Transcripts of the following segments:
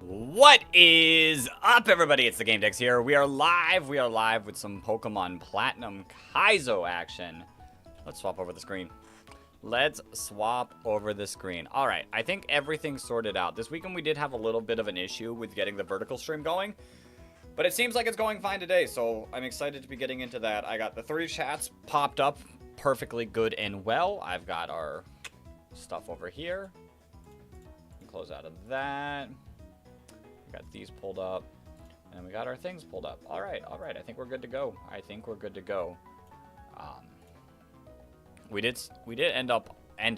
What is up, everybody? It's the Game Dex here. We are live with some Pokemon Platinum Kaizo action. Let's swap over the screen. Alright, I think everything's sorted out. This weekend we did have a little bit of an issue with getting the vertical stream going, but it seems like it's going fine today, so I'm excited to be getting into that. I got the 3 chats popped up perfectly good and well. I've got our stuff over here. Close out of that. We got these pulled up, and we got our things pulled up. All right. I think we're good to go. We did end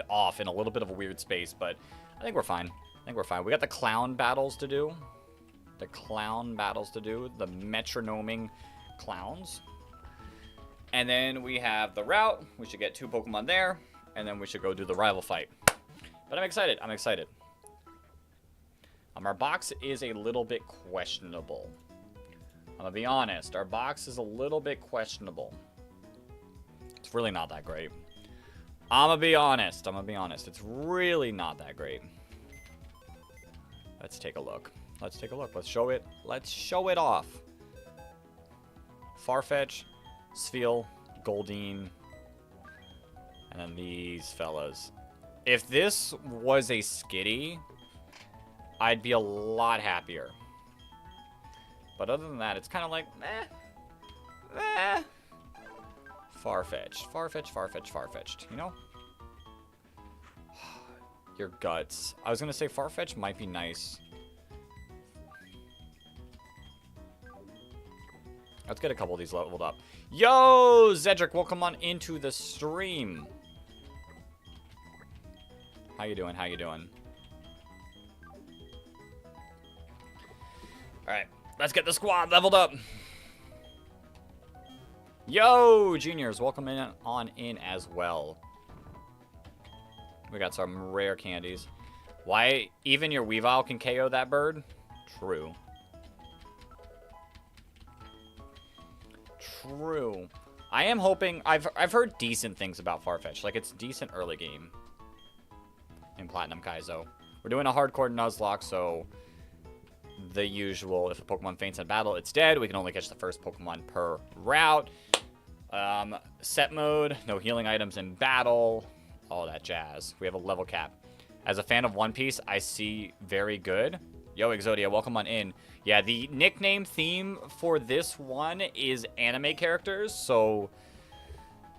off in a little bit of a weird space, but I think we're fine. We got the clown battles to do. The metronoming clowns. And then we have the route. We should get 2 Pokemon there, and then we should go do the rival fight. But I'm excited. Our box is a little bit questionable. I'm gonna be honest. Our box is a little bit questionable. It's really not that great. I'm gonna be honest. It's really not that great. Let's take a look. Let's show it. Let's show it off. Farfetch, Spheal, Goldeen, and then these fellas. If this was a Skitty, I'd be a lot happier. But other than that, it's kind of like, Farfetched, you know? Your guts. I was going to say Farfetch might be nice. Let's get a couple of these leveled up. Yo, Zedric, welcome on into the stream. How you doing? Alright, let's get the squad leveled up. Yo, juniors, welcome on in as well. We got some rare candies. Why even your Weavile can KO that bird? True. I am hoping, I've heard decent things about Farfetch. Like, it's decent early game in Platinum Kaizo. We're doing a hardcore Nuzlocke, so the usual, if a Pokemon faints in battle, it's dead. We can only catch the first Pokemon per route. Set mode, no healing items in battle, all that jazz. We have a level cap. As a fan of One Piece, I see very good. Yo, Exodia, welcome on in. Yeah, the nickname theme for this one is anime characters, so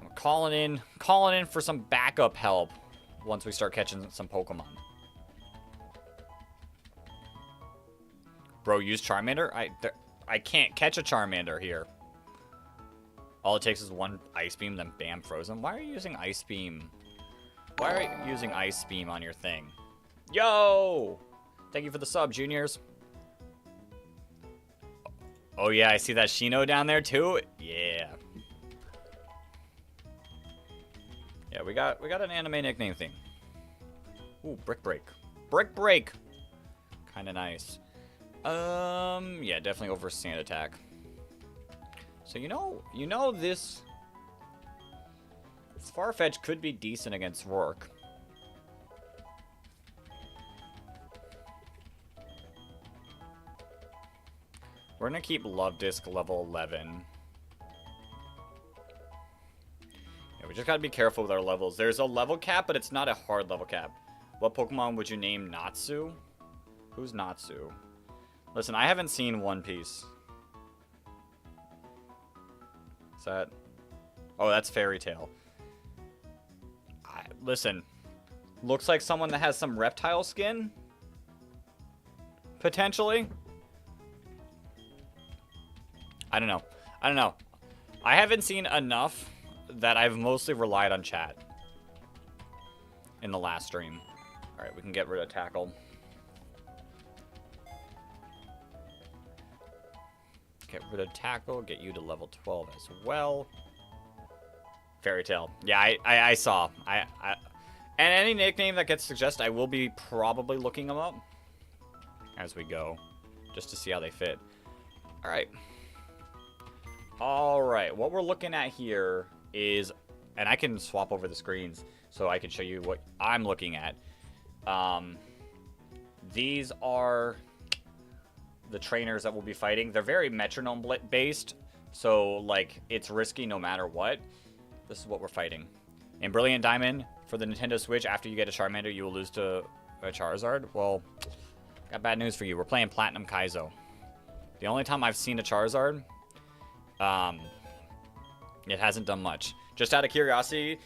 I'm calling in for some backup help once we start catching some Pokemon. Bro, use Charmander? I can't catch a Charmander here. All it takes is one Ice Beam, then bam, frozen. Why are you using Ice Beam? Why are you using Ice Beam on your thing? Yo! Thank you for the sub, juniors. Oh yeah, I see that Shino down there too. Yeah. Yeah, we got an anime nickname thing. Ooh, Brick Break. Kinda nice. Yeah, definitely over Sand Attack. So you know this Farfetch could be decent against Roark. We're gonna keep Love Disc level 11. Yeah, we just gotta be careful with our levels. There's a level cap, but it's not a hard level cap. What Pokemon would you name Natsu? Who's Natsu? Listen, I haven't seen One Piece. Is that... Oh, that's Fairy Tail. Listen. Looks like someone that has some reptile skin? Potentially? I don't know. I haven't seen enough that I've mostly relied on chat in the last stream. Alright, we can get rid of Tackle. Get rid of Tackle, get you to level 12 as well. Fairy Tail. Yeah, I saw. And any nickname that gets suggested, I will be probably looking them up as we go, just to see how they fit. Alright, what we're looking at here is, and I can swap over the screens so I can show you what I'm looking at. These are the trainers that we'll be fighting, they're very metronome based, so like it's risky no matter what. This is what we're fighting. In Brilliant Diamond for the Nintendo Switch, after you get a Charmander, you will lose to a Charizard. Well, got bad news for you. We're playing Platinum Kaizo. The only time I've seen a Charizard, it hasn't done much. Just out of curiosity,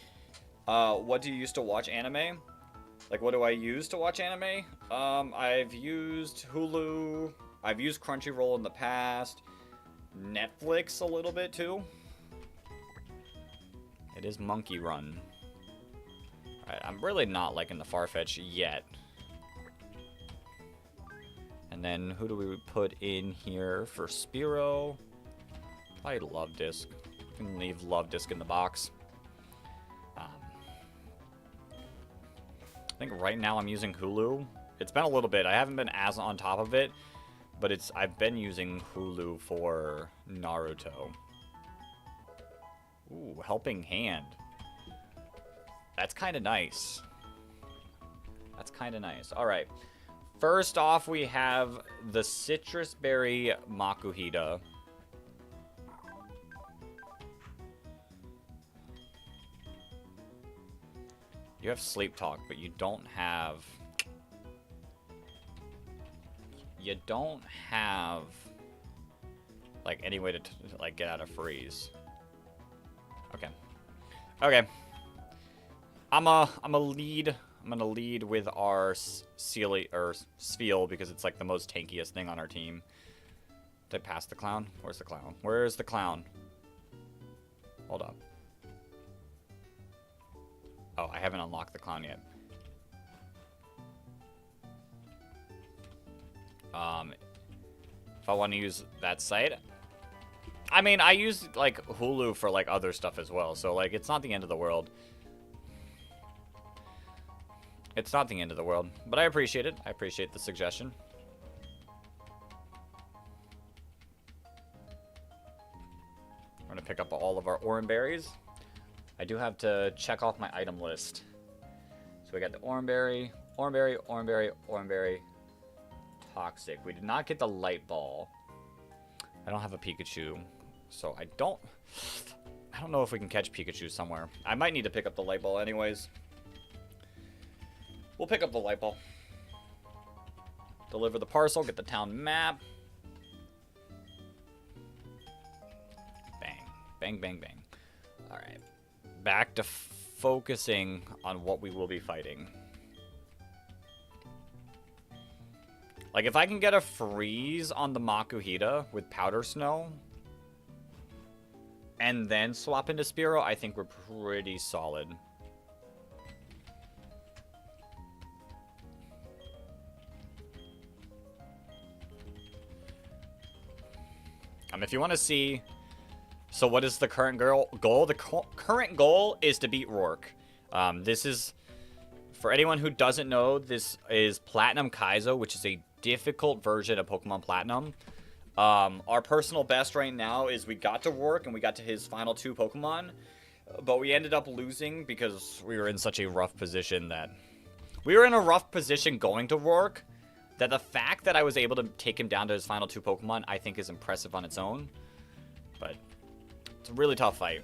what do you use to watch anime? Like, what do I use to watch anime? I've used Hulu. I've used Crunchyroll in the past. Netflix a little bit, too. It is Monkey Run. Alright, I'm really not liking the Farfetch yet. And then, who do we put in here for Spearow? Probably Love Disc. We can leave Love Disc in the box. I think right now I'm using Hulu. It's been a little bit. I haven't been as on top of it, but I've been using Hulu for Naruto. Ooh, Helping Hand. That's kind of nice. That's kind of nice. All right. First off, we have the Citrus Berry Makuhita. You have Sleep Talk, but you don't have... You don't have... like, any way to, like, get out of freeze. Okay. Okay. I'm gonna lead with our Spheal because it's like the most tankiest thing on our team. Did I pass the clown? Where's the clown? Where's the clown? Hold up. Oh, I haven't unlocked the clown yet. If I want to use that site, I mean, I use like Hulu for like other stuff as well, so like it's not the end of the world. It's not the end of the world, but I appreciate it. I appreciate the suggestion. We're gonna pick up all of our Oran Berries. I do have to check off my item list. So we got the Oran Berry, Oran Berry, Oran Berry, Oran Berry, Toxic. We did not get the Light Ball. I don't have a Pikachu, so I don't know if we can catch Pikachu somewhere. I might need to pick up the Light Ball anyways. We'll pick up the Light Ball. Deliver the parcel, get the town map. Bang, bang, bang, bang. All right. Back to focusing on what we will be fighting. Like, if I can get a freeze on the Makuhita with Powder Snow and then swap into Spearow, I think we're pretty solid. If you want to see... So what is the current goal? The current goal is to beat Roark. This is... For anyone who doesn't know, this is Platinum Kaizo, which is a difficult version of Pokemon Platinum. Our personal best right now is we got to Roark and we got to his final 2 Pokemon. But we ended up losing because we were in such a rough position that... We were in a rough position going to Roark. That the fact that I was able to take him down to his final 2 Pokemon, I think is impressive on its own. But it's a really tough fight.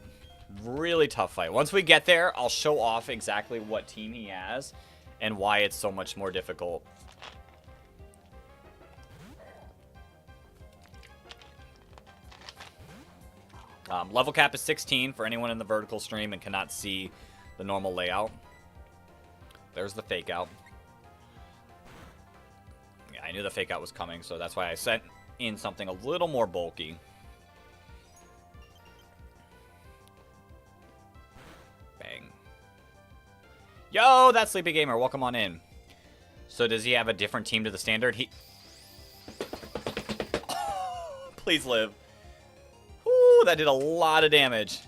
Really tough fight. Once we get there, I'll show off exactly what team he has and why it's so much more difficult. Level cap is 16 for anyone in the vertical stream and cannot see the normal layout. There's the fake out. I knew the fake out was coming, so that's why I sent in something a little more bulky. Bang. Yo, that's Sleepy Gamer. Welcome on in. So does he have a different team to the standard? Please live. Ooh, that did a lot of damage.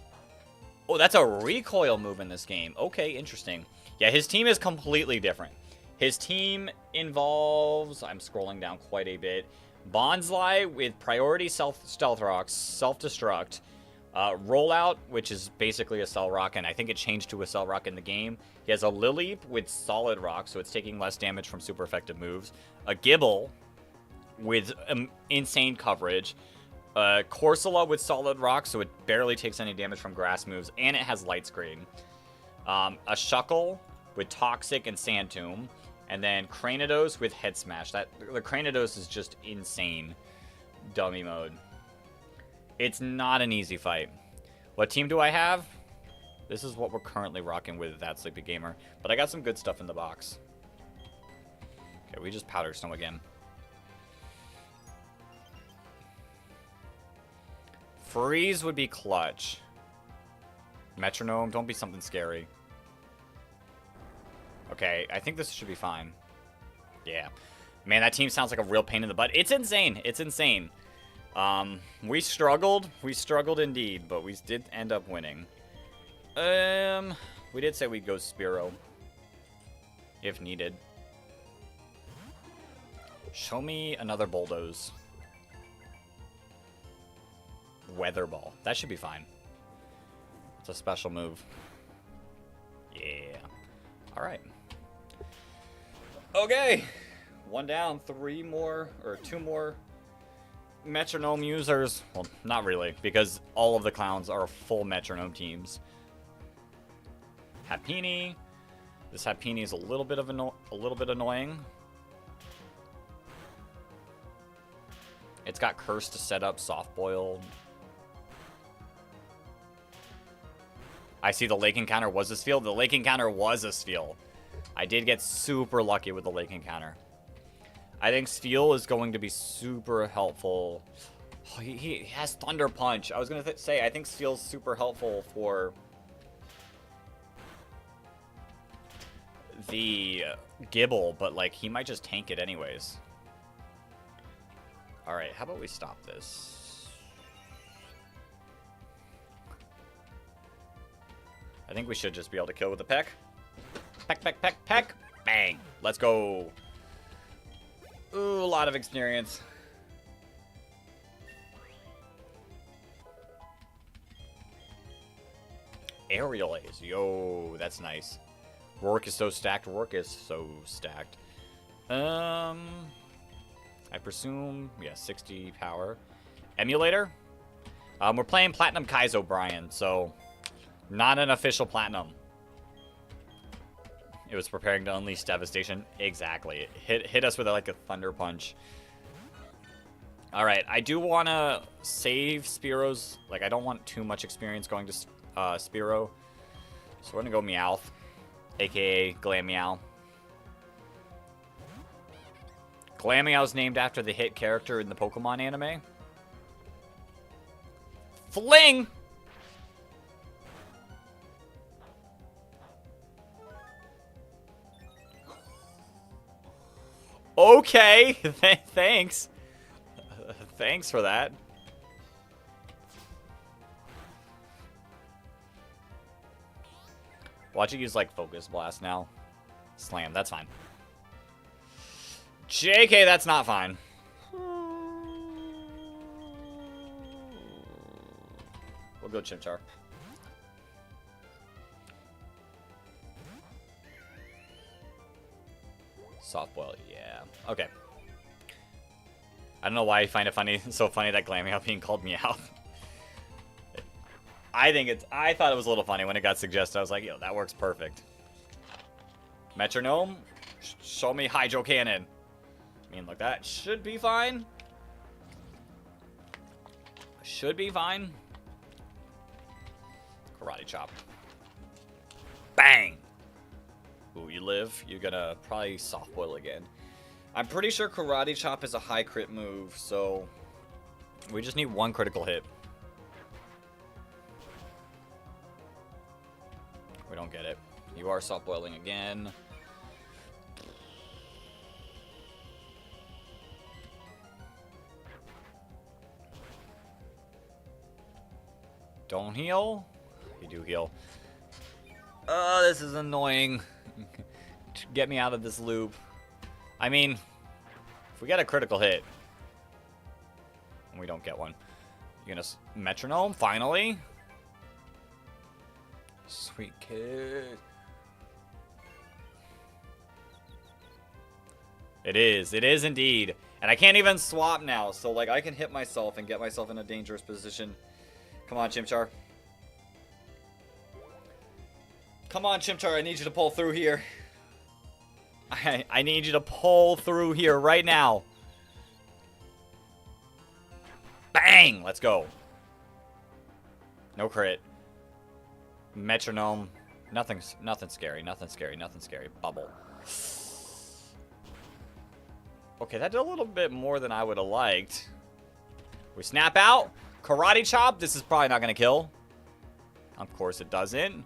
Oh, that's a recoil move in this game. Okay, interesting. Yeah, his team is completely different. His team involves, I'm scrolling down quite a bit, Bonsly with priority stealth rocks, self-destruct, rollout, which is basically a cell rock, and I think it changed to a cell rock in the game. He has a Lileep with solid rock, so it's taking less damage from super effective moves. A Gibble, with insane coverage. Corsola with solid rock, so it barely takes any damage from grass moves, and it has light screen. A Shuckle with Toxic and Sand Tomb, and then Cranidos with Head Smash. The Cranidos is just insane. Dummy mode. It's not an easy fight. What team do I have? This is what we're currently rocking with That Sleepy Gamer, but I got some good stuff in the box. Okay, we just Powder Snow again. Freeze would be clutch. Metronome, don't be something scary. Okay, I think this should be fine. Yeah. Man, that team sounds like a real pain in the butt. It's insane. It's insane. We struggled. We struggled indeed, but we did end up winning. We did say we'd go Spearow. If needed. Show me another Bulldoze. Weather Ball. That should be fine. It's a special move. Yeah. Alright. Okay. One down. Two more Metronome users. Well, not really, because all of the clowns are full Metronome teams. Happiny. This Happiny is a little bit annoying. It's got Curse to set up Soft Boiled. I see the Lake Encounter was a Spheal. The Lake Encounter was a Spheal. I did get super lucky with the Lake Encounter. I think Spheal is going to be super helpful. Oh, he has Thunder Punch. I was going to say, I think Spheal's super helpful for the Gibble, but like he might just tank it anyways. Alright, how about we stop this? I think we should just be able to kill with a peck. Peck, peck, peck, peck. Bang. Let's go. Ooh, a lot of experience. Aerial Ace. Yo, that's nice. Roark is so stacked. Roark is so stacked. I presume, yeah, 60 power. Emulator. We're playing Platinum Kaizo, Brian, so not an official Platinum. It was preparing to unleash devastation. Exactly. It hit us with like a Thunder Punch. Alright, I do want to save Spearow's. Like, I don't want too much experience going to Spearow. So we're going to go Meowth, a.k.a. Glameow. Glameow's named after the hit character in the Pokemon anime. Fling! Okay, thanks. Thanks for that. Watch it use, like, Focus Blast now. Slam, that's fine. JK, that's not fine. We'll go Chimchar. Softball, yeah. Okay. I don't know why I find it funny, so funny that Glameow being called Meow. I thought it was a little funny when it got suggested. I was like, yo, that works perfect. Metronome, show me Hydro Cannon. I mean, look, that should be fine. Should be fine. Karate Chop. Bang! Ooh, you live. You're gonna probably Soft Boil again. I'm pretty sure Karate Chop is a high crit move, so we just need one critical hit. We don't get it. You are Soft Boiling again. Don't heal? You do heal. Oh, this is annoying. Get me out of this loop. I mean, if we get a critical hit, and we don't get one, you're gonna Metronome, finally? Sweet kid. It is. It is indeed. And I can't even swap now. So, like, I can hit myself and get myself in a dangerous position. Come on, Chimchar. Come on, Chimchar. I need you to pull through here. I need you to pull through here right now. Bang! Let's go. No crit. Metronome. Nothing scary. Nothing scary. Nothing scary. Bubble. Okay, that did a little bit more than I would have liked. We snap out. Karate chop. This is probably not going to kill. Of course it doesn't.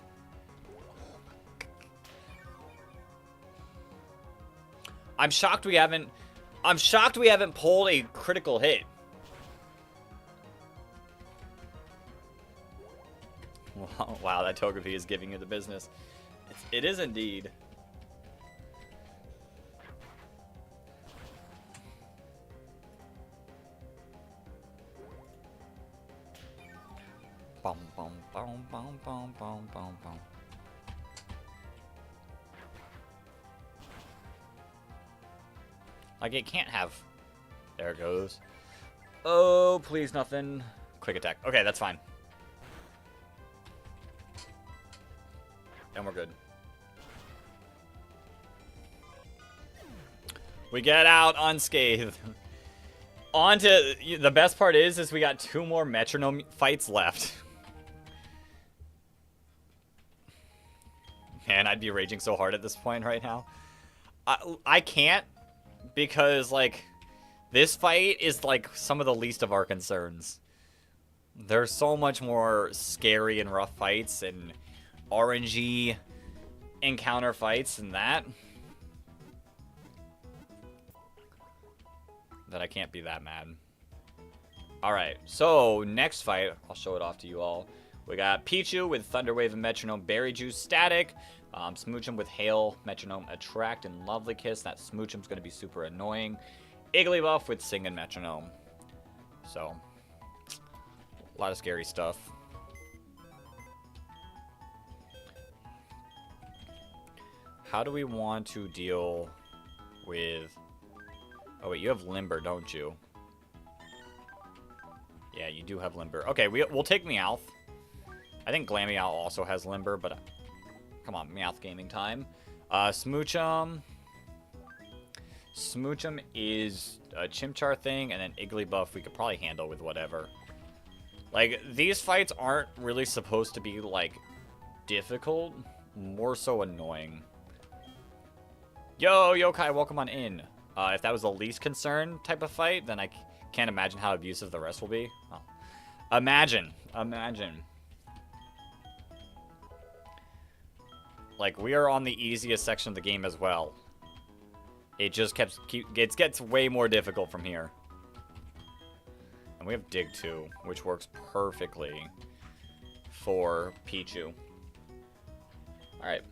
I'm shocked we haven't pulled a critical hit. Wow, that Togepi is giving you the business. It is indeed. Bum, bum, bum, bum, bum, bum, bum, bum. Like, it can't have... There it goes. Oh, please, nothing. Quick attack. Okay, that's fine. And we're good. We get out unscathed. On to... The best part is we got 2 more Metronome fights left. Man, I'd be raging so hard at this point right now. I can't. Because, like, this fight is, like, some of the least of our concerns. There's so much more scary and rough fights and RNG encounter fights than that I can't be that mad. Alright, so, next fight, I'll show it off to you all. We got Pichu with Thunder Wave and Metronome, Berry Juice, Static. Smoochum with Hail, Metronome, Attract, and Lovely Kiss. That Smoochum's going to be super annoying. Igglybuff with Sing and Metronome. So, a lot of scary stuff. How do we want to deal with... Oh, wait, you have Limber, don't you? Yeah, you do have Limber. Okay, we'll take Meowth. I think Glameow also has Limber, but... Come on, Meowth gaming time. Smoochum. Smoochum is a Chimchar thing, and then Igglybuff we could probably handle with whatever. Like, these fights aren't really supposed to be, like, difficult. More so annoying. Yo, Yokai, welcome on in. If that was the least concern type of fight, then I can't imagine how abusive the rest will be. Oh. Imagine. Like, we are on the easiest section of the game as well. It just gets way more difficult from here. And we have Dig too, which works perfectly for Pichu. Alright.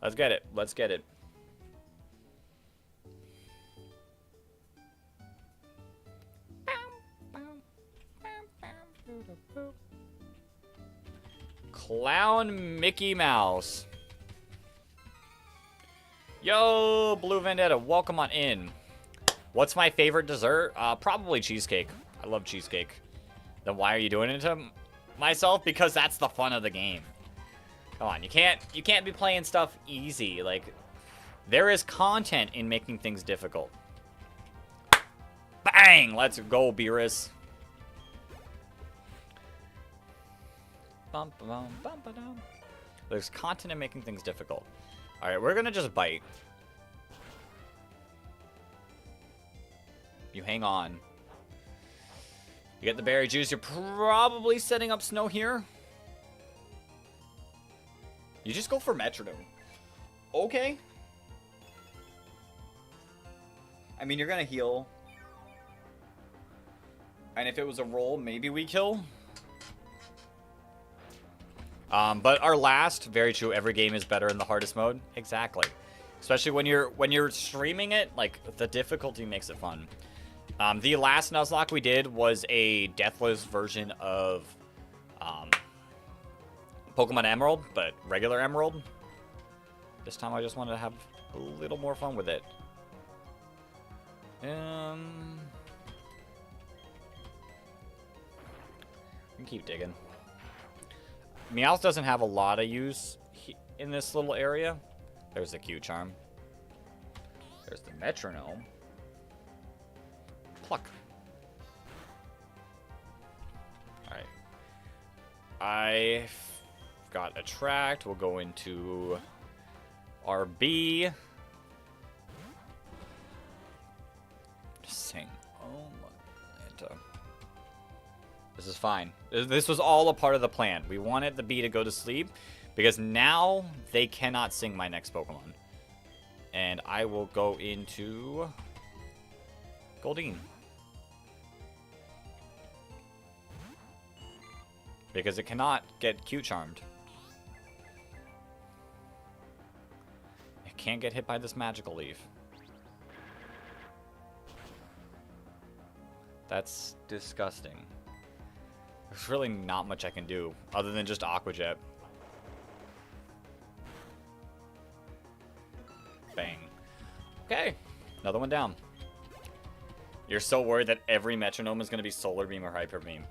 Let's get it. Let's get it. Clown Mickey Mouse. Yo, Blue Vendetta, welcome on in. What's my favorite dessert? Probably cheesecake. I love cheesecake. Then why are you doing it to myself? Because that's the fun of the game. Come on, you can't be playing stuff easy. Like, there is content in making things difficult. Bang! Let's go, Beerus. There's content in making things difficult. Alright, we're gonna just bite. You hang on. You get the berry juice. You're probably setting up snow here. You just go for Metronome. Okay. I mean, you're gonna heal. And if it was a roll, maybe we kill. But our last, very true, every game is better in the hardest mode. Exactly. Especially when you're streaming it, like, the difficulty makes it fun. The last Nuzlocke we did was a deathless version of Pokemon Emerald, but regular Emerald. This time I just wanted to have a a little more fun with it. We can keep digging. Meowth doesn't have a lot of use in this little area. There's the Q charm. There's the metronome. Pluck. Alright. I've got attract. We'll go into RB. Just saying. Oh my Atlanta. This is fine. This was all a part of the plan. We wanted the bee to go to sleep because now they cannot sing my next Pokemon. And I will go into Goldeen. Because it cannot get Q-charmed. It can't get hit by this magical leaf. That's disgusting. There's really not much I can do other than just Aqua Jet. Bang. Okay, another one down. You're so worried that every metronome is going to be Solar Beam or Hyper Beam.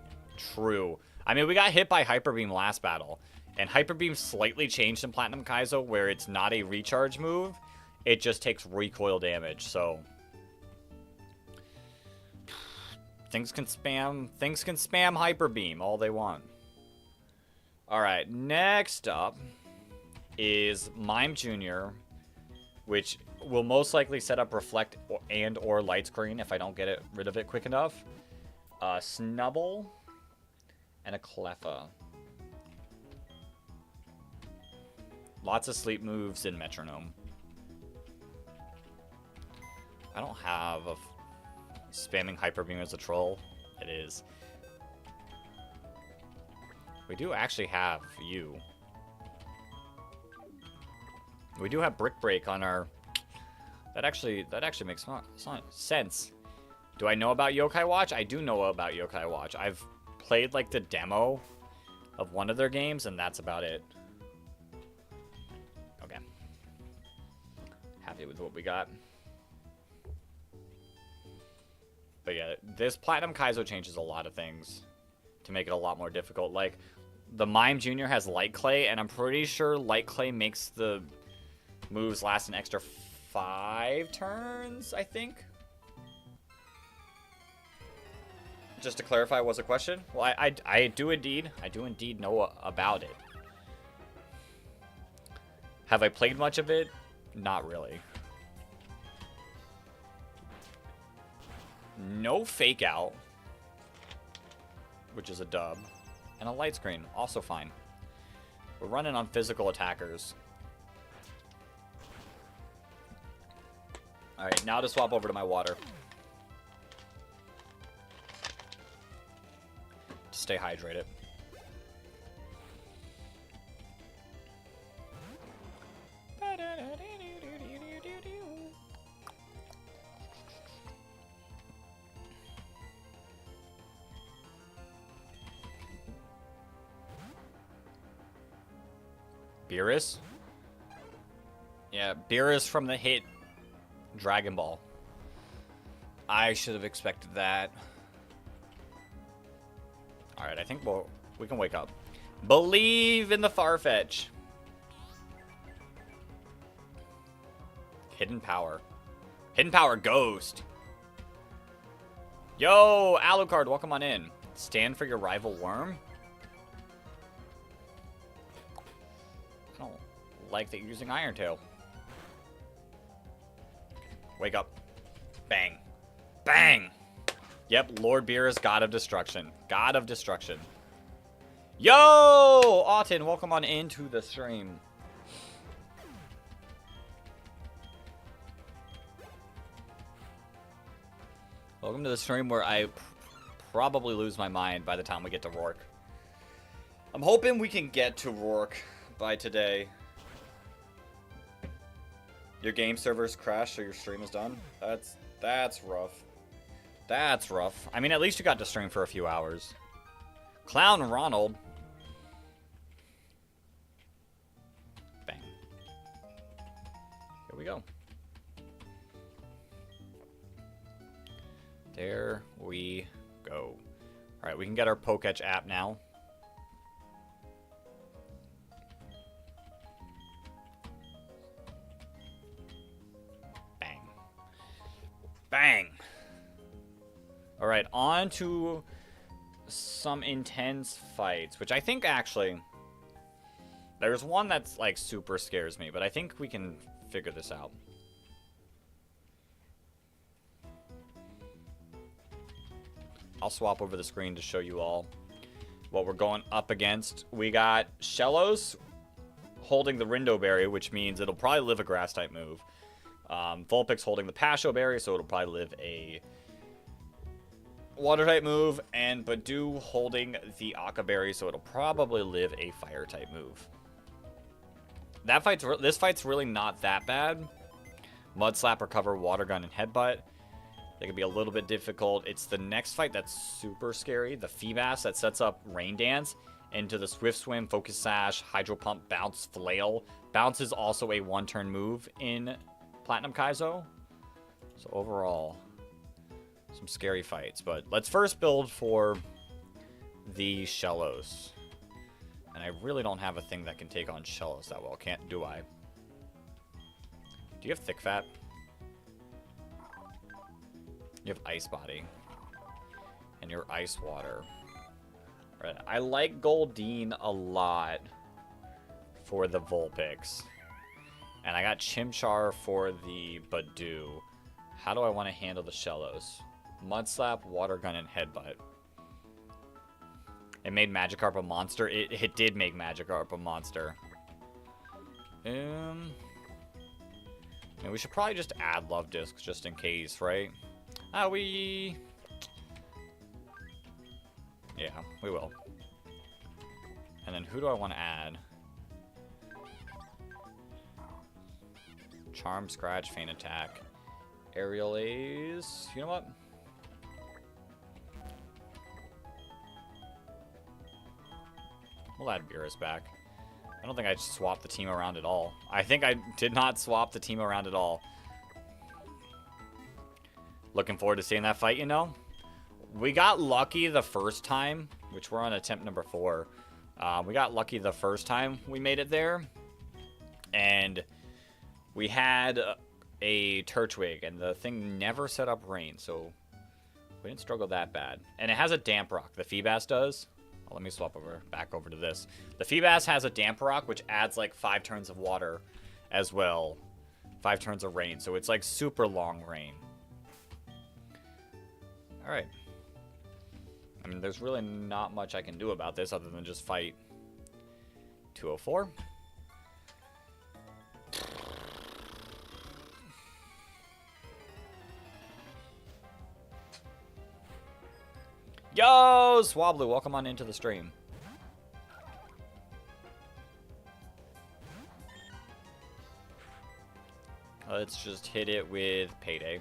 True. I mean, we got hit by Hyper Beam last battle, and Hyper Beam slightly changed in Platinum Kaizo where it's not a recharge move. It just takes recoil damage, so things can spam Hyper Beam all they want. All right, next up is Mime Jr., which will most likely set up Reflect and/or Light Screen if I don't get rid of it quick enough. Snubble and a Cleffa. Lots of sleep moves in Metronome. I don't have a spamming Hyper Beam as a troll. It is. We do actually have you. We do have Brick Break on our... That actually makes sense. Do I know about Yokai Watch? I do know about Yokai Watch. I've played like the demo of one of their games, and that's about it. Okay. Happy with what we got. But yeah, this Platinum Kaizo changes a lot of things to make it a lot more difficult. Like, the Mime Jr. has Light Clay, and I'm pretty sure Light Clay makes the moves last an extra 5 turns, I think. Just to clarify, was a question? Well, I do indeed know about it. Have I played much of it? Not really. No Fake Out, which is a dub, and a Light Screen, also fine. We're running on physical attackers. Alright, now to swap over to my water. To stay hydrated. Beerus? Yeah, Beerus from the hit Dragon Ball. I should have expected that. Alright, I think we can wake up. Believe in the Farfetch. Hidden Power. Hidden Power Ghost. Yo, Alucard, welcome on in. Stand for your rival worm? I don't like that you're using Iron Tail. Wake up. Bang. Bang! Yep, Lord Beerus, God of Destruction. God of Destruction. Yo! Auten, welcome on into the stream. Welcome to the stream where I probably lose my mind by the time we get to Roark. I'm hoping we can get to Roark by today. Your game servers crash, so your stream is done? That's rough. That's rough. I mean, at least you got to stream for a few hours. Clown Ronald. Bang. Here we go. There we go. All right, we can get our Poketch app now. Bang. Bang. All right, on to some intense fights, which I think actually there's one that's like super scares me, but I think we can figure this out. I'll swap over the screen to show you all what we're going up against. We got Shellos holding the Rindo Berry, which means it'll probably live a grass type move. Vulpix holding the Pasho Berry, so it'll probably live a water type move, and Badoo holding the Akka Berry, so it'll probably live a fire type move. This fight's really not that bad. Mud Slap, Recover, Water Gun, and Headbutt. They can be a little bit difficult. It's the next fight that's super scary. The Feebas that sets up Rain Dance into the Swift Swim, Focus Sash, Hydro Pump, Bounce, Flail. Bounce is also a one-turn move in Platinum Kaizo. So overall, some scary fights. But let's first build for the Shellos. And I really don't have a thing that can take on Shellos that well, do I? Do you have Thick Fat? You have Ice Body. And your Ice Water. Right. I like Goldeen a lot for the Vulpix. And I got Chimchar for the Badoo. How do I want to handle the Shellos? Mud Slap, Water Gun, and Headbutt. It made Magikarp a monster. It did make Magikarp a monster. And we should probably just add Love Discs just in case, right? Yeah, we will. And then who do I want to add? Charm, Scratch, Feint Attack. Aerial Ace. You know what? We'll add Beerus back. I don't think I swapped the team around at all. I think I did not swap the team around at all. Looking forward to seeing that fight, you know? We got lucky the first time, which we're on attempt number 4. We got lucky the first time we made it there. And we had a Turtwig, and the thing never set up rain, so we didn't struggle that bad. And it has a Damp Rock. The Feebas does. Oh, let me swap back over to this. The Feebas has a Damp Rock, which adds like 5 turns of water as well. 5 turns of rain, so it's like super long rain. Alright. I mean, there's really not much I can do about this other than just fight 204. Yo, Swablu, welcome on into the stream. Let's just hit it with Payday.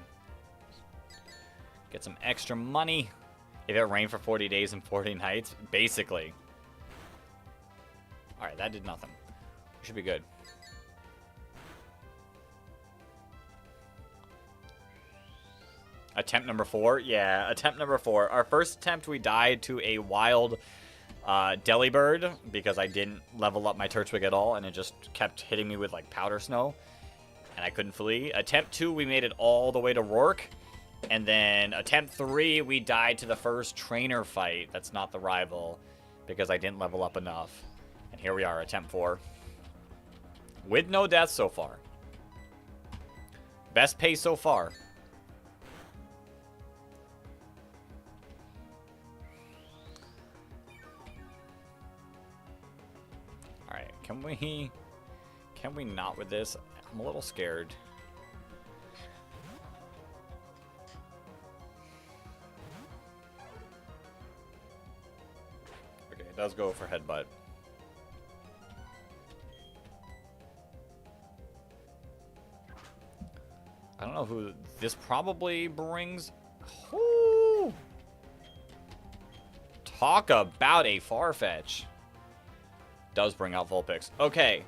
Get some extra money. If it rained for 40 days and 40 nights, basically. Alright, that did nothing. We should be good. Attempt number 4? Yeah, attempt number 4. Our first attempt, we died to a wild Delibird because I didn't level up my Turtwig at all, and it just kept hitting me with, like, powder snow, and I couldn't flee. Attempt 2, we made it all the way to Roark, and then attempt 3, we died to the first trainer fight. That's not the rival, because I didn't level up enough. And here we are, attempt 4. With no deaths so far. Best pace so far. Alright, can we not with this? I'm a little scared. Okay, it does go for Headbutt. I don't know who this probably brings. Ooh. Talk about a Farfetch. Does bring out Vulpix. Okay.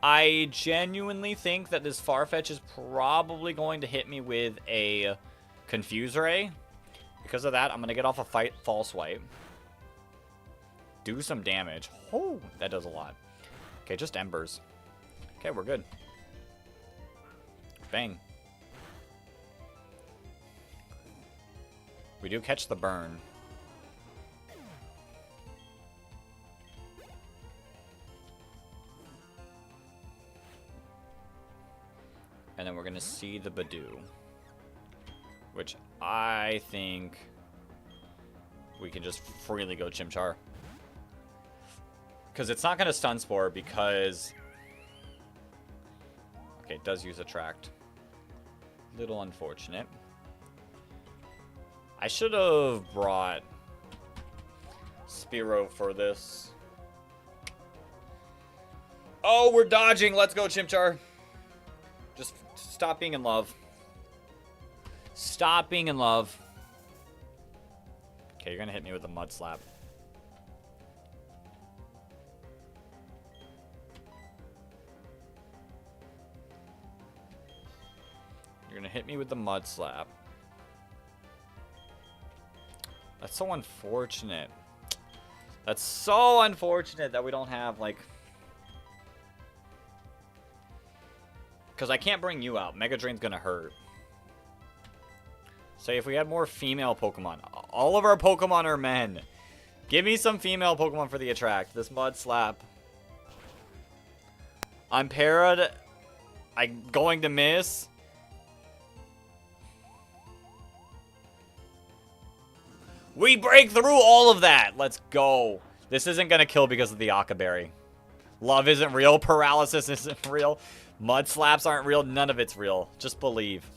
I genuinely think that this Farfetch is probably going to hit me with a Confuse Ray. Because of that, I'm going to get off a False Swipe. Do some damage. Oh, that does a lot. Okay, just Embers. Okay, we're good. Bang. We do catch the burn. And then we're going to see the Badoo. Which I think we can just freely go Chimchar. Because it's not going to Stun Spore because... Okay, it does use Attract. Little unfortunate. I should have brought Spearow for this. Oh, we're dodging. Let's go, Chimchar. Just stop being in love. Stop being in love. Okay, you're going to hit me with a Mud Slap. You're going to hit me with the Mud Slap. That's so unfortunate. That's so unfortunate that we don't have, like... Because I can't bring you out. Mega Drain's going to hurt. Say if we had more female Pokemon. All of our Pokemon are men. Give me some female Pokemon for the Attract. This Mud Slap. I'm parried. I'm going to miss. We break through all of that. Let's go. This isn't going to kill because of the Akaberry. Love isn't real. Paralysis isn't real. Mud Slaps aren't real. None of it's real. Just believe.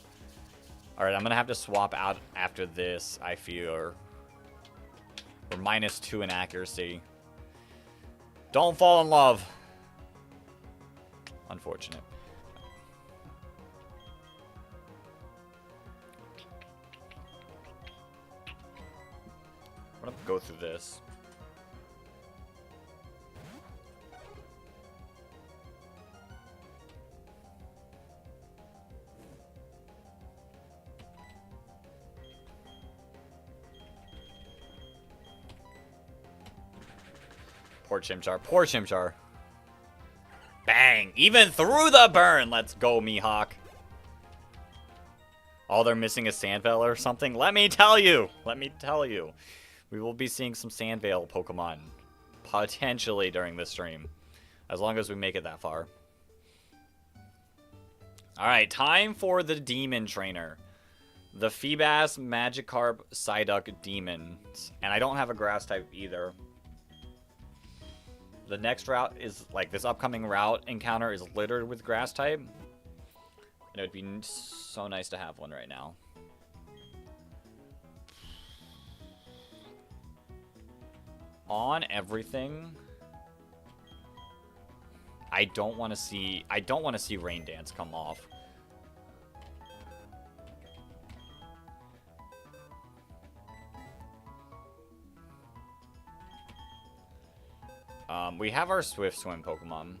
Alright, I'm going to have to swap out after this, I fear. We're -2 in accuracy. Don't fall in love. Unfortunate. I'm going to go through this. Poor Chimchar. Poor Chimchar. Bang! Even through the burn! Let's go, Mihawk. Oh, they're missing a Sandvale or something? Let me tell you! Let me tell you. We will be seeing some Sandvale Pokemon. Potentially during this stream. As long as we make it that far. Alright, time for the Demon Trainer. The Feebas, Magikarp, Psyduck, Demons. And I don't have a Grass type either. The next route is, like, this upcoming route encounter is littered with Grass type. And it would be so nice to have one right now. On everything, I don't want to see Rain Dance come off. We have our Swift Swim Pokemon.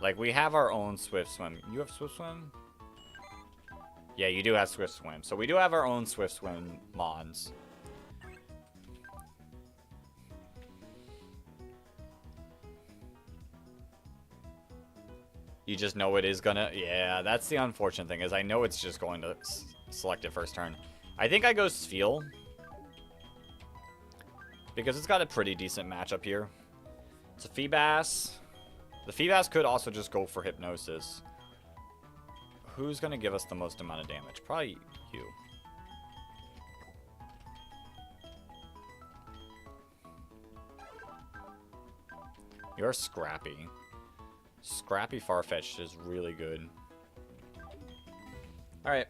Like, we have our own Swift Swim. You have Swift Swim? Yeah, you do have Swift Swim. So we do have our own Swift Swim Mons. You just know it is gonna... Yeah, that's the unfortunate thing, is I know it's just going to select it first turn. I think I go Spheal. Because it's got a pretty decent matchup here. It's a Feebas. The Feebas could also just go for Hypnosis. Who's going to give us the most amount of damage? Probably you. You're Scrappy. Scrappy Farfetch'd is really good. Alright.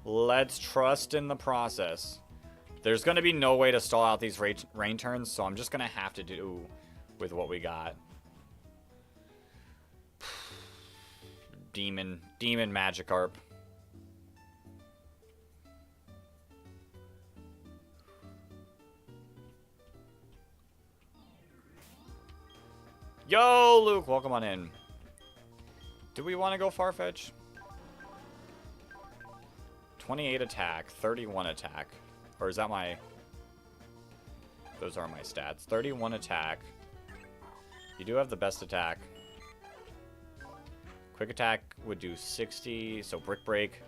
Let's trust in the process. There's going to be no way to stall out these rain turns, so I'm just going to have to do with what we got. Demon Magikarp. Yo, Luke, welcome on in. Do we want to go Farfetch? 28 attack, 31 attack. Or is that my... Those are my stats. 31 attack. You do have the best attack. Quick attack would do 60, so Brick Break.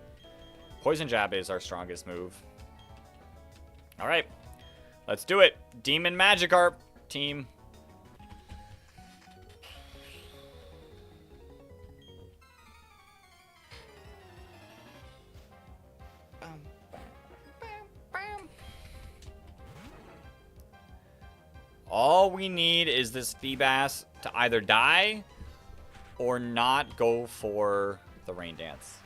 Poison Jab is our strongest move. Alright. Let's do it. Demon Magikarp team. All we need is this Feebas to either die or not go for the Rain Dance.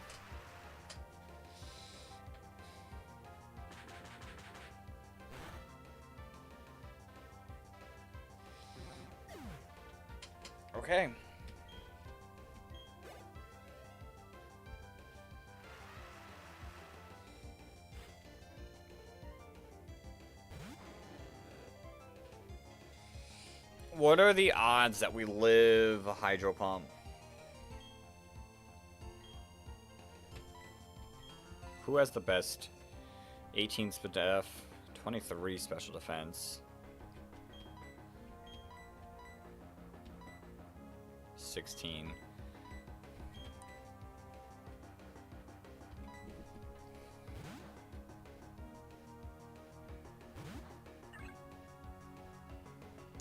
Okay. What are the odds that we live a Hydro Pump? Who has the best? 18 speed def, 23 special defense. 16.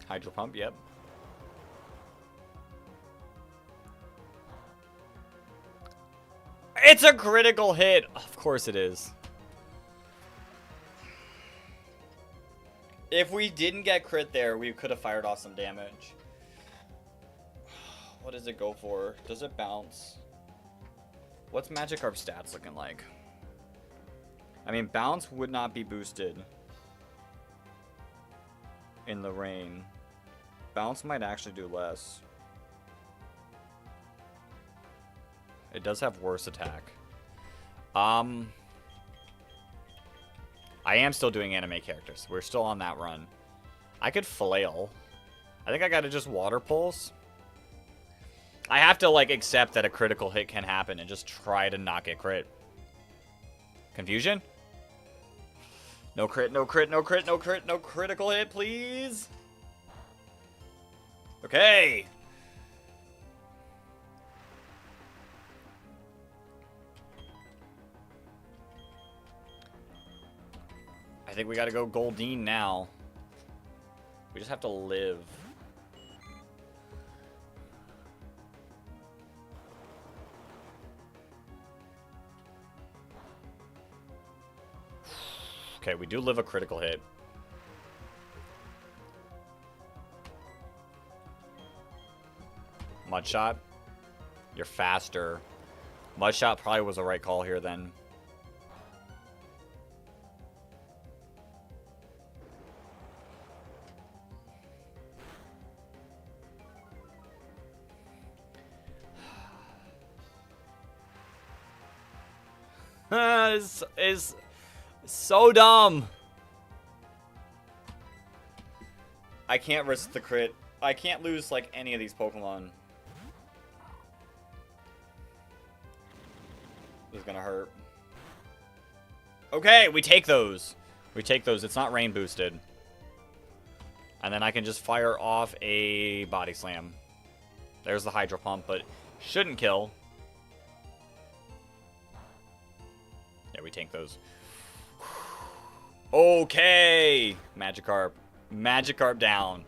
Hydro Pump, yep. It's a critical hit! Of course it is. If we didn't get crit there, we could have fired off some damage. What does it go for? Does it bounce? What's Magikarp's stats looking like? I mean, bounce would not be boosted in the rain. Bounce might actually do less. It does have worse attack. I am still doing anime characters. We're still on that run. I could flail. I think I gotta just water pulse. I have to, like, accept that a critical hit can happen and just try to not get crit. Confusion? No crit, no crit, no crit, no crit, no critical hit, please. Okay. I think we gotta go Goldeen now. We just have to live. Okay, we do live a critical hit. Mudshot. You're faster. Mudshot probably was the right call here then. This is so dumb. I can't risk the crit. I can't lose, like, any of these Pokemon. This is gonna hurt. Okay, we take those. We take those. It's not rain boosted. And then I can just fire off a Body Slam. There's the Hydro Pump, but shouldn't kill. Yeah, we tank those. Okay! Magikarp. Magikarp down.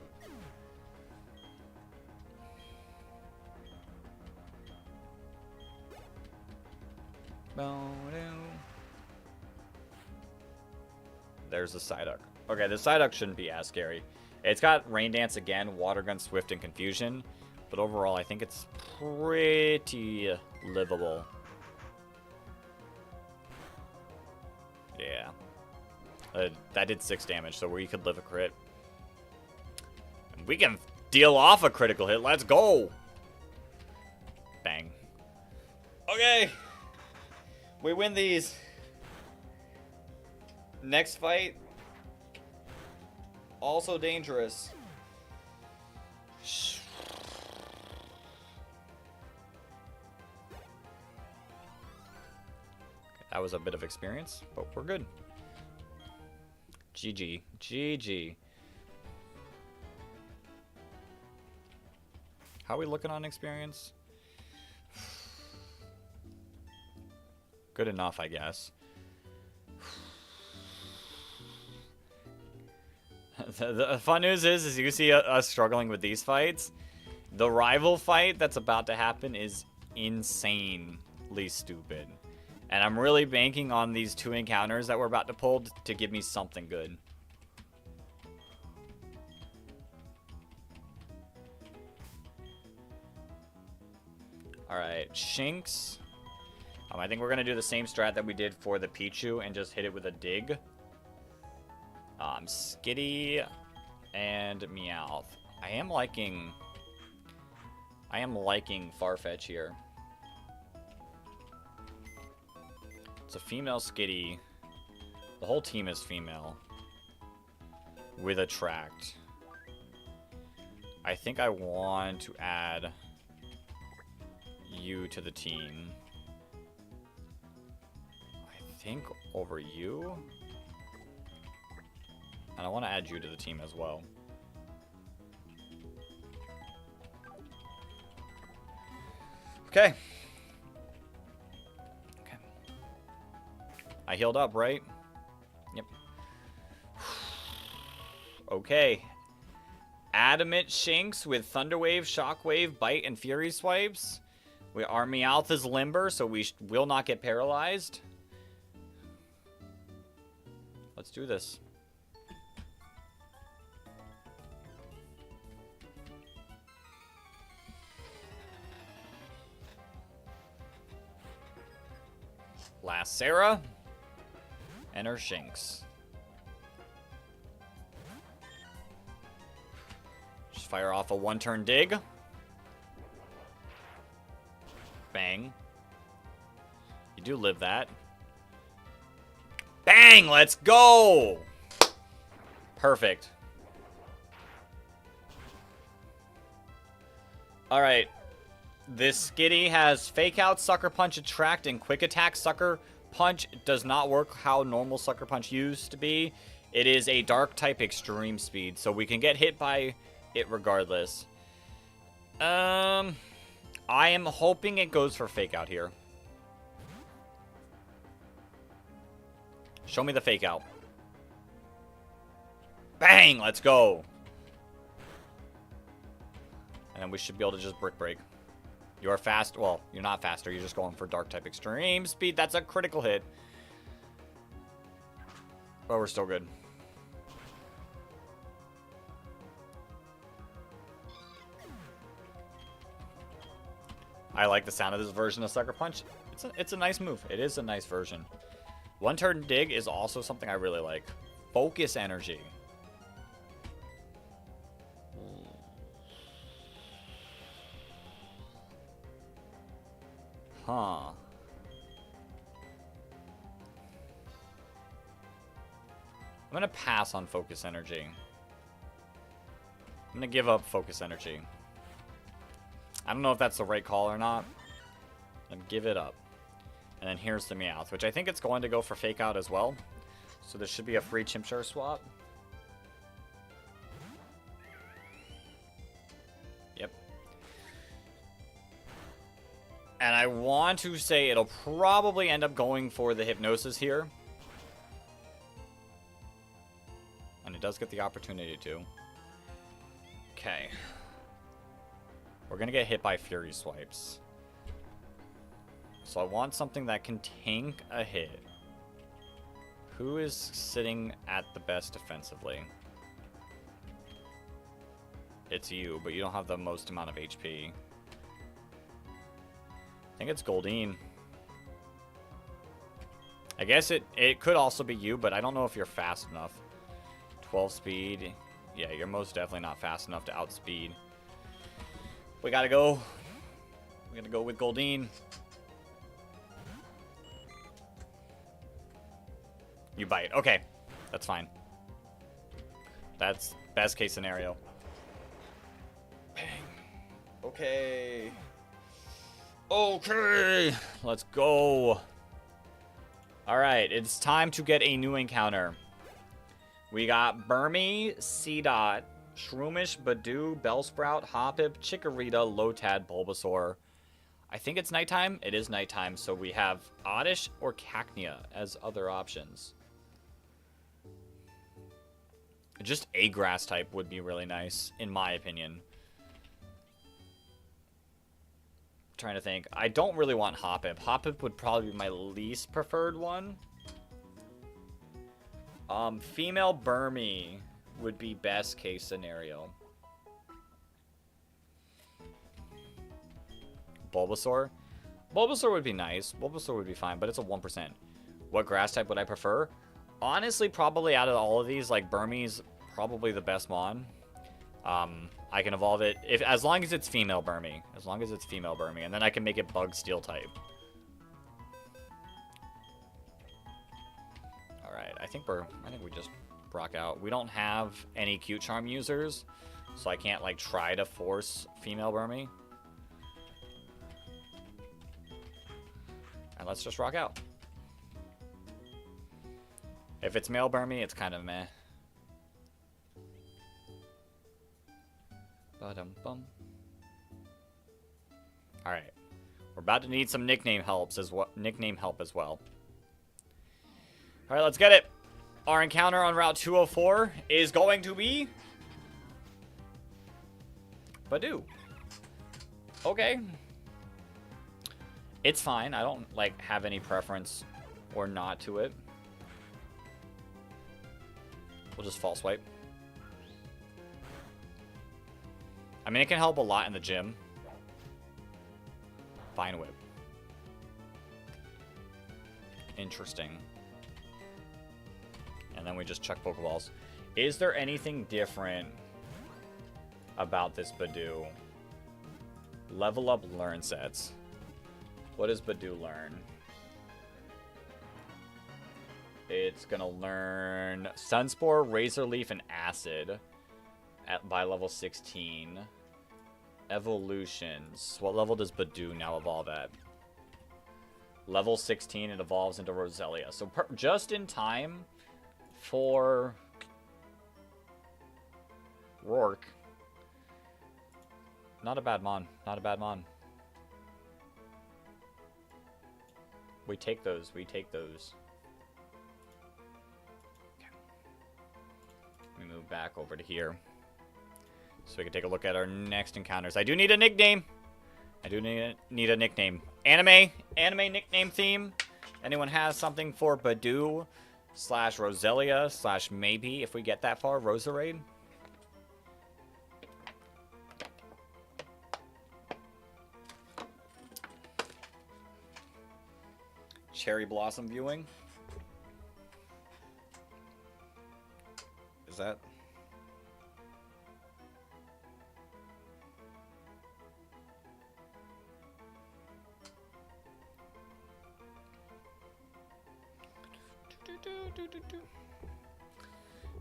There's the Psyduck. Okay, the Psyduck shouldn't be as scary. It's got Rain Dance again, Water Gun, Swift, and Confusion. But overall, I think it's pretty livable. Yeah. That did 6 damage, so we could live a crit. And we can deal off a critical hit. Let's go! Bang. Okay. We win these. Next fight. Also dangerous. That was a bit of experience, but we're good. GG. GG. How are we looking on experience? Good enough, I guess. The fun news is you see us struggling with these fights. The rival fight that's about to happen is insanely stupid. And I'm really banking on these 2 encounters that we're about to pull to give me something good. Alright, Shinx. I think we're going to do the same strat that we did for the Pichu and just hit it with a dig. Skitty and Meowth. I am liking Farfetch here. It's a female Skitty. The whole team is female. With Attract. I think I want to add you to the team. I think over you. And I want to add you to the team as well. Okay. Okay. I healed up, right? Yep. Okay. Adamant Shinx with Thunderwave, Shockwave, Bite, and Fury Swipes. Our Meowth is limber, so we will not get paralyzed. Let's do this. Last Sarah and her Shinx. Just fire off a 1-turn dig. Bang. You do live that. Bang! Let's go! Perfect. Alright. This Skitty has Fake Out, Sucker Punch, Attract, and Quick Attack. Sucker Punch does not work how normal Sucker Punch used to be. It is a Dark type Extreme Speed, so we can get hit by it regardless. I am hoping it goes for Fake Out here. Show me the Fake Out. Bang! Let's go. And then we should be able to just Brick Break. You are fast. Well, you're not faster. You're just going for Dark type Extreme Speed. That's a critical hit. But we're still good. I like the sound of this version of Sucker Punch. It's a nice move. It is a nice version. 1-turn dig is also something I really like. Focus Energy. Huh. I'm going to pass on Focus Energy. I'm going to give up Focus Energy. I don't know if that's the right call or not. And give it up. And then here's the Meowth, which I think it's going to go for Fake Out as well. So this should be a free Chimchar swap. Yep. And I want to say it'll probably end up going for the Hypnosis here. And it does get the opportunity to. Okay. We're going to get hit by Fury Swipes. So I want something that can tank a hit. Who is sitting at the best defensively? It's you, but you don't have the most amount of HP. I think it's Goldeen. I guess it could also be you, but I don't know if you're fast enough. 12 speed. Yeah, you're most definitely not fast enough to outspeed. We gotta go. We gotta go with Goldeen. You bite. Okay. That's fine. That's best case scenario. Bang. Okay. Okay. Let's go. Alright, it's time to get a new encounter. We got Burmy, Seedot, Shroomish, Badoo, Bellsprout, Hoppip, Chikorita, Lotad, Bulbasaur. I think it's nighttime. It is nighttime, so we have Oddish or Cacnea as other options. Just a grass type would be really nice, in my opinion. Trying to think. I don't really want Hoppip. Hoppip would probably be my least preferred one. Female Burmy would be best case scenario. Bulbasaur? Bulbasaur would be nice. Bulbasaur would be fine, but it's a 1%. What grass type would I prefer? Honestly, probably out of all of these, like, Burmy's probably the best mon. I can evolve it as long as it's female Burmy. As long as it's female Burmy. And then I can make it bug steel type. Alright, I think we just rock out. We don't have any cute charm users, so I can't like try to force female Burmy. And let's just rock out. If it's male Burmy, it's kind of meh. Ba-dum-bum. Alright. We're about to need some nickname help as well. Alright, let's get it. Our encounter on Route 204 is going to be Badoo. Okay. It's fine. I don't like have any preference or not to it. We'll just false swipe. I mean, it can help a lot in the gym. Fine whip. Interesting. And then we just chuck Pokeballs. Is there anything different about this Badoo? Level up learn sets. What does Badoo learn? It's gonna learn Sunspore, Razor Leaf, and Acid by level 16. Evolutions. What level does Badoo now evolve at? Level 16, it evolves into Roselia. So just in time for Roark. Not a bad mon. Not a bad mon. We take those. We take those. Okay. We move back over to here, so we can take a look at our next encounters. I do need a nickname. I do need a nickname. Anime nickname theme. Anyone has something for Badoo / Roselia / maybe, if we get that far, Roserade? Cherry Blossom viewing. Is that...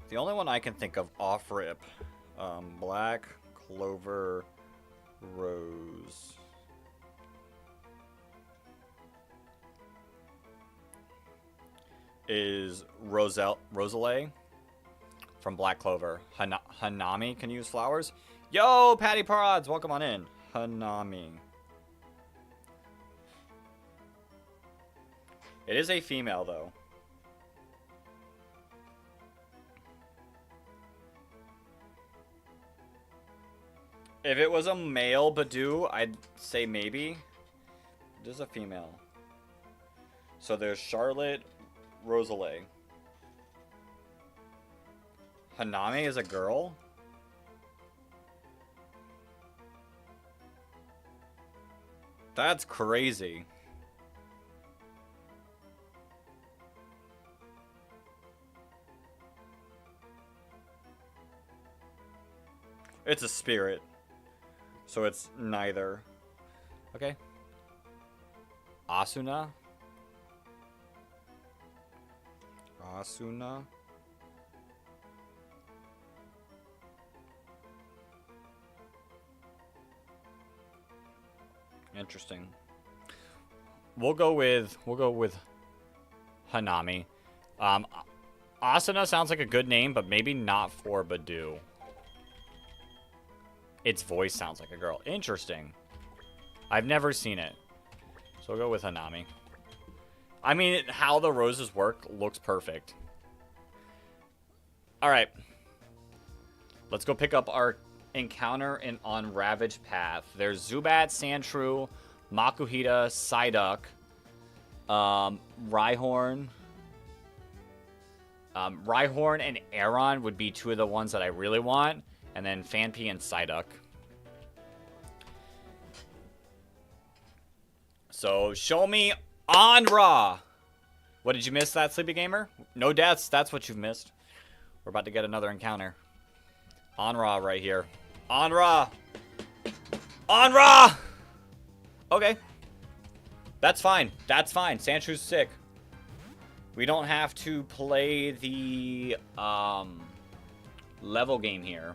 The only one I can think of off-rip, Black Clover Rose. Is Rosalie from Black Clover. Hanami can use flowers. Yo, Patty Prods, welcome on in. Hanami. It is a female, though. If it was a male Badoo, I'd say maybe. It is a female. So there's Charlotte, Rosalie. Hanami is a girl? That's crazy. It's a spirit. So it's neither. Okay. Asuna. Asuna. Interesting. We'll go with Hanami. Asuna sounds like a good name, but maybe not for Badoo. Its voice sounds like a girl. Interesting. I've never seen it. So we'll go with Hanami. I mean, how the roses work looks perfect. Alright. Let's go pick up our encounter on Ravaged Path. There's Zubat, Sandshrew, Makuhita, Psyduck, Rhyhorn. Rhyhorn and Aron would be two of the ones that I really want. And then Phanpy and Psyduck. So, show me Onra! What, did you miss that, Sleepy Gamer? No deaths, that's what you've missed. We're about to get another encounter. Onra right here. Onra! Onra! Okay. That's fine. That's fine. Sandshrews sick. We don't have to play the level game here.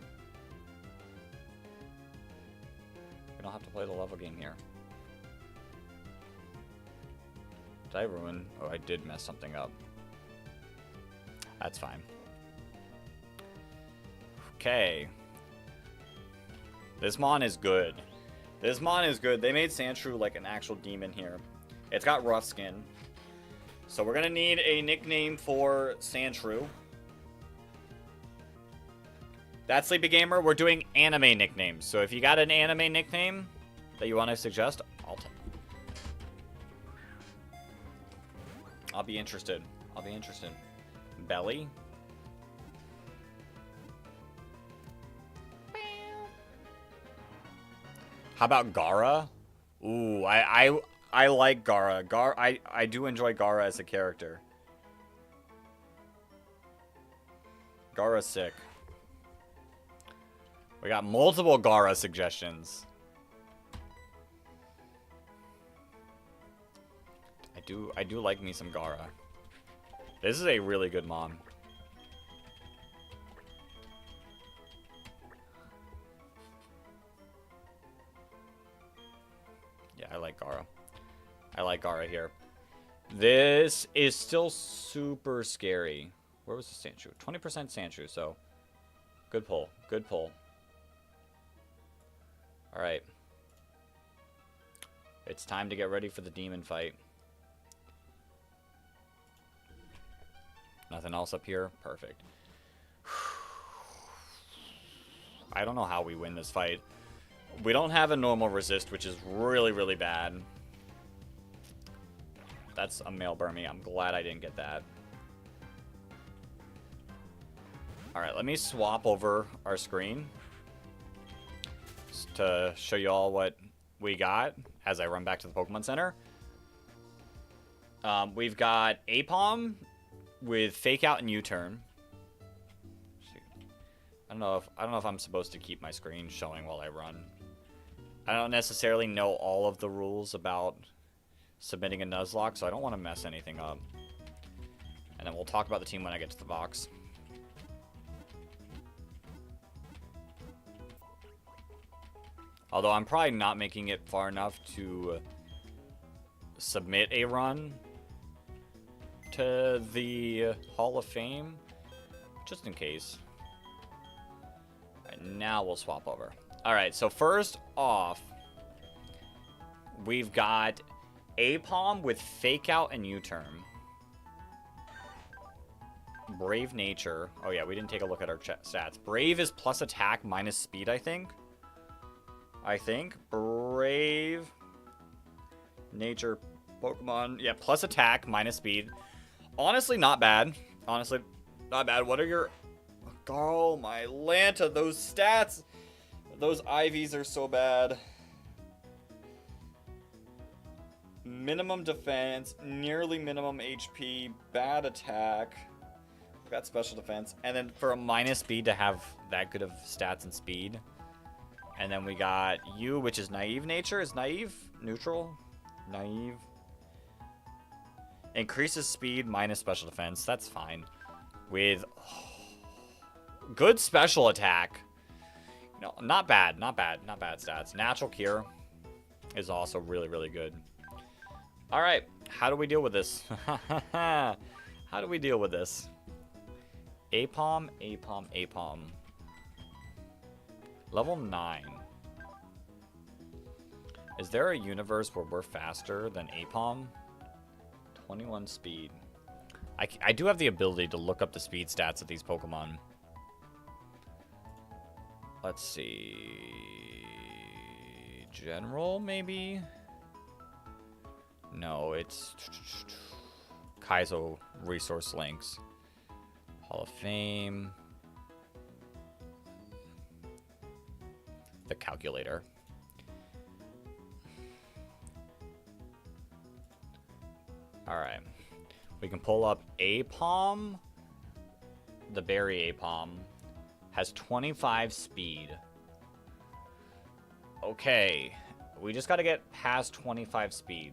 We don't have to play the level game here. Did I ruin? Oh, I did mess something up. That's fine. Okay. This Mon is good. This Mon is good. They made Sandshrew like an actual demon here. It's got rough skin. So we're going to need a nickname for Sandshrew. That's Sleepy Gamer. We're doing anime nicknames. So if you got an anime nickname that you want to suggest, I'll be interested. I'll be interested. Belly. How about Gara? Ooh, I like Gara. I do enjoy Gara as a character. Gara's sick. We got multiple Gara suggestions. I do like me some Gara. This is a really good mom. Yeah, I like Gara. I like Gara here. This is still super scary. Where was the Sandshrew? 20% Sandshrew, so good pull. Good pull. Alright. It's time to get ready for the demon fight. Nothing else up here? Perfect. I don't know how we win this fight. We don't have a normal resist, which is really, really bad. That's a male Burmy. I'm glad I didn't get that. Alright, let me swap over our screen to show you all what we got as I run back to the Pokemon Center. We've got Apom with Fake Out and U-Turn. I don't know if I'm supposed to keep my screen showing while I run. I don't necessarily know all of the rules about submitting a Nuzlocke, so I don't want to mess anything up. And then we'll talk about the team when I get to the box. Although I'm probably not making it far enough to submit a run to the Hall of Fame, just in case. Alright, now we'll swap over. Alright, so first off, we've got Apom with Fake Out and U-Turn. Brave Nature. Oh yeah, we didn't take a look at our stats. Brave is plus attack minus speed, I think. Brave Nature Pokemon. Yeah, plus attack minus speed. Honestly, not bad. Honestly, not bad. What are your... Oh, my Lanta. Those stats. Those IVs are so bad. Minimum defense. Nearly minimum HP. Bad attack. Got special defense. And then for a minus speed to have that good of stats and speed. And then we got you, which is Naive Nature. Is Naive neutral? Naive. Increases speed minus special defense. That's fine. With good special attack. No, not bad. Not bad. Not bad stats. Natural Cure is also really, really good. Alright, how do we deal with this? How do we deal with this? Apom, Apom, Apom. Level 9. Is there a universe where we're faster than Apom? 21 speed. I do have the ability to look up the speed stats of these Pokemon. Let's see. General, maybe? No, it's Kaizo resource links. Hall of Fame. The calculator. Alright. We can pull up Apom. The berry Apom has 25 speed. Okay. We just gotta get past 25 speed.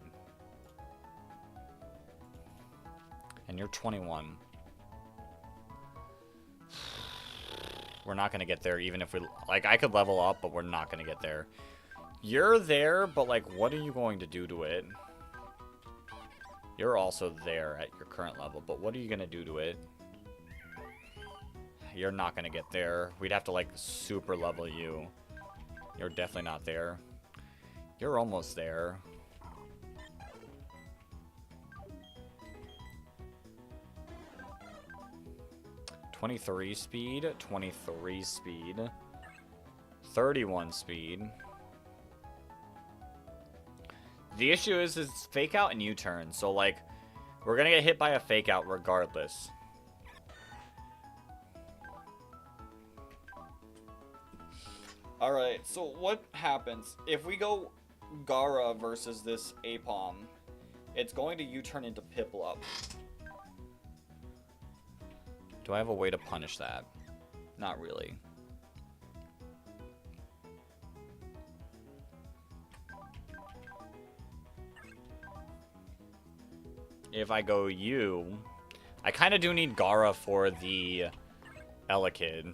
And you're 21. We're not gonna get there even if we... Like, I could level up, but we're not gonna get there. You're there, but, like, what are you going to do to it? You're also there at your current level, but what are you gonna do to it? You're not gonna get there. We'd have to, like, super level you. You're definitely not there. You're almost there. (23 speed, 23 speed, 31 speed. The issue is fake out and U-turn, so like we're gonna get hit by a fake out regardless. Alright, so what happens if we go Gara versus this Apom? It's going to U-turn into Piplup. Do I have a way to punish that? Not really. If I go U, I kind of do need Gara for the Elekid.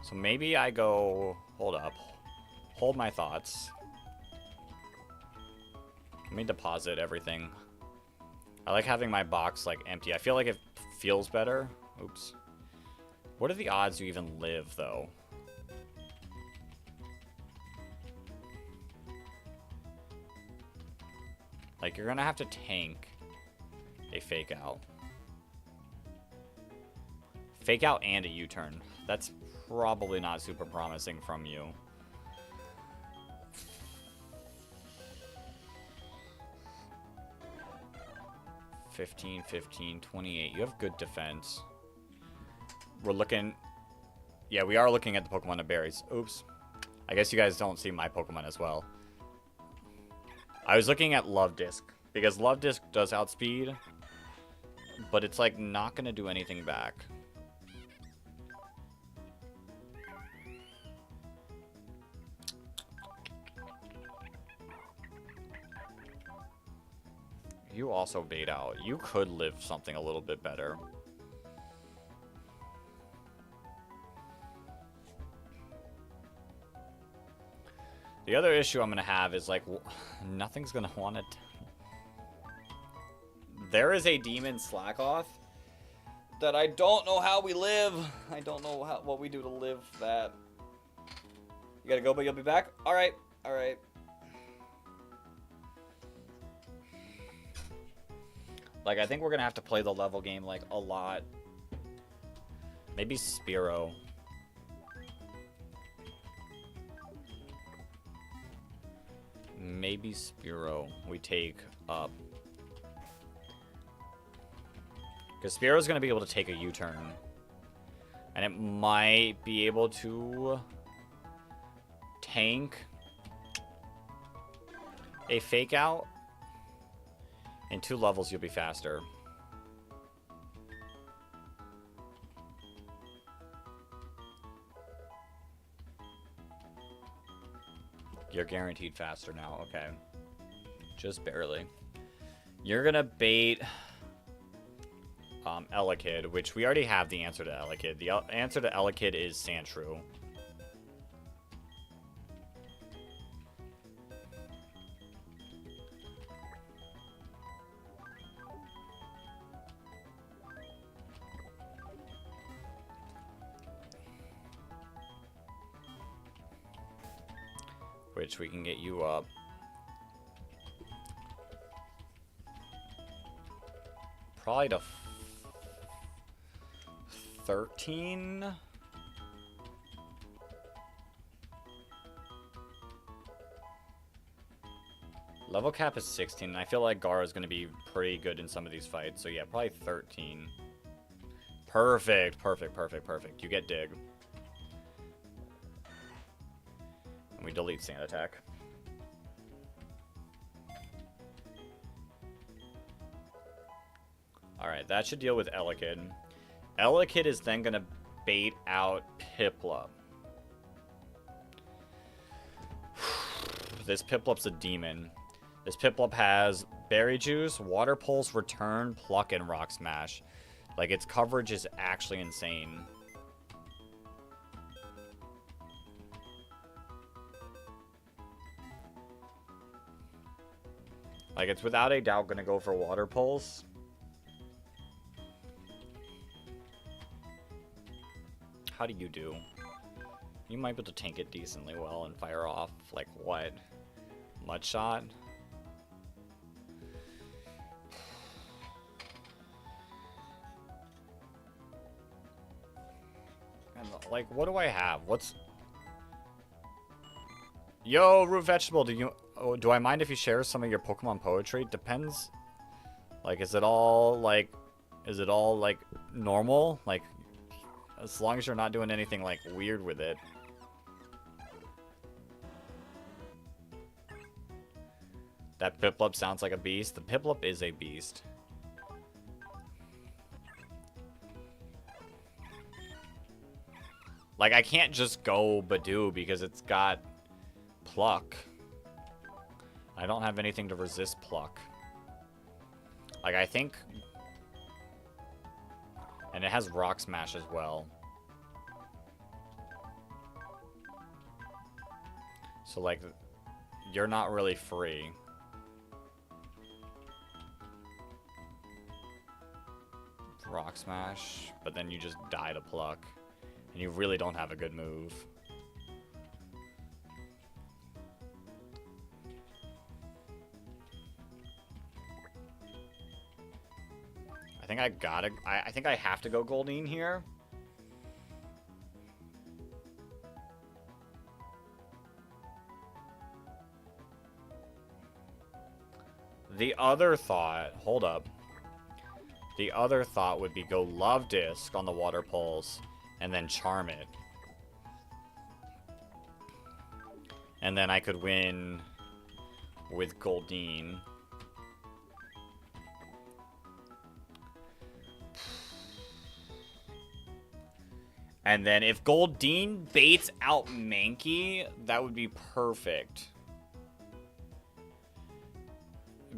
So maybe I go... Hold up. Hold my thoughts. Let me deposit everything. I like having my box, like, empty. I feel like it feels better. Oops. What are the odds you even live, though? Like, you're gonna have to tank a fake out. Fake out and a U-turn. That's probably not super promising from you. (15, 15, 28). You have good defense. We're looking... Yeah, we are looking at the Pokemon of berries. Oops. I guess you guys don't see my Pokemon as well. I was looking at Love Disc, because Love Disc does outspeed, but it's like not gonna do anything back. You also bait out. You could live something a little bit better. The other issue I'm going to have is, like, nothing's going to want it. There is a demon Slackoth that I don't know how we live. I don't know what we do to live that. You got to go, but you'll be back? All right. All right. Like, I think we're going to have to play the level game, like, a lot. Maybe Spearow. Maybe Spearow we take up. Because Spearow's going to be able to take a U-turn. And it might be able to tank a fake out. In 2 levels, you'll be faster. You're guaranteed faster now. Okay. Just barely. You're going to bait Elekid, which we already have the answer to Elekid. The answer to Elekid is Sandshrew. which we can get you up. Probably to 13. Level cap is 16, and I feel like Gara's going to be pretty good in some of these fights. So yeah, probably 13. Perfect, perfect, perfect, perfect. You get dig. And we delete Sand Attack. Alright, that should deal with Elekid. Elekid is then going to bait out Piplup. This Piplup's a demon. This Piplup has Berry Juice, Water Pulse, Return, Pluck, and Rock Smash. Like, its coverage is actually insane. Like, it's without a doubt going to go for Water Pulse. How do you do? You might be able to tank it decently well and fire off, like, what? Mud Shot? And, like, what do I have? What's... Yo, Root Vegetable, do I mind if you share some of your Pokemon poetry? Depends. Like, is it all, like, normal? Like, as long as you're not doing anything, like, weird with it. That Piplup sounds like a beast. The Piplup is a beast. Like, I can't just go Badoo because it's got Pluck. I don't have anything to resist Pluck. Like, I think... And it has Rock Smash as well. So, like, you're not really free. Rock Smash, but then you just die to Pluck. And you really don't have a good move. I think I have to go Goldeen here. The other thought, hold up. The other thought would be go Love Disc on the Water Pulse and then Charm it. And then I could win with Goldeen. And then if Goldeen baits out Mankey, that would be perfect.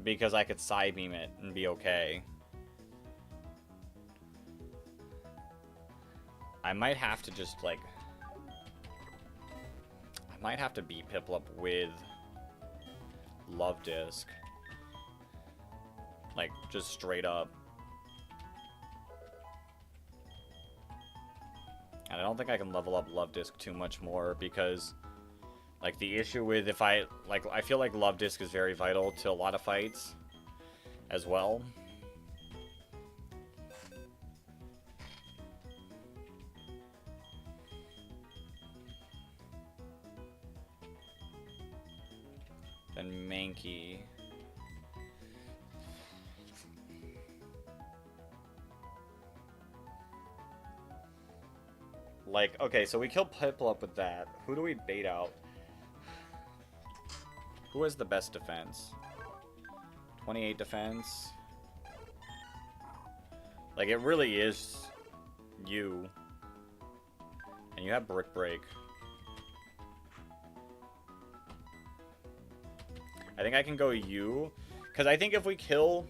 Because I could Psybeam it and be okay. I might have to just, like... I might have to beat Piplup with Love Disc. Like, just straight up. And I don't think I can level up Love Disc too much more because, like, the issue with if I feel like Love Disc is very vital to a lot of fights as well. Then Mankey. Like, okay, so we killed Piplup with that. Who do we bait out? Who has the best defense? 28 defense. Like, it really is you. And you have Brick Break. I think I can go you. Because I think if we kill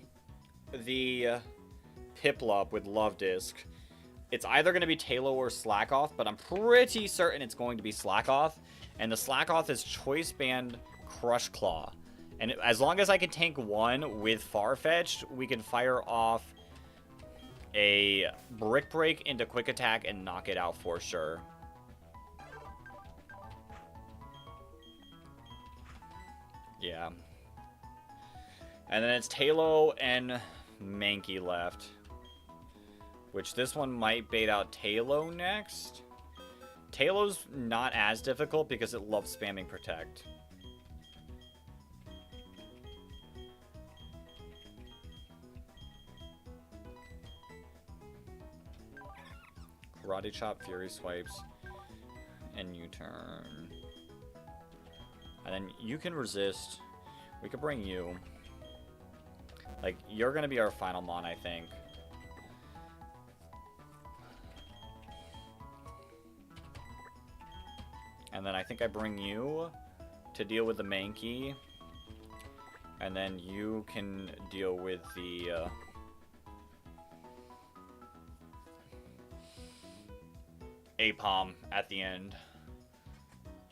the Piplup with Love Disc, it's either going to be Tailo or Slack Off, but I'm pretty certain it's going to be Slack Off. And the Slack Off is Choice Band Crush Claw. And as long as I can tank one with Farfetch'd, we can fire off a Brick Break into Quick Attack and knock it out for sure. Yeah. And then it's Talo and Mankey left. Which this one might bait out Talo next. Talo's not as difficult because it loves spamming Protect. Karate Chop, Fury Swipes, and U-turn. And then you can resist. We could bring you. Like, you're going to be our final mon, I think. And then I think I bring you to deal with the Mankey. And then you can deal with the... Apom at the end.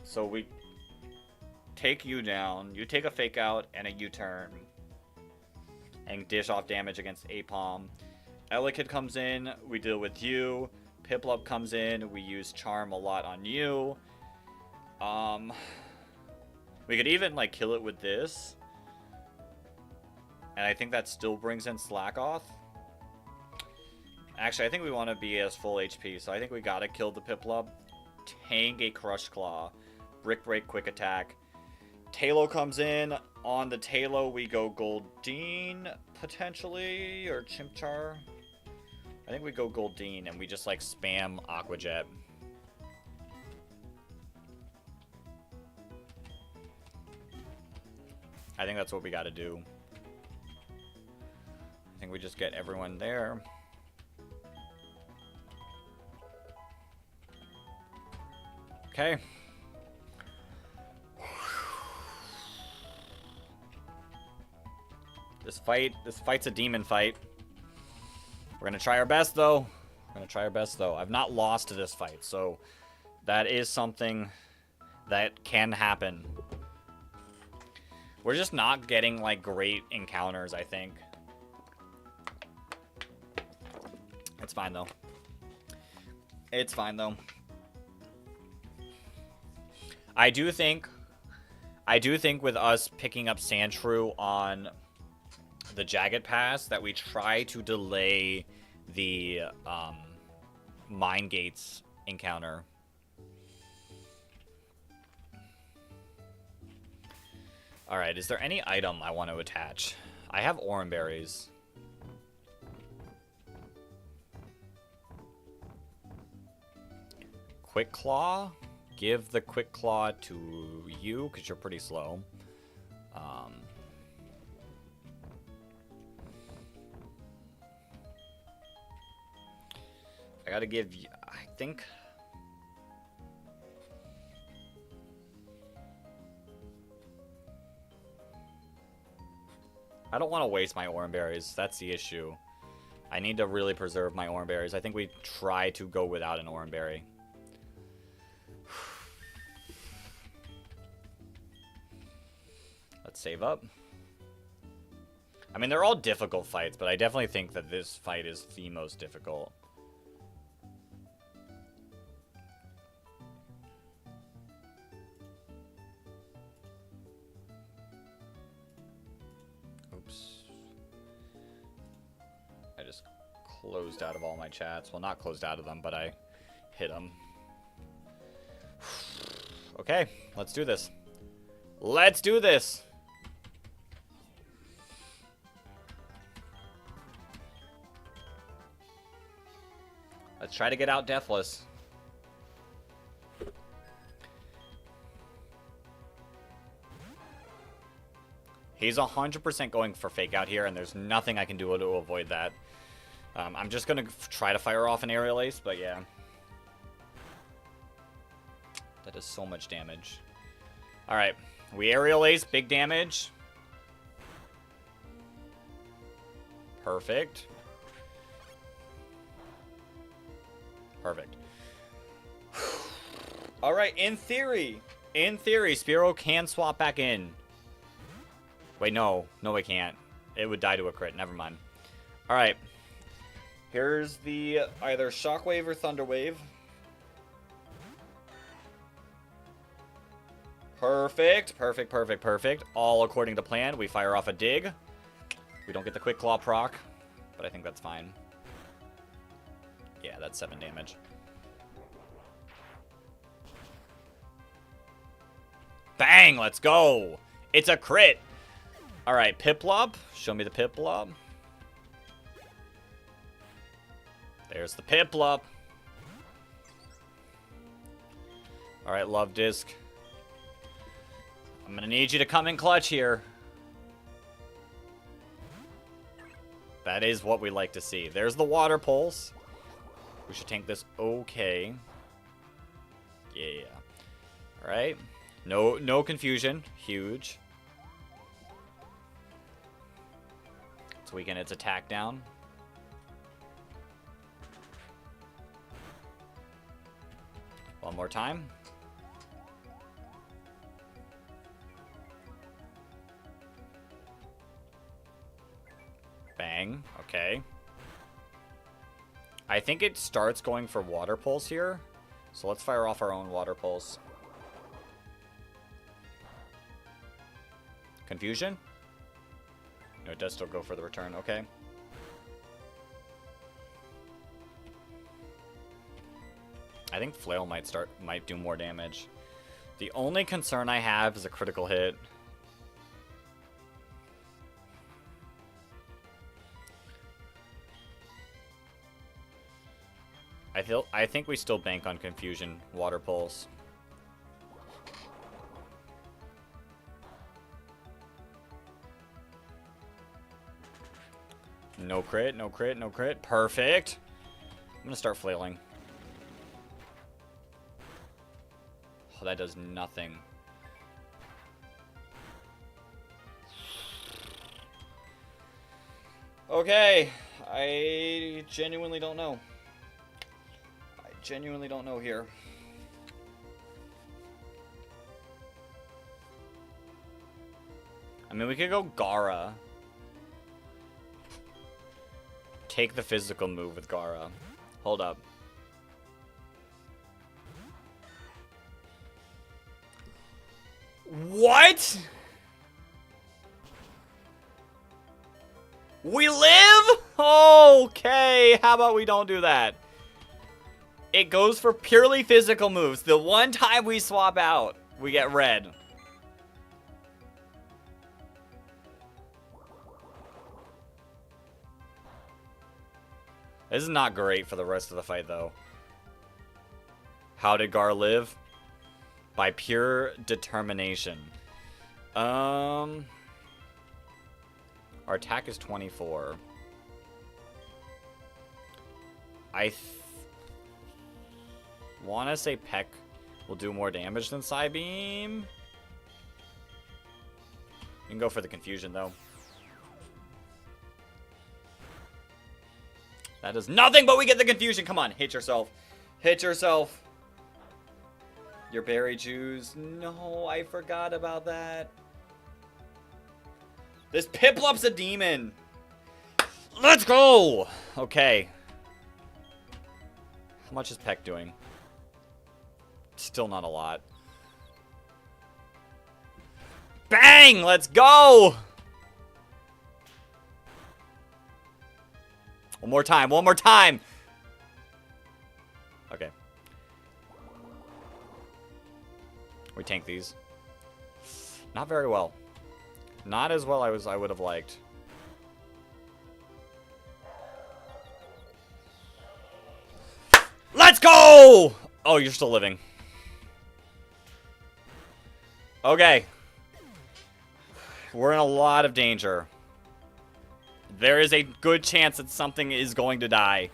So we take you down. You take a Fake Out and a U-turn. And dish off damage against Apom. Elekid comes in. We deal with you. Piplup comes in. We use Charm a lot on you. We could even, like, kill it with this. And I think that still brings in Slackoth. Actually, I think we want to be as full HP, so I think we gotta kill the Piplup. Tank a Crush Claw. Brick Break, Quick Attack. Talo comes in. On the Talo, we go Goldeen, potentially, or Chimchar. I think we go Goldeen, and we just, like, spam Aqua Jet. I think that's what we gotta do. I think we just get everyone there. Okay. This fight's a demon fight. We're gonna try our best, though. I've not lost to this fight, so that is something that can happen. We're just not getting, like, great encounters, I think. It's fine, though. It's fine, though. I do think with us picking up Sandshrew on the Jagged Pass that we try to delay the Mine Gates encounter. Alright, is there any item I want to attach? I have Oran Berries. Quick Claw? Give the Quick Claw to you, because you're pretty slow. I gotta give you... I think... I don't want to waste my Oran Berries. That's the issue. I need to really preserve my Oran Berries. I think we try to go without an Oran Berry. Let's save up. I mean, they're all difficult fights, but I definitely think that this fight is the most difficult. Closed out of all my chats. Well, not closed out of them, but I hit them. Okay, let's do this. Let's do this! Let's try to get out deathless. He's 100% going for Fake Out here, and there's nothing I can do to avoid that. I'm just going to try to fire off an Aerial Ace, but yeah. That does so much damage. Alright, we Aerial Ace, big damage. Perfect. Perfect. Alright, in theory, Spearow can swap back in. Wait, no. No, it can't. It would die to a crit. Never mind. Alright. Here's the either Shockwave or Thunder Wave. Perfect, perfect, perfect, perfect. All according to plan. We fire off a dig. We don't get the quick claw proc, but I think that's fine. Yeah, that's 7 damage. Bang, let's go. It's a crit. All right, Piplup. Show me the Piplup. There's the Piplup. All right, Love Disc. I'm going to need you to come in clutch here. That is what we like to see. There's the Water Pulse. We should tank this okay. Yeah. All right. No confusion. Huge. Let's weaken its attack down. One more time. Bang. Okay. I think it starts going for Water Pulse here. So let's fire off our own Water Pulse. Confusion? No, it does still go for the return. Okay. I think Flail might do more damage. The only concern I have is a critical hit. I think we still bank on Confusion, Water Pulse. No crit, no crit, no crit. Perfect. I'm gonna start flailing. Oh, that does nothing. Okay, I genuinely don't know. Genuinely don't know here. I mean, we could go Gara. Take the physical move with Gara. Hold up. What? We live? Okay, how about we don't do that? It goes for purely physical moves. The one time we swap out, we get red. This is not great for the rest of the fight, though. How did Gar live? By pure determination. Our attack is 24. I want to say Peck will do more damage than Psybeam. You can go for the confusion, though. That does nothing, but we get the confusion. Come on, hit yourself. Hit yourself. Your berry juice. No, I forgot about that. This Piplup's a demon. Let's go. Okay. How much is Peck doing? Still not a lot. Bang! Let's go! One more time. One more time. Okay. We tank these. Not very well. Not as well as I would have liked. Let's go! Oh, you're still living. Okay. We're in a lot of danger. There is a good chance that something is going to die.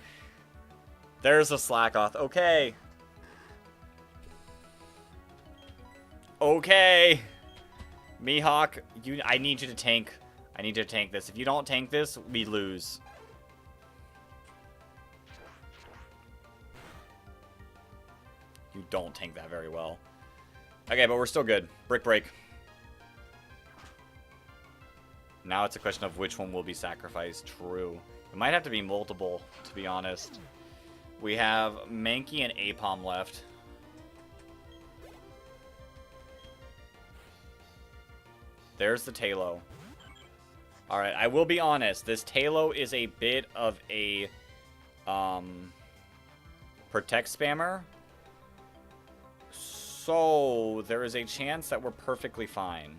There's a Slackoth. Okay. Okay. Mihawk, I need you to tank. I need you to tank this. If you don't tank this, we lose. You don't tank that very well. Okay, but we're still good. Brick break. Now it's a question of which one will be sacrificed. True. It might have to be multiple, to be honest. We have Mankey and Apom left. There's the Talo. Alright, I will be honest. This Talo is a bit of a protect spammer. So, there is a chance that we're perfectly fine.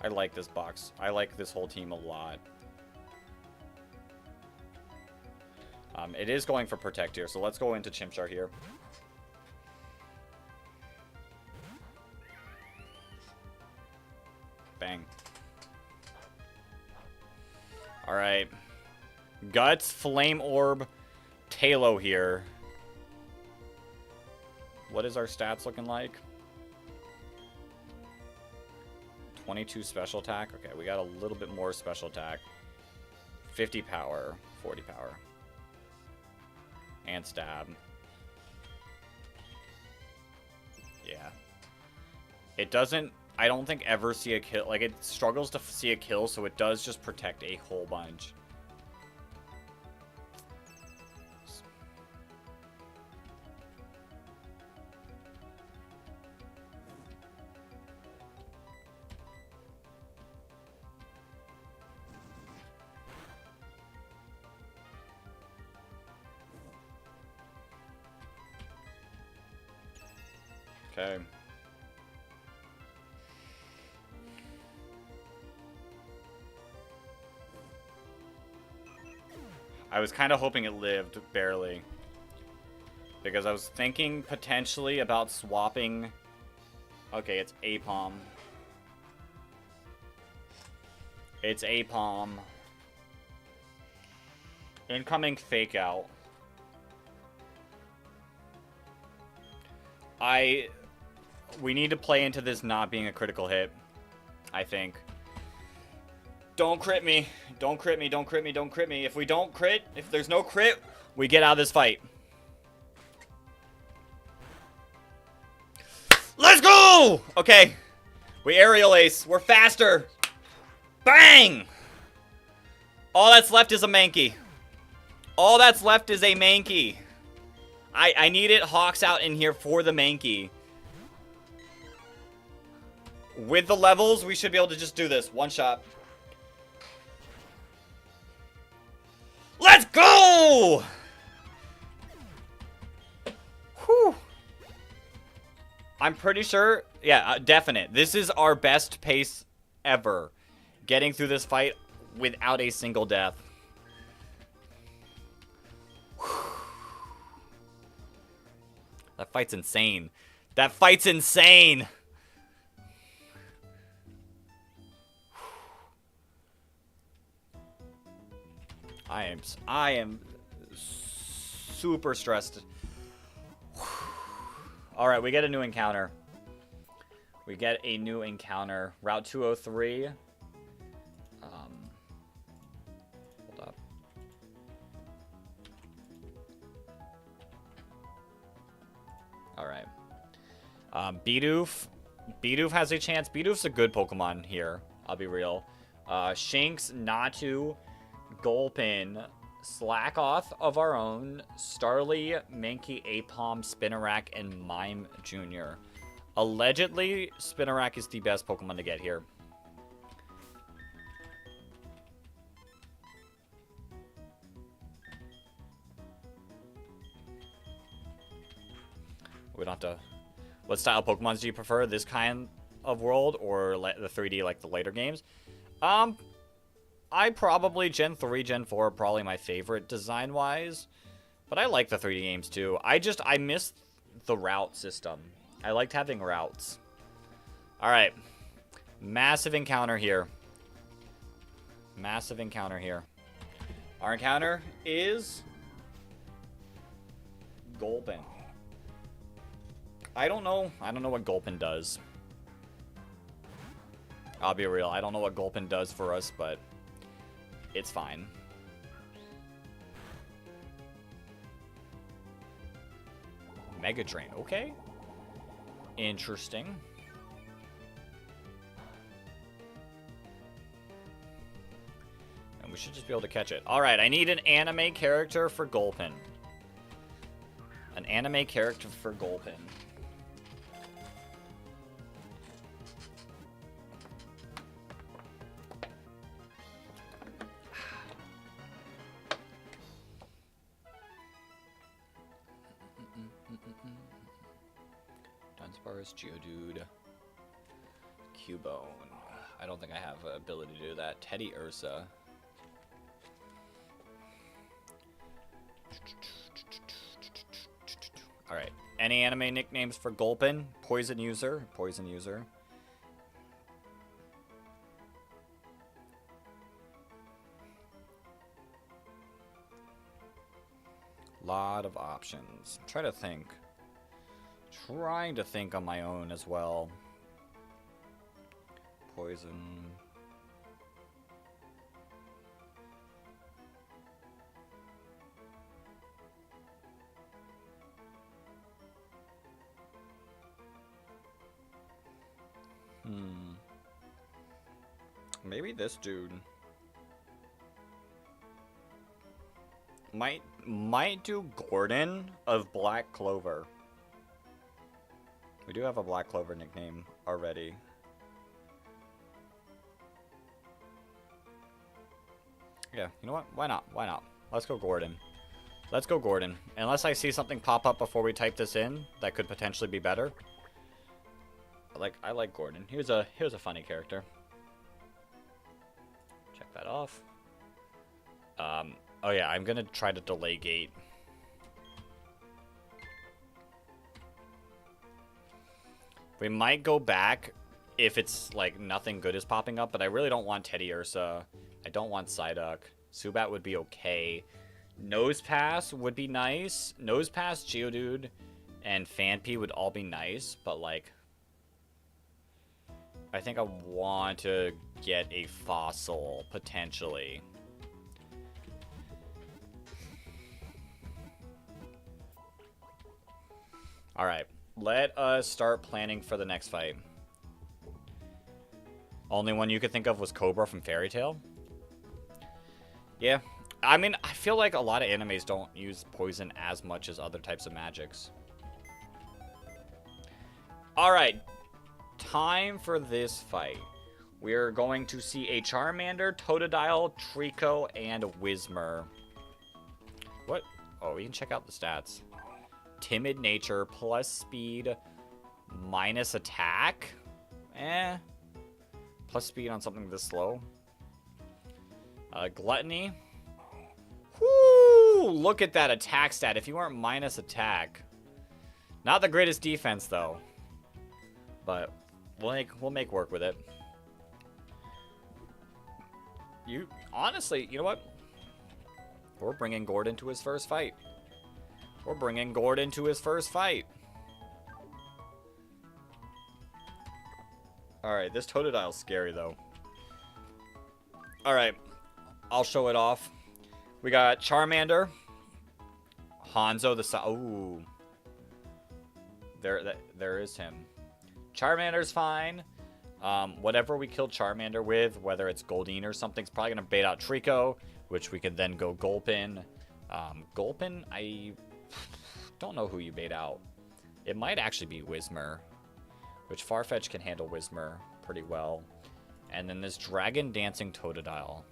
I like this box. I like this whole team a lot. It is going for protect here, so let's go into Chimchar here. Bang. Alright. Guts, Flame Orb, Talo here. What is our stats looking like? 22 special attack. Okay, we got a little bit more special attack. 50 power, 40 power. And stab. Yeah. It doesn't, I don't think, ever see a kill. Like, it struggles to see a kill, so it does just protect a whole bunch. Okay. I was kind of hoping it lived, barely. Because I was thinking potentially about swapping... Okay, it's Apom. It's Apom. Incoming Fake Out. We need to play into this not being a critical hit, I think. Don't crit me. Don't crit me. Don't crit me. Don't crit me. If we don't crit, if there's no crit, we get out of this fight. Let's go! Okay. We aerial ace. We're faster. Bang! All that's left is a Mankey. All that's left is a Mankey. I needed Hawks out in here for the Mankey. With the levels, we should be able to just do this. One shot. Let's go! Whew. I'm pretty sure... Yeah, definite. This is our best pace ever. Getting through this fight without a single death. That fight's insane. That fight's insane! I am super stressed. Alright, we get a new encounter. We get a new encounter. Route 203. Hold up. Alright. Bidoof. Bidoof has a chance. Bidoof's a good Pokemon here. I'll be real. Shinx, Natu, Gulpin, Slackoth of our own, Starly, Mankey, Apom, Spinarak, and Mime Jr. Allegedly, Spinarak is the best Pokemon to get here. We don't have to... What style Pokemons do you prefer? This kind of world or the 3D like the later games? I probably Gen 3, Gen 4 are probably my favorite design-wise. But I like the 3D games too. I miss the route system. I liked having routes. Alright. Massive encounter here. Massive encounter here. Our encounter is... Gulpin. I don't know what Gulpin does. I'll be real. I don't know what Gulpin does for us, but... It's fine. Mega Drain, okay. Interesting. And we should just be able to catch it. Alright, I need an anime character for Gulpin. An anime character for Gulpin. Tars, Geodude, Cubone. I don't think I have the ability to do that. Teddy Ursa. Alright. Any anime nicknames for Gulpin? Poison User. Poison User. Lot of options. Try to think. Trying to think on my own as well. Poison. Maybe this dude. Might do Gordon of Black Clover. We do have a Black Clover nickname already. Yeah, you know what? Why not? Why not? Let's go Gordon. Let's go Gordon. Unless I see something pop up before we type this in that could potentially be better. I like Gordon. He was a funny character. Check that off. Oh yeah, I'm gonna try to delay gate. We might go back if it's like nothing good is popping up, but I really don't want Teddy Ursa. I don't want Psyduck. Zubat would be okay. Nosepass would be nice. Nosepass, Geodude, and Phanpy would all be nice, but like I think I want to get a fossil potentially. Alright, let us start planning for the next fight. Only one you could think of was Cobra from Fairy Tail. Yeah, I mean, I feel like a lot of animes don't use poison as much as other types of magics. Alright, time for this fight. We're going to see a Charmander, Totodile, Trico, and Whismur. What? Oh, we can check out the stats. Timid nature, plus speed, minus attack. Plus speed on something this slow. Gluttony. Whoo! Look at that attack stat. If you weren't minus attack. Not the greatest defense, though. But we'll make work with it. Honestly, you know what? We're bringing Gordon to his first fight. We're bringing Gordon to his first fight. Alright, this Totodile's scary, though. Alright, I'll show it off. We got Charmander. Hanzo the... Ooh. There is him. Charmander's fine. Whatever we kill Charmander with, whether it's Goldeen or something, is probably going to bait out Trico, which we could then go Gulpin. Gulpin, I don't know who you bait out. It might actually be Whismur, which Farfetch can handle Whismur pretty well. And then this Dragon Dancing Totodile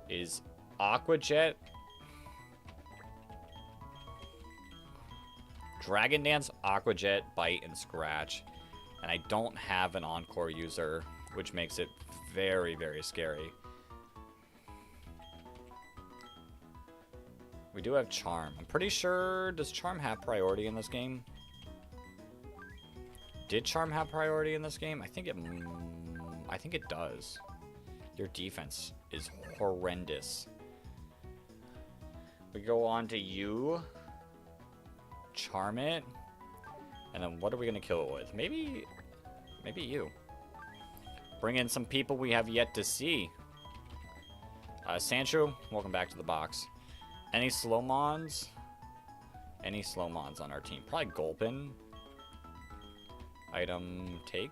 is Aqua Jet, Dragon Dance, Aqua Jet, Bite, and Scratch. And I don't have an Encore user, which makes it very, very scary. We do have Charm. I'm pretty sure, does Charm have priority in this game? Did Charm have priority in this game? I think it does. Your defense is horrendous. We go on to you. Charm it. And then what are we going to kill it with? Maybe you. Bring in some people we have yet to see. Sancho, welcome back to the box. Any Slowmons? Any Slowmons on our team? Probably Gulpin. Item take.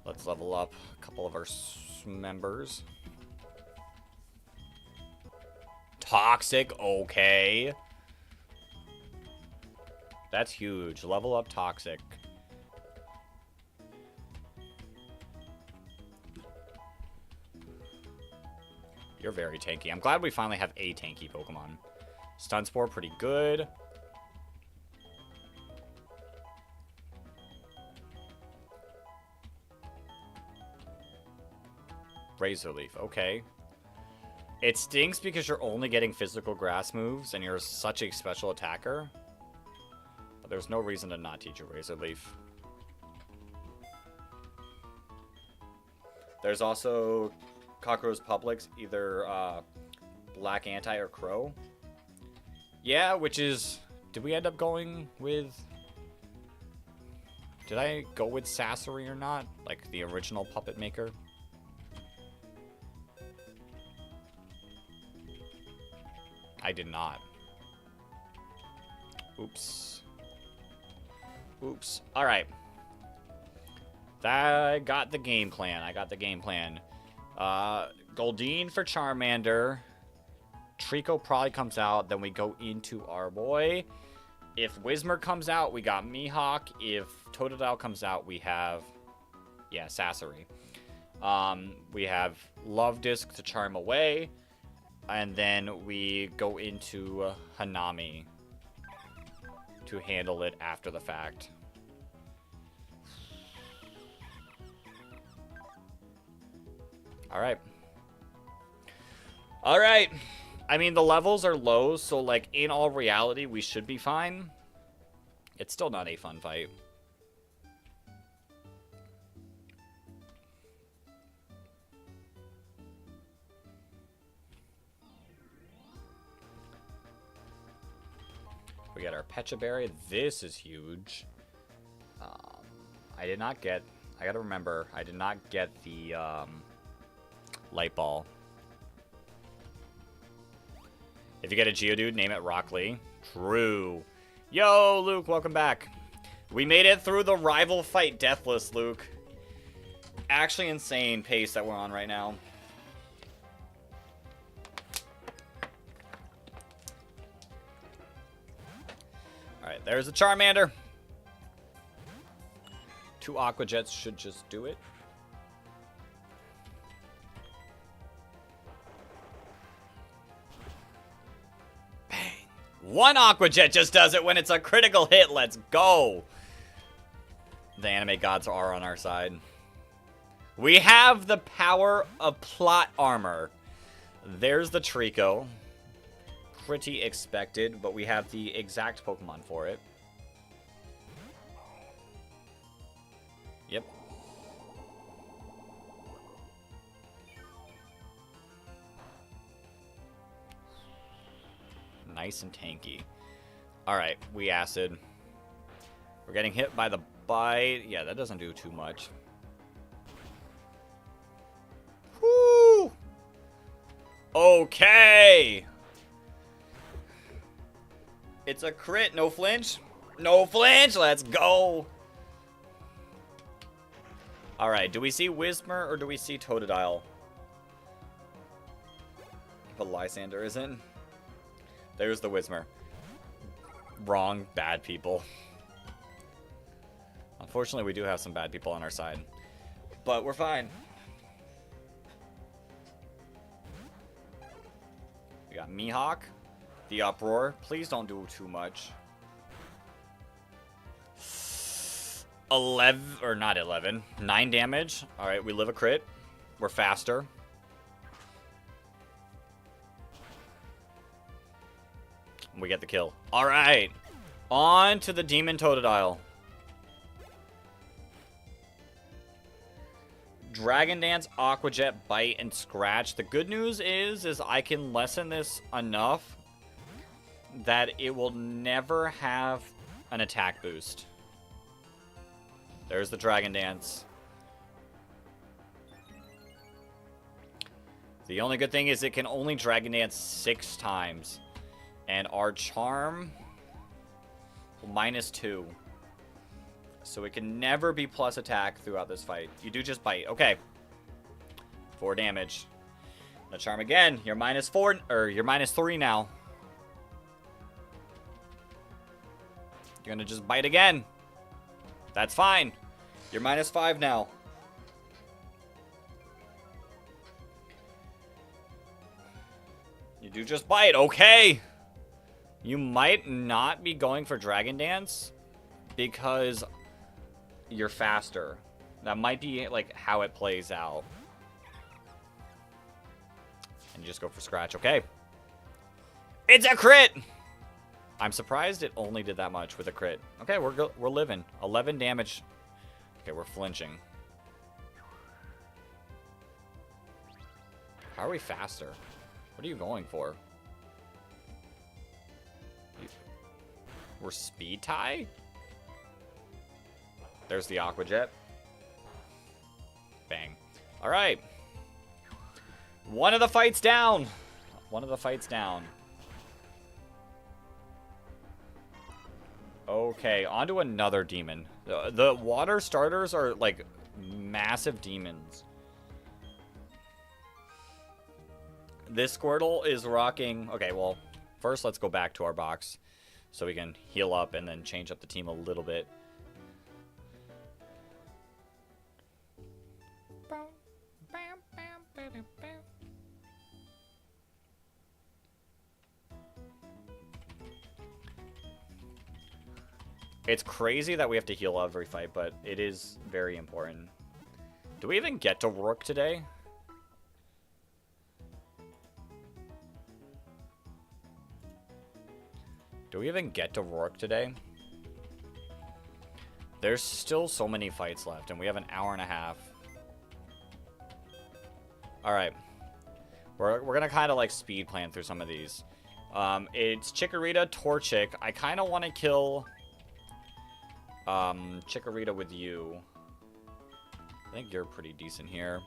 Let's level up a couple of our members. Toxic, okay. That's huge. Level up Toxic. You're very tanky. I'm glad we finally have a tanky Pokemon. Stun Spore, pretty good. Razor Leaf, okay. It stinks because you're only getting physical grass moves and you're such a special attacker. But there's no reason to not teach you Razor Leaf. There's also Cockroach Publix, either Black Anti or Crow. Yeah, which is... Did we end up going with... Did I go with Sassery or not? Like the original puppet maker? I did not. Oops. Oops. Alright. I got the game plan. Goldeen for Charmander. Trico probably comes out. Then we go into our boy. If Whismur comes out, we got Mihawk. If Totodile comes out, we have... Yeah, Sassery. We have Love Disc to charm away. And then we go into Hanami to handle it after the fact. Alright. Alright. I mean, the levels are low, so, like, in all reality, we should be fine. It's still not a fun fight. We got our Pecha Berry. This is huge. I did not get... I gotta remember, I did not get the Light Ball. If you get a Geodude, name it Rock Lee. True. Yo, Luke, welcome back. We made it through the rival fight deathless, Luke. Actually insane pace that we're on right now. Alright, there's the Charmander. 2 Aqua Jets should just do it. Bang. 1 Aqua Jet just does it when it's a critical hit. Let's go. The anime gods are on our side. We have the power of plot armor. There's the Trico. Pretty expected, but we have the exact Pokemon for it. Yep. Nice and tanky. Alright, we Acid. We're getting hit by the bite. Yeah, that doesn't do too much. Woo! Okay! It's a crit, no flinch. No flinch, let's go! Alright, do we see Whismur or do we see Totodile? But Lysander isn't. There's the Whismur. Wrong, bad people. Unfortunately, we do have some bad people on our side. But we're fine. We got Mihawk. The Uproar. Please don't do too much. 11, or not 11. 9 damage. Alright, we live a crit. We're faster. We get the kill. Alright. On to the Demon Totodile. Dragon Dance, Aqua Jet, Bite, and Scratch. The good news is I can lessen this enough that it will never have an attack boost. There's the Dragon Dance. The only good thing is it can only Dragon Dance 6 times. And our Charm, -2. So it can never be plus attack throughout this fight. You do just bite. Okay. 4 damage. The Charm again. You're -4, or you're -3 now. You're gonna just bite again. That's fine. You're -5 now. You just bite. Okay. You might not be going for Dragon Dance because you're faster. That might be like how it plays out. And you just go for Scratch. Okay. It's a crit! I'm surprised it only did that much with a crit. Okay, we're living. 11 damage. Okay, we're flinching. How are we faster? What are you going for? We're speed tie? There's the Aqua Jet. Bang. Alright. One of the fights down. One of the fights down. Okay, on to another demon. The water starters are like massive demons. This Squirtle is rocking... Okay, well, first let's go back to our box so we can heal up and then change up the team a little bit. It's crazy that we have to heal every fight, but it is very important. Do we even get to Roark today? Do we even get to Roark today? There's still so many fights left, and we have an hour and a half. Alright. We're gonna kind of like speed plan through some of these. It's Chikorita, Torchic. I kind of want to kill Chikorita with you. I think you're pretty decent here.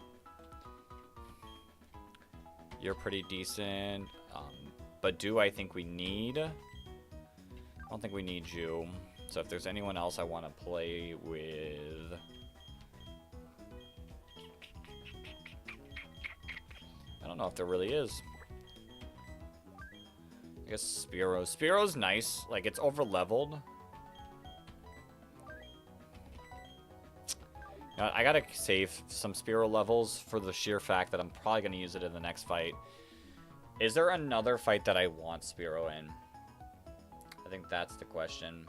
You're pretty decent. But do I think we need... I don't think we need you. So if there's anyone else I want to play with... I don't know if there really is. I guess Spearow. Spearow's nice. Like, it's over-leveled. I gotta save some Spearow levels for the sheer fact that I'm probably gonna use it in the next fight. Is there another fight that I want Spearow in? I think that's the question.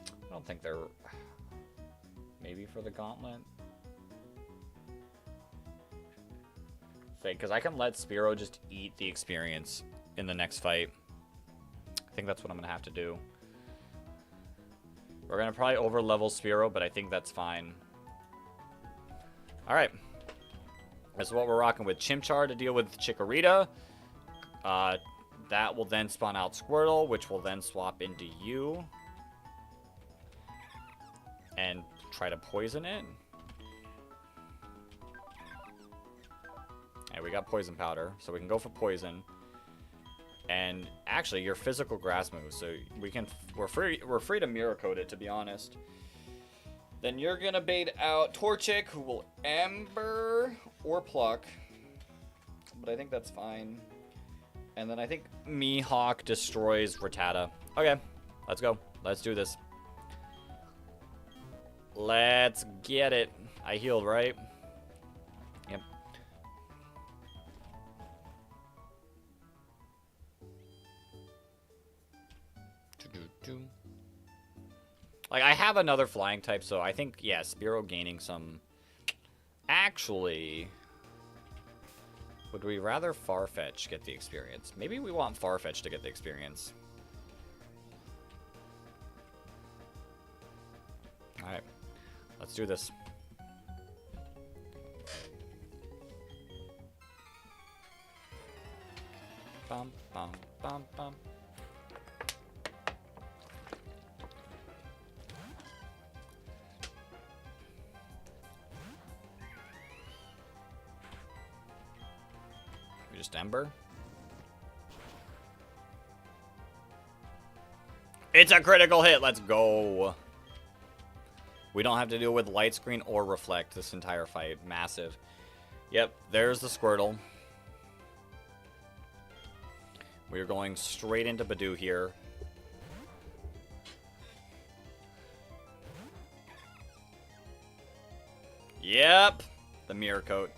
I don't think they're... Maybe for the Gauntlet? Because I can let Spearow just eat the experience in the next fight. I think that's what I'm going to have to do. We're going to probably over-level Spearow, but I think that's fine. Alright. That's what we're rocking with. Chimchar to deal with Chikorita. That will then spawn out Squirtle, which will then swap into you. And try to poison it. And we got Poison Powder, so we can go for Poison. And actually, your physical grass moves, so we're free to mirror code it, to be honest. Then you're gonna bait out Torchic, who will Ember or Pluck, but I think that's fine. And then I think Mihawk destroys Rattata. Okay, let's go. Let's do this. Let's get it. I healed, right? Yep. Like, I have another flying type, so I think, yeah, Spearow gaining some... Actually... Would we rather Farfetch get the experience? Maybe we want Farfetch to get the experience. Alright. Let's do this. Bum, bum, bum, bum. We just Ember. It's a critical hit. Let's go. We don't have to deal with light screen or reflect this entire fight. Massive. Yep, there's the Squirtle. We are going straight into Badoo here. Yep. The Mirror Coat.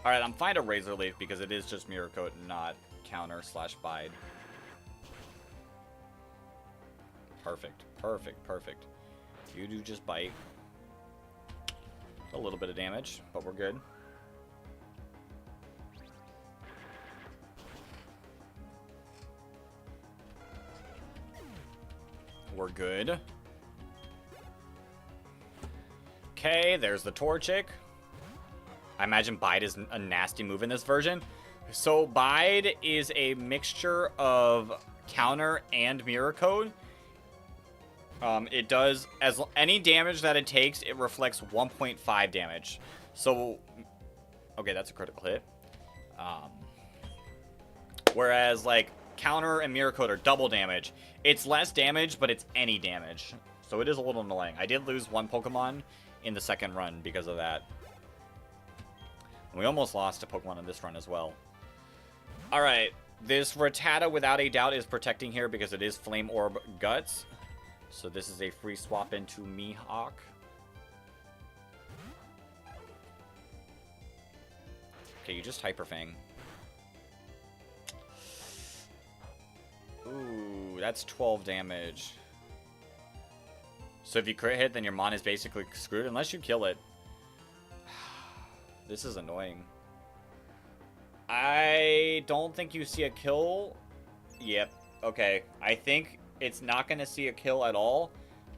Alright, I'm fine to Razor Leaf because it is just Mirror Coat and not counter / bide. Perfect. Perfect. Perfect. You do just bite. A little bit of damage, but we're good. We're good. Okay, there's the Torchic. I imagine Bide is a nasty move in this version. So Bide is a mixture of counter and mirror code. It does, as any damage that it takes, it reflects 1.5 damage. So, okay, that's a critical hit. Whereas, like, counter and mirror code are double damage. It's less damage, but it's any damage. So it is a little annoying. I did lose one Pokemon in the second run because of that. And we almost lost a Pokemon in this run as well. Alright, this Rattata without a doubt is protecting here because it is Flame Orb Guts. So this is a free swap into Mihawk. Okay, you just Hyper Fang. Ooh, that's 12 damage. So if you crit hit, then your Mon is basically screwed unless you kill it. This is annoying. I don't think you see a kill. Yep. Okay. I think it's not going to see a kill at all.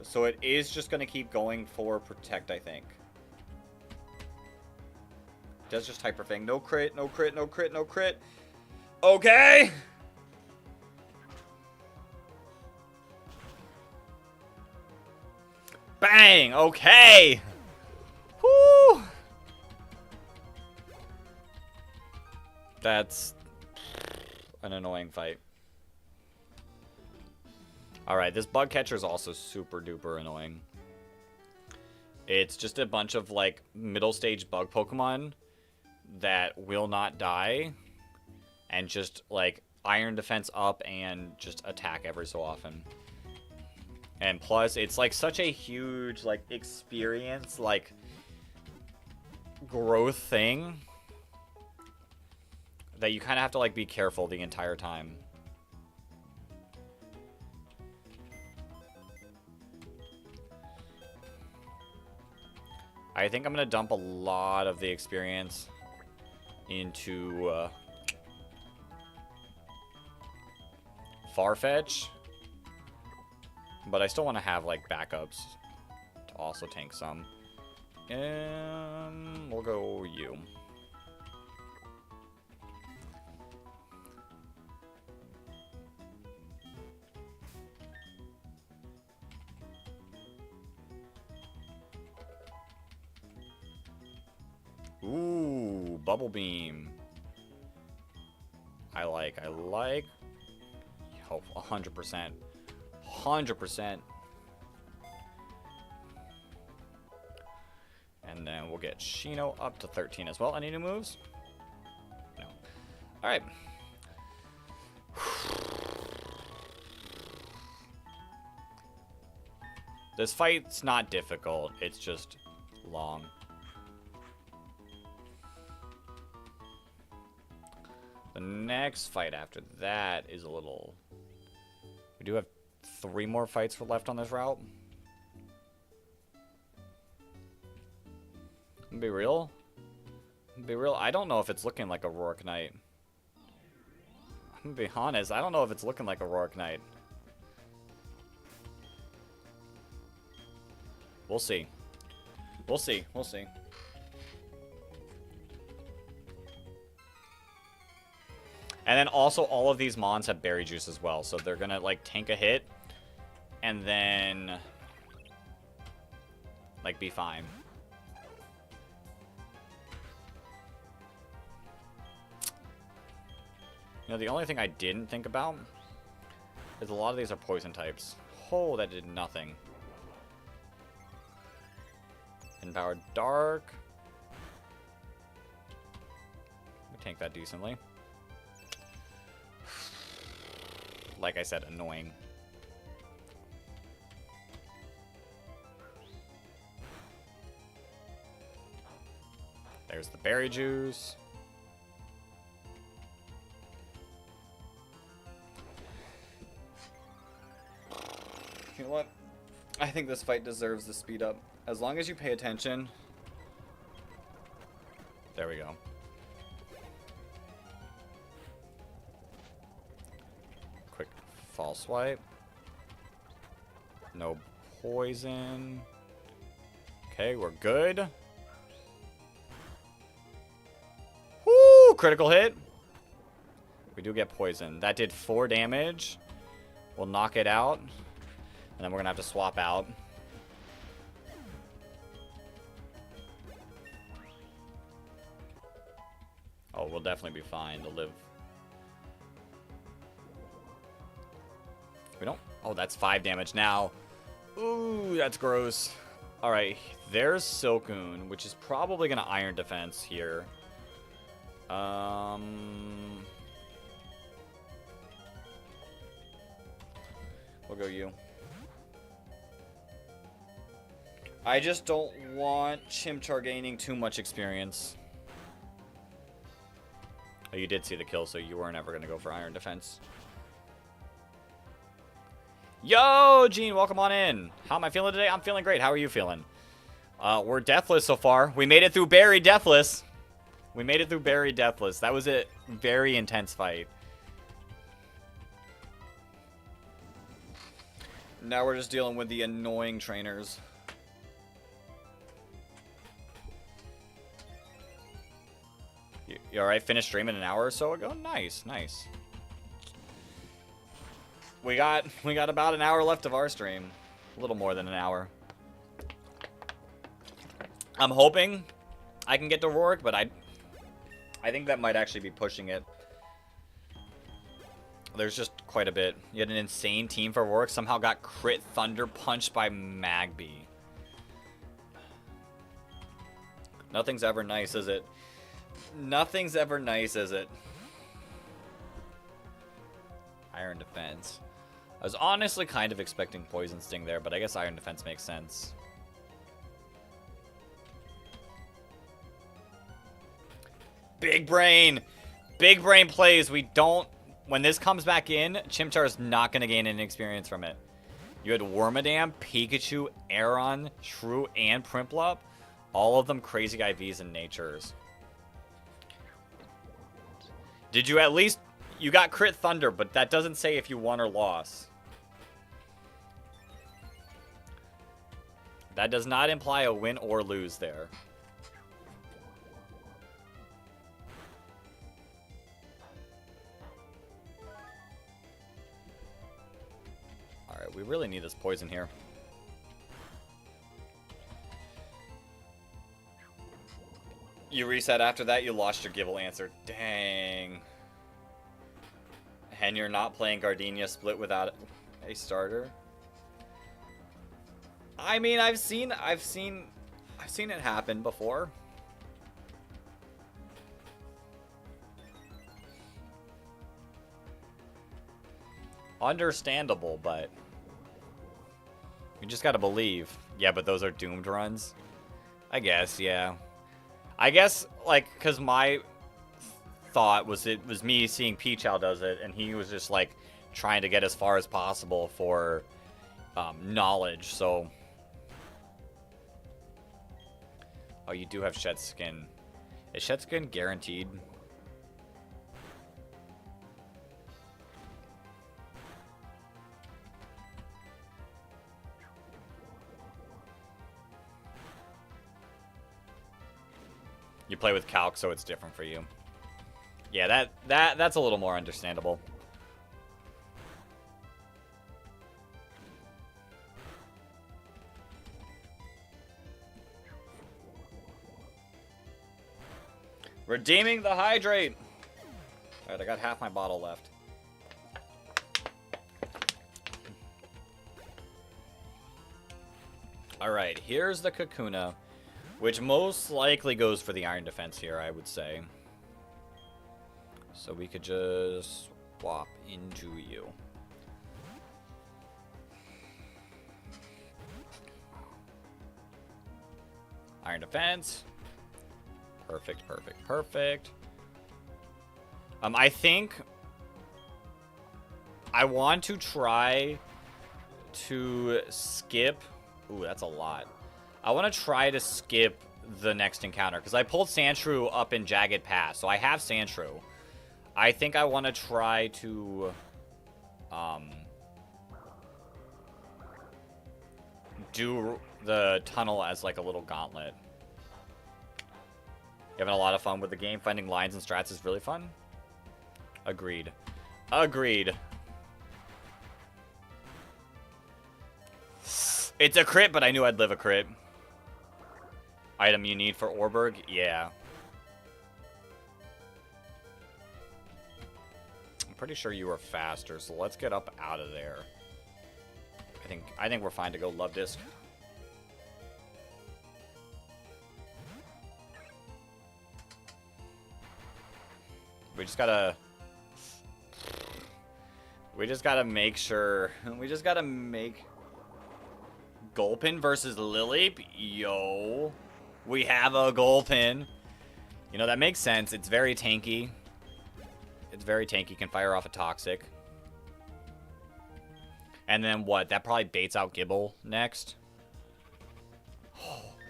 So it is just going to keep going for Protect, I think. Does just Hyper Fang. No crit, no crit, no crit, no crit. Okay. Bang. Okay. Whoo. That's an annoying fight. Alright, this Bug Catcher is also super duper annoying. It's just a bunch of, like, middle stage bug Pokemon that will not die. And just, like, Iron Defense up and just attack every so often. And plus, it's, like, such a huge, like, experience, like, growth thing that you kind of have to, like, be careful the entire time. I think I'm going to dump a lot of the experience into Farfetch. But I still want to have, like, backups to also tank some. And we'll go you. Ooh, Bubble Beam. I like. Oh, 100%. 100%. And then we'll get Shino up to 13 as well. Any new moves? No. Alright. This fight's not difficult. It's just long. The next fight after that is a little... We do have 3 more fights left on this route. Be real? Be real? I don't know if it's looking like a Roark Knight. I'm gonna be honest, I don't know if it's looking like a Roark Knight. We'll see. We'll see. We'll see. And then also all of these Mons have Berry Juice as well. So they're going to like tank a hit and then like be fine. You know, the only thing I didn't think about is a lot of these are poison types. Oh, that did nothing. Empowered Dark. We tank that decently. Like I said, annoying. There's the berry juice. You know what? I think this fight deserves the speed up. As long as you pay attention. There we go. Quick fall swipe. No poison. Okay, we're good. Woo! Critical hit. We do get poison. That did 4 damage. We'll knock it out. And then we're going to have to swap out. Oh, we'll definitely be fine to live. We don't... Oh, that's 5 damage now. Ooh, that's gross. Alright, there's Silcoon, which is probably going to Iron Defense here. We'll go you. I just don't want Chimchar gaining too much experience. Oh, you did see the kill, so you weren't ever going to go for Iron Defense. Yo, Gene, welcome on in. How am I feeling today? I'm feeling great. How are you feeling? We're deathless so far. We made it through Berry Deathless. We made it through Berry Deathless. That was a very intense fight. Now we're just dealing with the annoying trainers. You alright? Finished streaming an hour or so ago? Nice, nice. We got about an hour left of our stream. A little more than an hour. I'm hoping I can get to Roark, but I think that might actually be pushing it. There's just quite a bit. You had an insane team for Roark. Somehow got crit Thunder Punched by Magby. Nothing's ever nice, is it? Nothing's ever nice, is it? Iron Defense. I was honestly kind of expecting Poison Sting there, but I guess Iron Defense makes sense. Big brain! Big brain plays. We don't... When this comes back in, Chimchar is not going to gain any experience from it. You had Wormadam, Pikachu, Aeron, Shrew, and Prinplup. All of them crazy IVs and natures. Did you at least... You got crit Thunder, but that doesn't say if you won or lost. That does not imply a win or lose there. Alright, we really need this poison here. You reset after that, you lost your Gible answer. Dang. And you're not playing Gardenia split without a starter? I mean, I've seen it happen before. Understandable, but you just gotta believe. Yeah, but those are doomed runs. I guess, yeah. I guess, like, because my thought was it was me seeing Peachow does it, and he was just, like, trying to get as far as possible for knowledge, so... Oh, you do have Shed Skin. Is Shed Skin guaranteed? You play with Calc, so it's different for you. Yeah, that's a little more understandable. Redeeming the hydrate. All right, I got half my bottle left. All right, here's the Kakuna, which most likely goes for the Iron Defense here, I would say. So we could just swap into you. Iron Defense. Perfect, perfect, perfect. I think I want to try to skip. Ooh, that's a lot. I want to try to skip the next encounter because I pulled Sandshrew up in Jagged Pass, so I have Sandshrew. I think I want to try to do the tunnel as like a little gauntlet. You having a lot of fun with the game? Finding lines and strats is really fun. Agreed. Agreed. It's a crit, but I knew I'd live a crit. Item you need for Orberg? Yeah. I'm pretty sure you were faster, so let's get up out of there. I think we're fine to go Love Disc. We just gotta make sure. We just gotta make Gulpin versus Lileep. Yo, we have a Gulpin. You know, that makes sense. It's very tanky. It's very tanky. Can fire off a Toxic. And then what? That probably baits out Gibble next.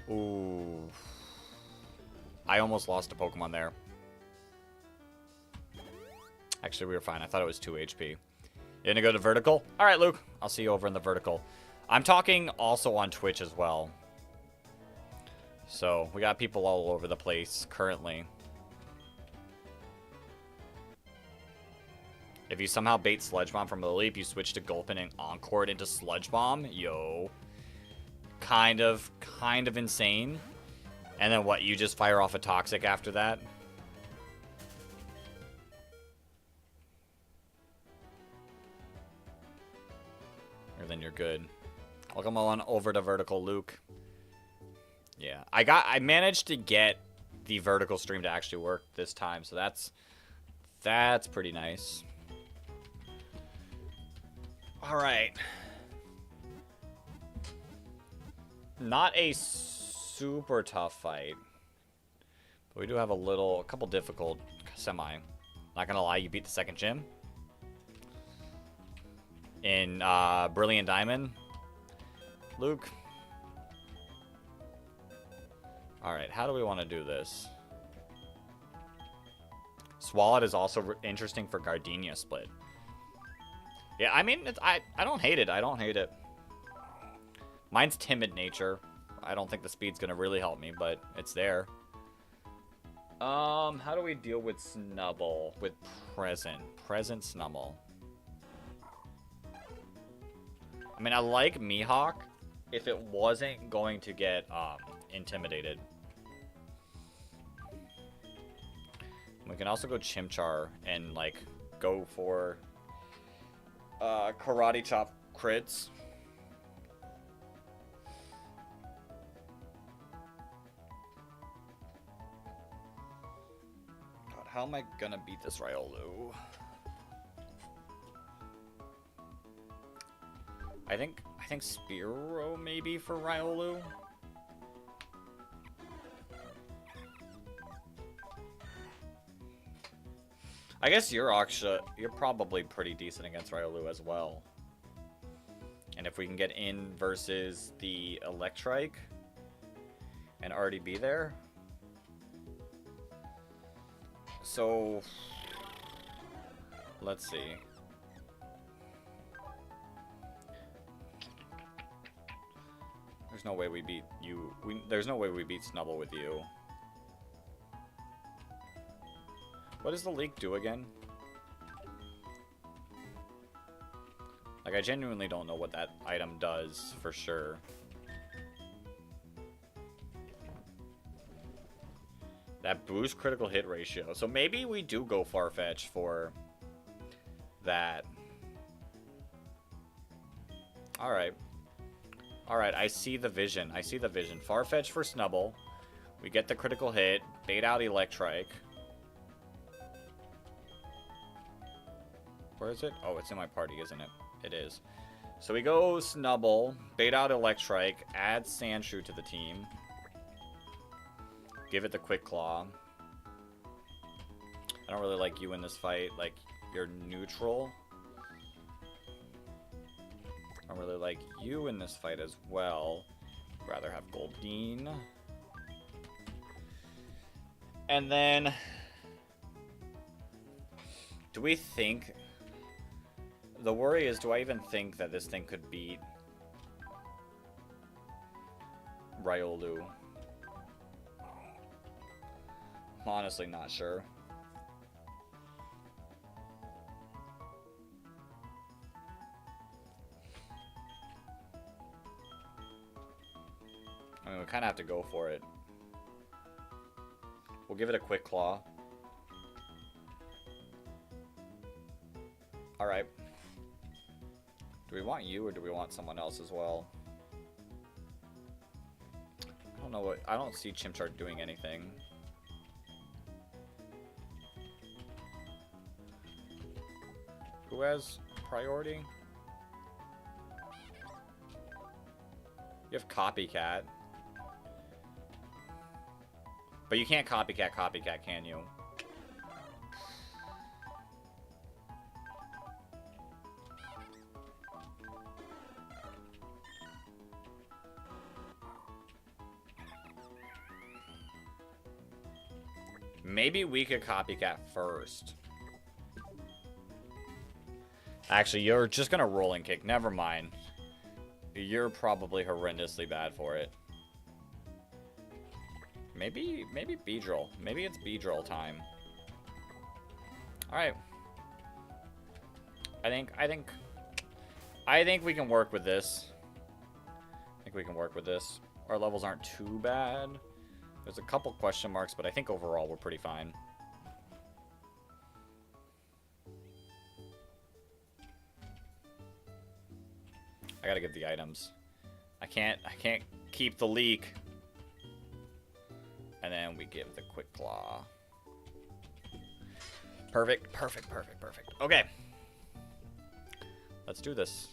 Ooh. I almost lost a Pokemon there. Actually, we were fine. I thought it was 2 HP. You gonna go to vertical? All right, Luke. I'll see you over in the vertical. I'm talking also on Twitch as well. So, we got people all over the place currently. If you somehow bait Sludge Bomb from the leap, you switch to Gulpin and Encore into Sludge Bomb. Yo. Kind of insane. And then what, you just fire off a Toxic after that? Or then you're good. Welcome on over to vertical, Luke. Yeah, I managed to get the vertical stream to actually work this time, so that's pretty nice. All right. Not a super tough fight, but we do have a couple difficult semi. Not gonna lie, you beat the second gym in Brilliant Diamond, Luke. All right, how do we want to do this? Swalot is also interesting for Gardenia split. Yeah, I mean, I don't hate it. I don't hate it. Mine's timid nature. I don't think the speed's gonna really help me, but it's there. How do we deal with Snubble? With Present Snubble. I mean, I like Mihawk if it wasn't going to get intimidated. We can also go Chimchar and like go for Karate Chop crits. God, how am I gonna beat this Riolu? I think Spearow maybe for Riolu. I guess you're probably pretty decent against Riolu as well. And if we can get in versus the Electrike and already be there. So let's see. There's no way we beat you. There's no way we beat Snubble with you. What does the leak do again? Like, I genuinely don't know what that item does for sure. That boosts critical hit ratio. So maybe we do go Farfetch for that. Alright. Alright, I see the vision. I see the vision. Farfetch for Snubble. We get the critical hit. Bait out Electrike. Where is it? Oh, it's in my party, isn't it? It is. So we go Snubble, bait out Electrike, add Sandshrew to the team. Give it the quick claw. I don't really like you in this fight. Like, you're neutral. I don't really like you in this fight as well. Rather have Goldeen. And then... do we think... the worry is, do I even think that this thing could beat Riolu? I'm honestly not sure. I mean, we kind of have to go for it. We'll give it a quick claw. Alright. Do we want you or do we want someone else as well? I don't know what... I don't see Chimchar doing anything. Who has priority? You have Copycat. But you can't Copycat, can you? Maybe we could Copycat first. Actually, you're just gonna Rolling Kick. Never mind. You're probably horrendously bad for it. Maybe Beedrill. Maybe it's Beedrill time. Alright. I think we can work with this. I think we can work with this. Our levels aren't too bad. There's a couple question marks, but I think overall we're pretty fine. I gotta get the items. I can't keep the leak. And then we give the quick claw. Perfect. Okay. Let's do this.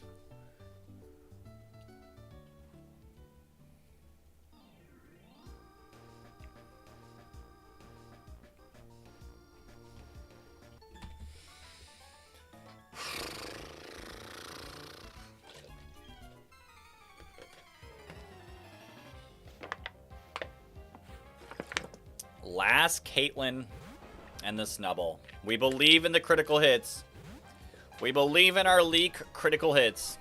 Last Caitlyn and the Snubble. We believe in the critical hits. We believe in our leak critical hits.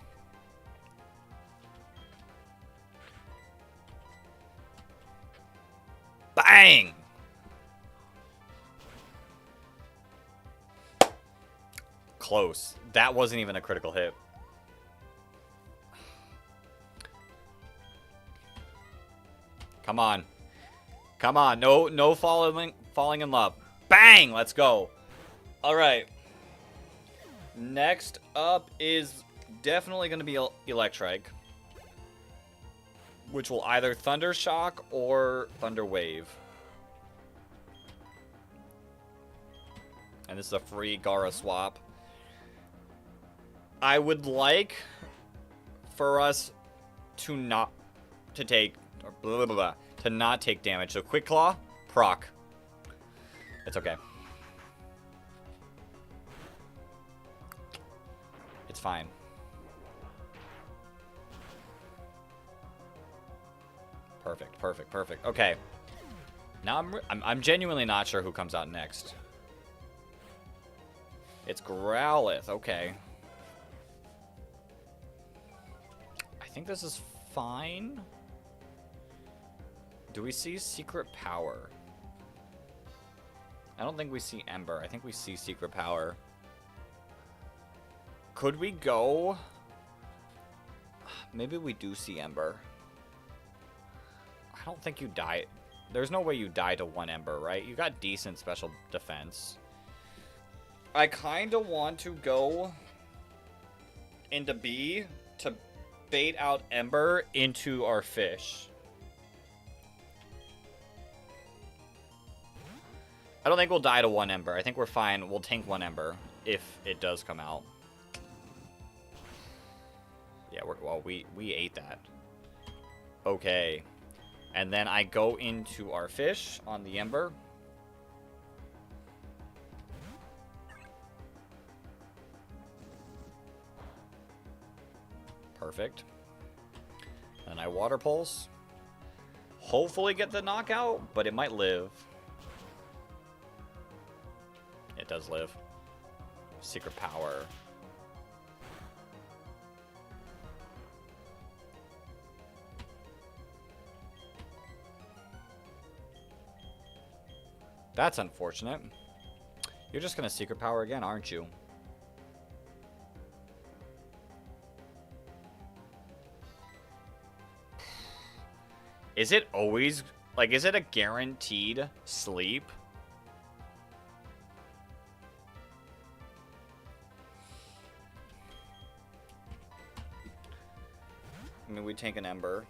Bang! Close. That wasn't even a critical hit. Come on. Come on. No falling in love. Bang! Let's go. All right. Next up is definitely going to be Electrike, which will either Thunder Shock or Thunder Wave. And this is a free Gara swap. I would like for us to not take damage. So Quick Claw, proc. It's okay. It's fine. Perfect. Okay. Now I'm genuinely not sure who comes out next. It's Growlithe. Okay. I think this is fine. Do we see Secret Power? I don't think we see Ember. I think we see Secret Power. Could we go? Maybe we do see Ember. I don't think you die. There's no way you die to one Ember, right? You got decent special defense. I kind of want to go into B to bait out Ember into our fish. I don't think we'll die to one Ember. I think we're fine. We'll tank one Ember if it does come out. Yeah, well, we ate that. Okay. And then I go into our fish on the Ember. Perfect. And I Water Pulse. Hopefully get the knockout, but it might live. It does live. Secret Power. That's unfortunate. You're just gonna Secret Power again, aren't you? Is it always, like, is it a guaranteed sleep? I mean, we take an Ember.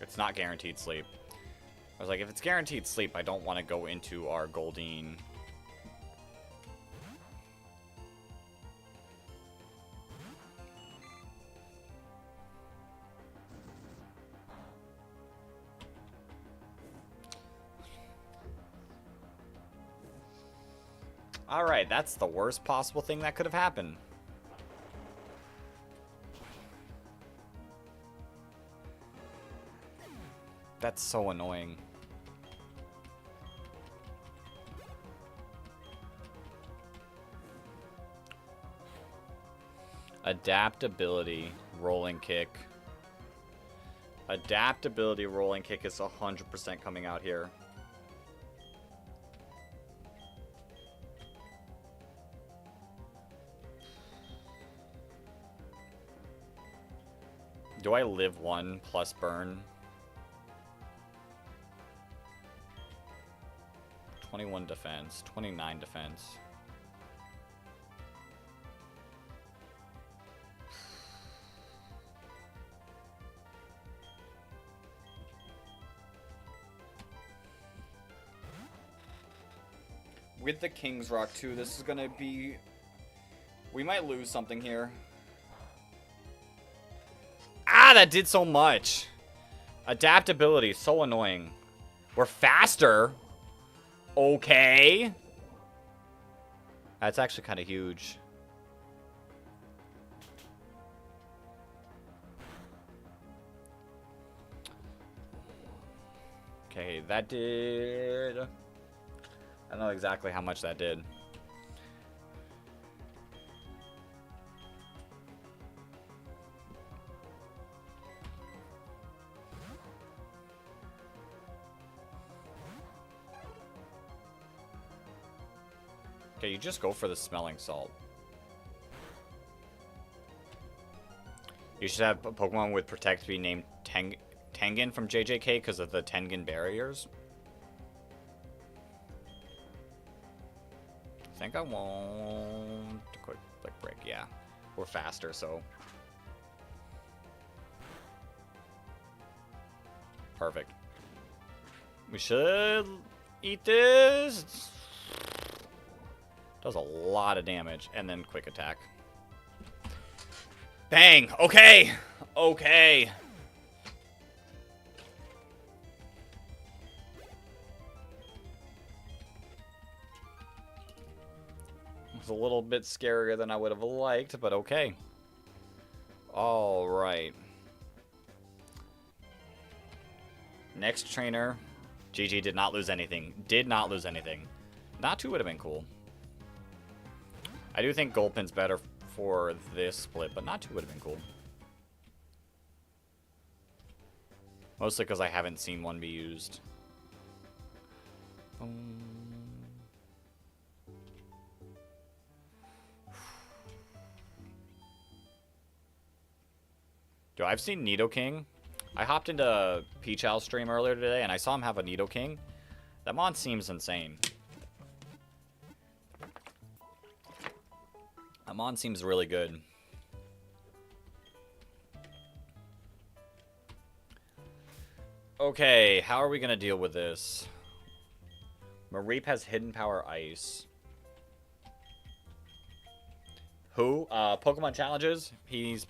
It's not guaranteed sleep. I was like, if it's guaranteed sleep, I don't want to go into our Goldeen. Alright, that's the worst possible thing that could have happened. That's so annoying. Adaptability, rolling kick. Adaptability, rolling kick is 100% coming out here. Do I live 1 plus burn? 21 defense, 29 defense. With the King's Rock too, this is gonna be... We might lose something here. Ah, that did so much. Adaptability, so annoying. We're faster. Okay. That's actually kind of huge. Okay, that did... I don't know exactly how much that did. Okay, you just go for the Smelling Salt. You should have a Pokemon with Protect be named Tengen from JJK because of the Tengen barriers. I think I want a quick break. Yeah, we're faster, so perfect. We should eat this. Does a lot of damage, and then quick attack. Bang! Okay! Okay! It's a little bit scarier than I would have liked, but okay. Alright. Next trainer. GG did not lose anything. Did not lose anything. Natu would have been cool. I do think Gulpin's better for this split, but Natu would have been cool. Mostly because I haven't seen one be used. Yo, I've seen Nidoking. I hopped into Peach Owl's stream earlier today, and I saw him have a Nidoking. That mon seems insane. That mon seems really good. Okay, how are we going to deal with this? Mareep has Hidden Power Ice. Who? Pokemon Challenges. He's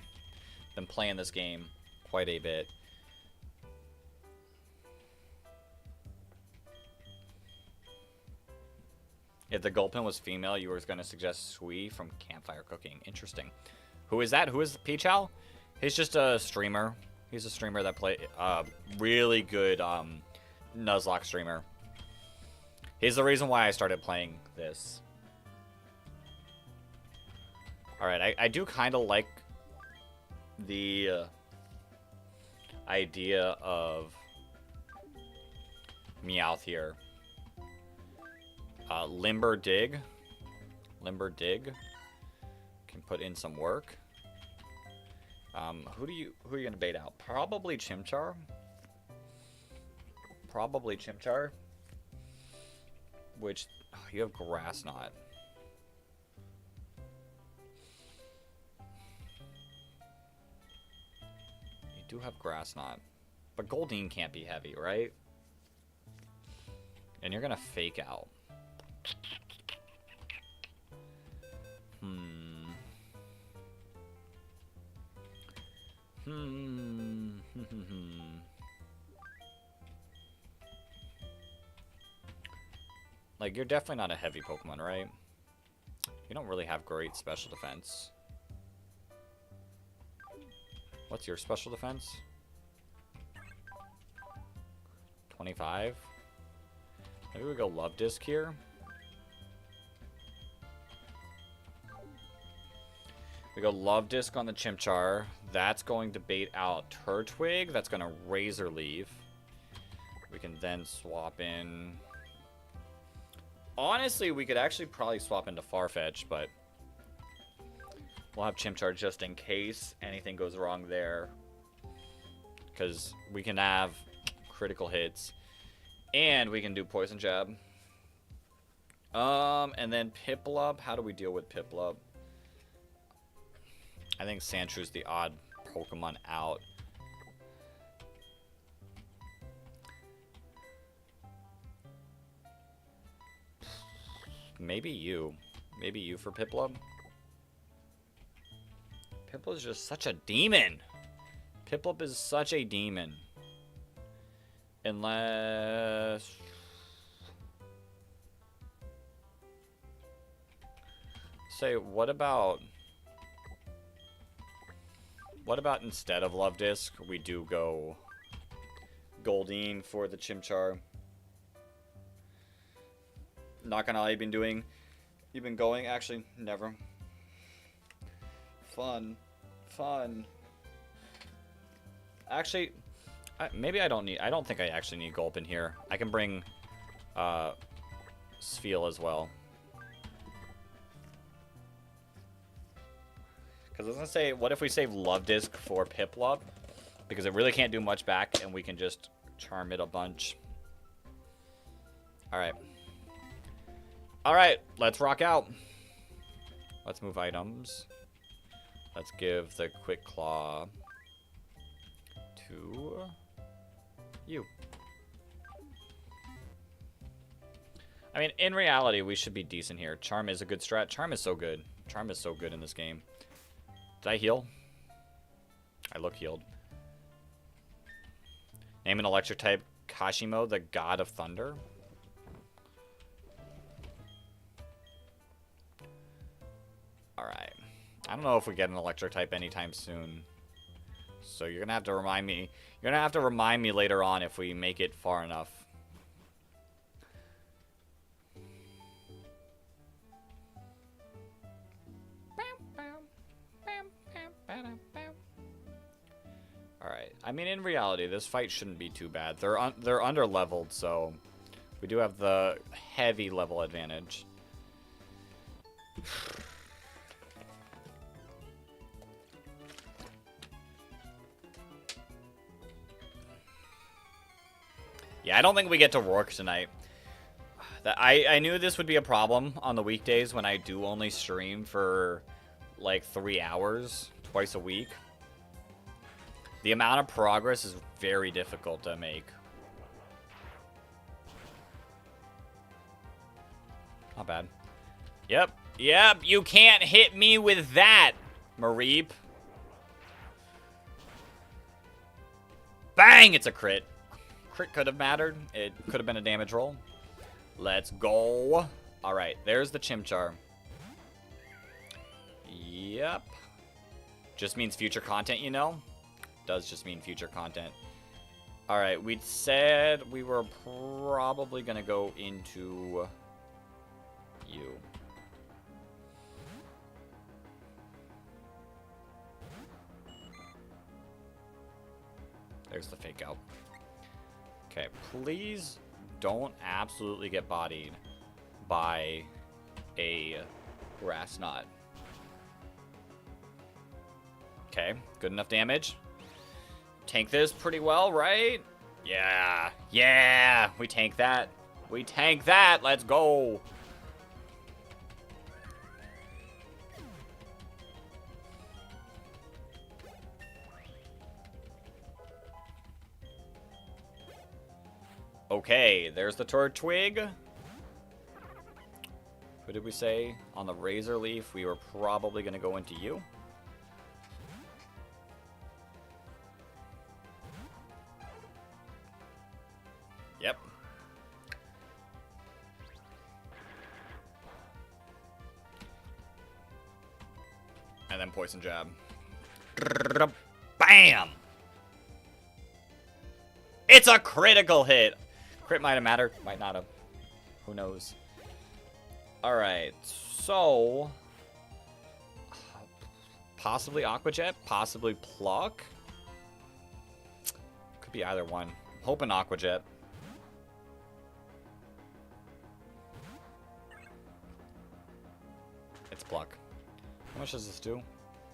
been playing this game quite a bit. If the Gulpin was female, you were going to suggest Sui from Campfire Cooking. Interesting. Who is that? Who is Peachal? He's just a streamer. He's a streamer that play really good Nuzlocke streamer. He's the reason why I started playing this. Alright, I do kind of like the idea of Meowth here. Limber Dig. Limber Dig can put in some work. Who are you gonna bait out? Probably Chimchar. Probably Chimchar. Which you have Grass Knot. You do have Grass Knot, but Goldeen can't be heavy, right? And you're gonna Fake Out. Like, you're definitely not a heavy Pokemon, right? You don't really have great special defense. What's your special defense? 25? Maybe we go Love Disc here. We go Love Disc on the Chimchar. That's going to bait out Turtwig. That's going to Razor Leaf. We can then swap in... Honestly, we could actually probably swap into Farfetch, but... We'll have Chimchar just in case anything goes wrong there. Because we can have critical hits. And we can do Poison Jab. And then Piplup. How do we deal with Piplup? I think Sandshrew is the odd Pokemon out. Maybe you. Maybe you for Piplup? Piplup is just such a demon. Piplup is such a demon. Unless... Say, what about instead of Love Disc, we do go Goldeen for the Chimchar? Not gonna lie, you've been going, actually, never. Fun. Actually, maybe I don't think I actually need Gulpin here. I can bring Spheal as well. Because I was going to say, what if we save Love Disc for Piplup? Because it really can't do much back, and we can just charm it a bunch. Alright. Alright, let's rock out. Let's move items. Let's give the Quick Claw to you. I mean, in reality, we should be decent here. Charm is a good strat. Charm is so good. Charm is so good in this game. Did I heal? I look healed. Name an electric type. Kashimo, the God of Thunder. Alright. I don't know if we get an electric type anytime soon. So you're gonna have to remind me. You're gonna have to remind me later on if we make it far enough. Alright. I mean, in reality, this fight shouldn't be too bad. They're under-leveled, so we do have the heavy level advantage. Yeah, I don't think we get to Roark tonight. I knew this would be a problem on the weekdays when I do only stream for like 3 hours twice a week. The amount of progress is very difficult to make. Not bad. Yep. Yep. You can't hit me with that, Mareep. Bang! It's a crit. Crit could have mattered. It could have been a damage roll. Let's go. All right. There's the Chimchar. Yep. Just means future content, you know? Does just mean future content. Alright, we said we were probably going to go into you. There's the fake out. Okay, please don't absolutely get bodied by a grass knot. Okay, good enough damage. Tank this pretty well, right? Yeah. Yeah, we tank that. We tank that. Let's go. Okay, there's the Turtwig. What did we say? On the Razor Leaf, we were probably going to go into you. Yep. And then Poison Jab. Bam! It's a critical hit! Crit might have mattered, might not have. Who knows? Alright, so... possibly Aqua Jet, possibly Pluck. Could be either one. I'm hoping Aqua Jet. It's Pluck. How much does this do?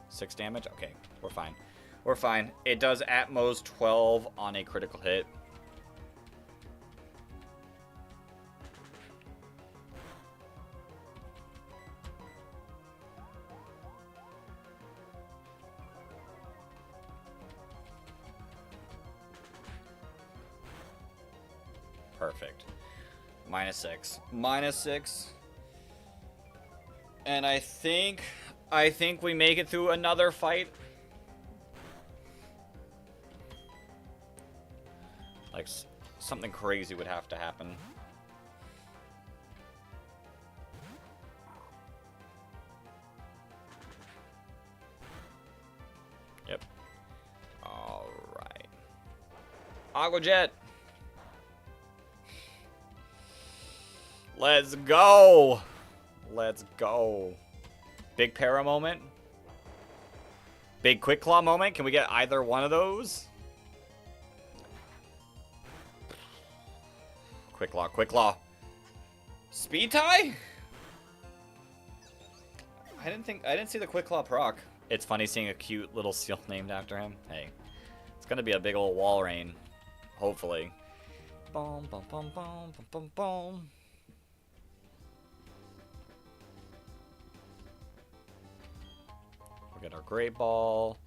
6 damage? Okay, we're fine. We're fine. It does at most 12 on a critical hit. Perfect. -6. -6. And I think we make it through another fight. Like, something crazy would have to happen. Yep. Alright. Aqua Jet! Let's go! Let's go. Big para moment. Big quick claw moment. Can we get either one of those? Quick claw, quick claw. Speed tie? I didn't see the quick claw proc. It's funny seeing a cute little seal named after him. Hey, it's gonna be a big old wall rain. Hopefully. Boom, boom, boom, boom, boom, boom, boom. We'll get our Great Ball.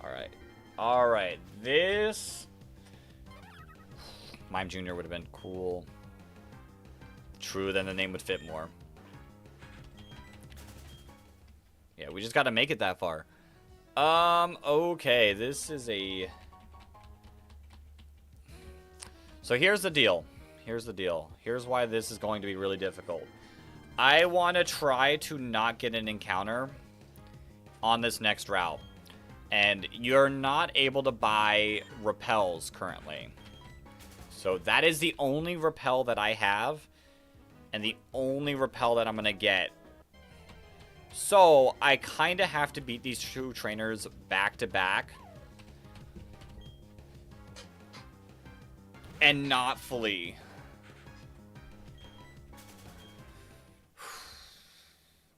Alright. Alright. This... Mime Jr. would have been cool. True, then the name would fit more. Yeah, we just gotta make it that far. Okay. This is a... So here's the deal. Here's the deal. Here's why this is going to be really difficult. I want to try to not get an encounter on this next route. And you're not able to buy repels currently. So that is the only repel that I have. And the only repel that I'm going to get. So I kind of have to beat these two trainers back to back. And not flee.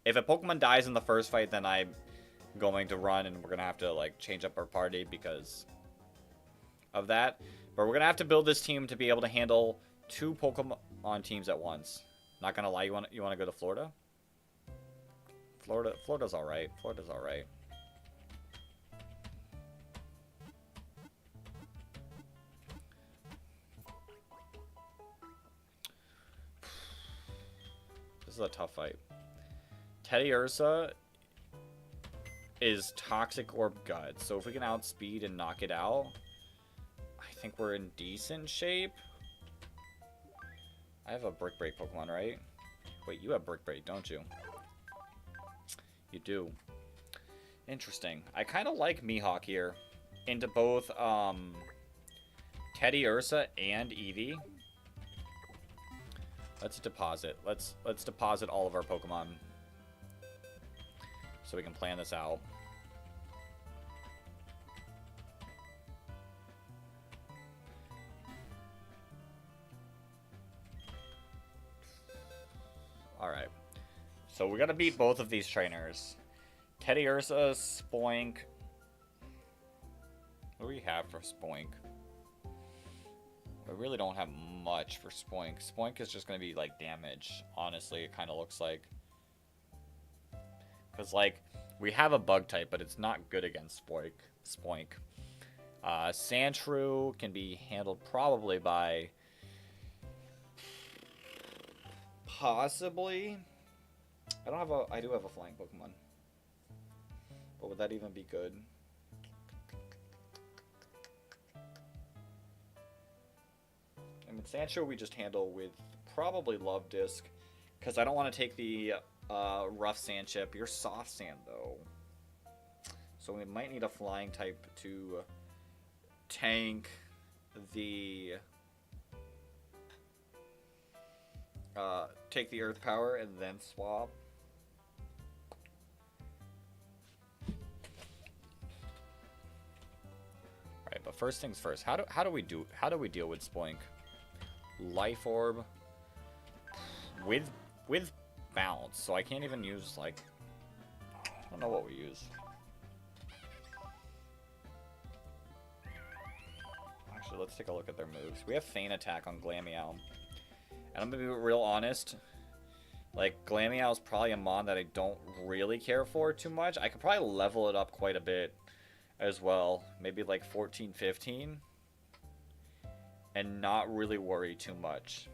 If a Pokemon dies in the first fight, then I'm going to run and we're going to have to like change up our party because of that. But we're going to have to build this team to be able to handle 2 Pokemon teams at once. Not going to lie, you want to go to Florida? Florida's all right. Florida's all right. is a tough fight. Teddy Ursa is Toxic Orb Gut. So if we can outspeed and knock it out, I think we're in decent shape. I have a Brick Break Pokemon, right? Wait, you have Brick Break, don't you? You do. Interesting. I kind of like Mihawk here. Into both Teddy Ursa and Eevee. Let's deposit. Let's deposit all of our Pokemon. So we can plan this out. Alright. So we gotta beat both of these trainers. Teddy Ursa, Spoink. What do we have for Spoink? We really don't have much for Spoink. Spoink is just gonna be like damage. Honestly, it kind of looks like. Because, like, we have a bug type, but it's not good against Spoink. Sandshrew can be handled probably by... Possibly. I do have a flying Pokemon. But would that even be good? I mean, Sandshrew we just handle with probably Love Disc. Because I don't want to take the rough sand chip. You're soft sand, though. So we might need a flying type to tank the... take the earth power and then swap. Alright, but first things first. How do we deal with Spoink? Life Orb with bounce, so I can't even use, like, I don't know what we use. Actually, let's take a look at their moves. We have Feint Attack on Glameow. And I'm gonna be real honest, like, Glameow is probably a mon that I don't really care for too much. I could probably level it up quite a bit as well. Maybe like 14, 15. And not really worry too much.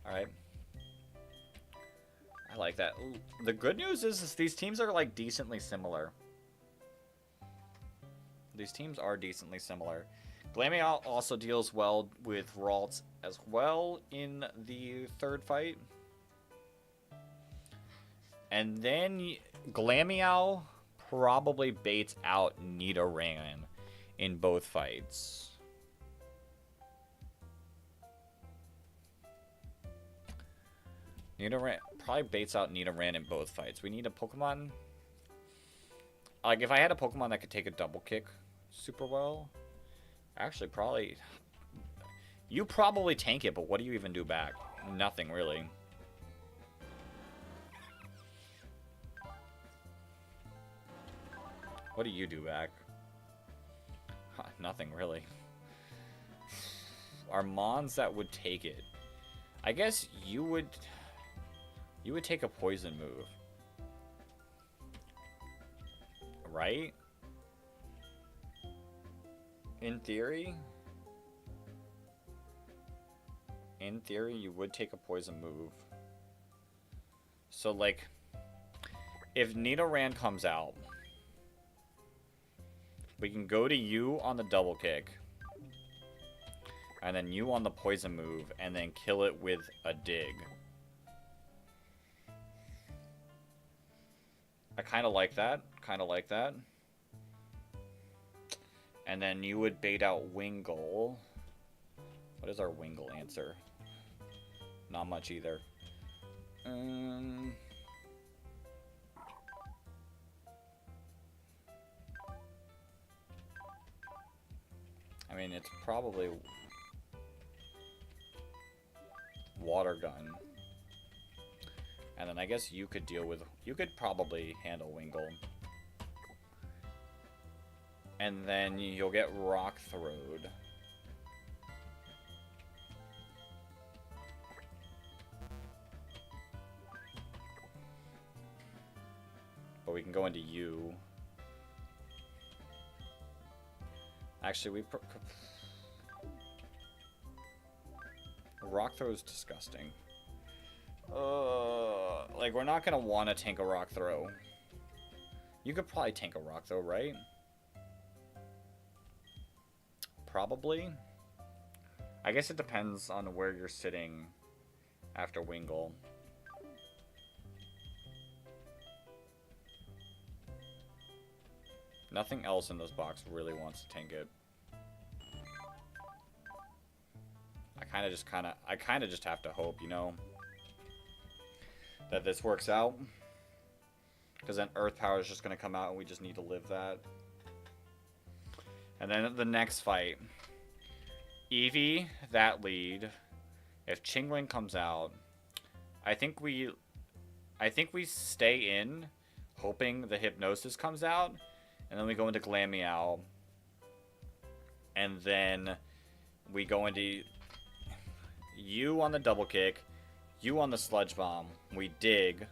Alright. I like that. Ooh. The good news is these teams are, like, decently similar. These teams are decently similar. Glameow also deals well with Ralts as well in the third fight. And then Glameow probably baits out Nidoran in both fights. Nidoran probably baits out Nidoran in both fights. We need a Pokemon. Like, if I had a Pokemon that could take a double kick super well. Actually, probably. You probably tank it, but what do you even do back? Nothing, really. What do you do back? Huh, nothing, really. Are mons that would take it. I guess you would take a poison move. Right? In theory, you would take a poison move. So, like, if Nidoran comes out, we can go to you on the double kick, and then you on the poison move, and then kill it with a dig. I kind of like that. And then you would bait out Wingull. What is our Wingull answer? Not much either. I mean, it's probably Water Gun. And then I guess you could probably handle Wingull. And then you'll get Rock Throwed. But we can go into you. Actually, Rock Throw is disgusting. Like, we're not going to want to tank a rock throw. You could probably tank a rock throw, right? Probably. I guess it depends on where you're sitting after Wingle. Nothing else in this box really wants to tank it. I kind of just have to hope, you know, that this works out. Because then Earth Power is just going to come out and we just need to live that. And then the next fight. Eevee, that lead. If Chingling comes out, I think we stay in, hoping the Hypnosis comes out. And then we go into Glameow. And then we go into you on the double kick, you on the Sludge Bomb. We dig.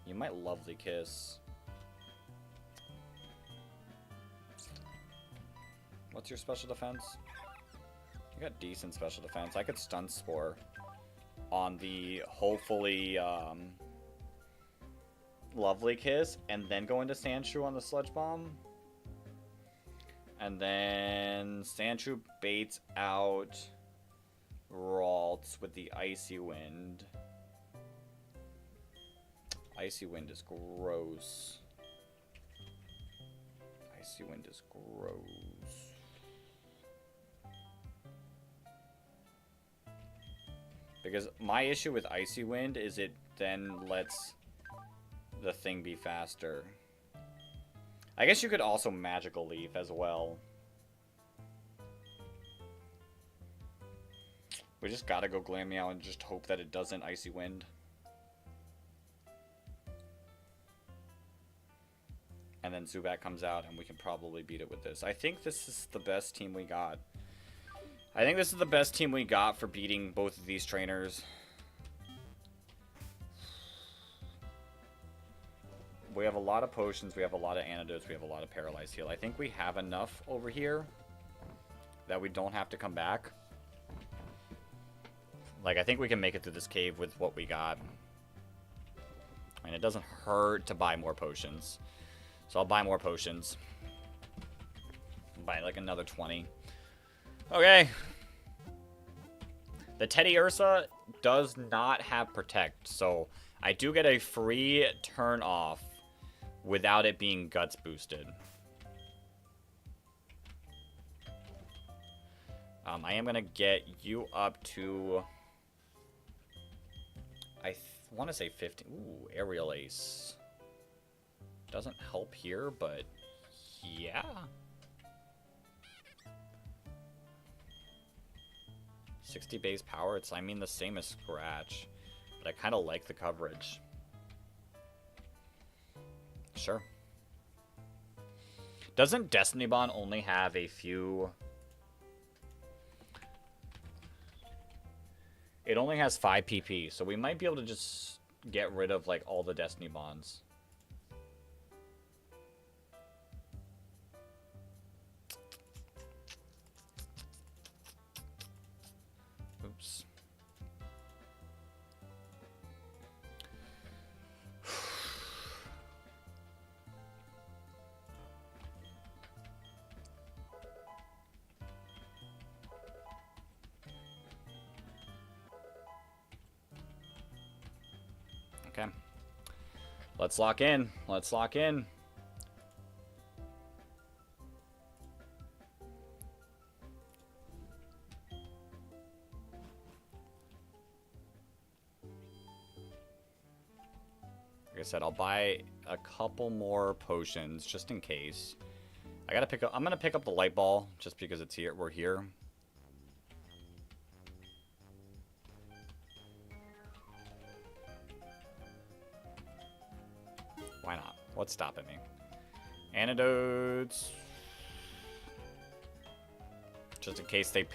You might Lovely Kiss. What's your special defense? You got decent special defense. I could Stun Spore on the hopefully Lovely Kiss and then go into Sandshrew on the Sludge Bomb. And then Sandshrew baits out Ralts with the Icy Wind. Icy Wind is gross. Icy Wind is gross. Because my issue with Icy Wind is it then lets the thing be faster. I guess you could also Magical Leaf as well. We just gotta go Glameow and just hope that it doesn't Icy Wind. And then Zubat comes out and we can probably beat it with this. I think this is the best team we got. I think this is the best team we got for beating both of these trainers. We have a lot of potions, we have a lot of antidotes, we have a lot of paralyzed heal. I think we have enough over here that we don't have to come back. Like, I think we can make it through this cave with what we got. And it doesn't hurt to buy more potions. So I'll buy more potions. Buy like another 20. Okay. The Teddy Ursa does not have Protect, so I do get a free turn off without it being Guts boosted. I am going to get you up to, I want to say 15. Ooh, Aerial Ace. Doesn't help here, but yeah. 60 base power, it's, I mean, the same as Scratch, but I kind of like the coverage. Sure. Doesn't Destiny Bond only have a few... It only has 5 PP, so we might be able to just get rid of, like, all the Destiny Bonds. Oops. Okay. Let's lock in. Let's lock in. Like I said, I'll buy a couple more potions just in case. I gotta pick up. I'm gonna pick up the light ball just because it's here. We're here. Why not? What's stopping me? Antidotes. Just in case they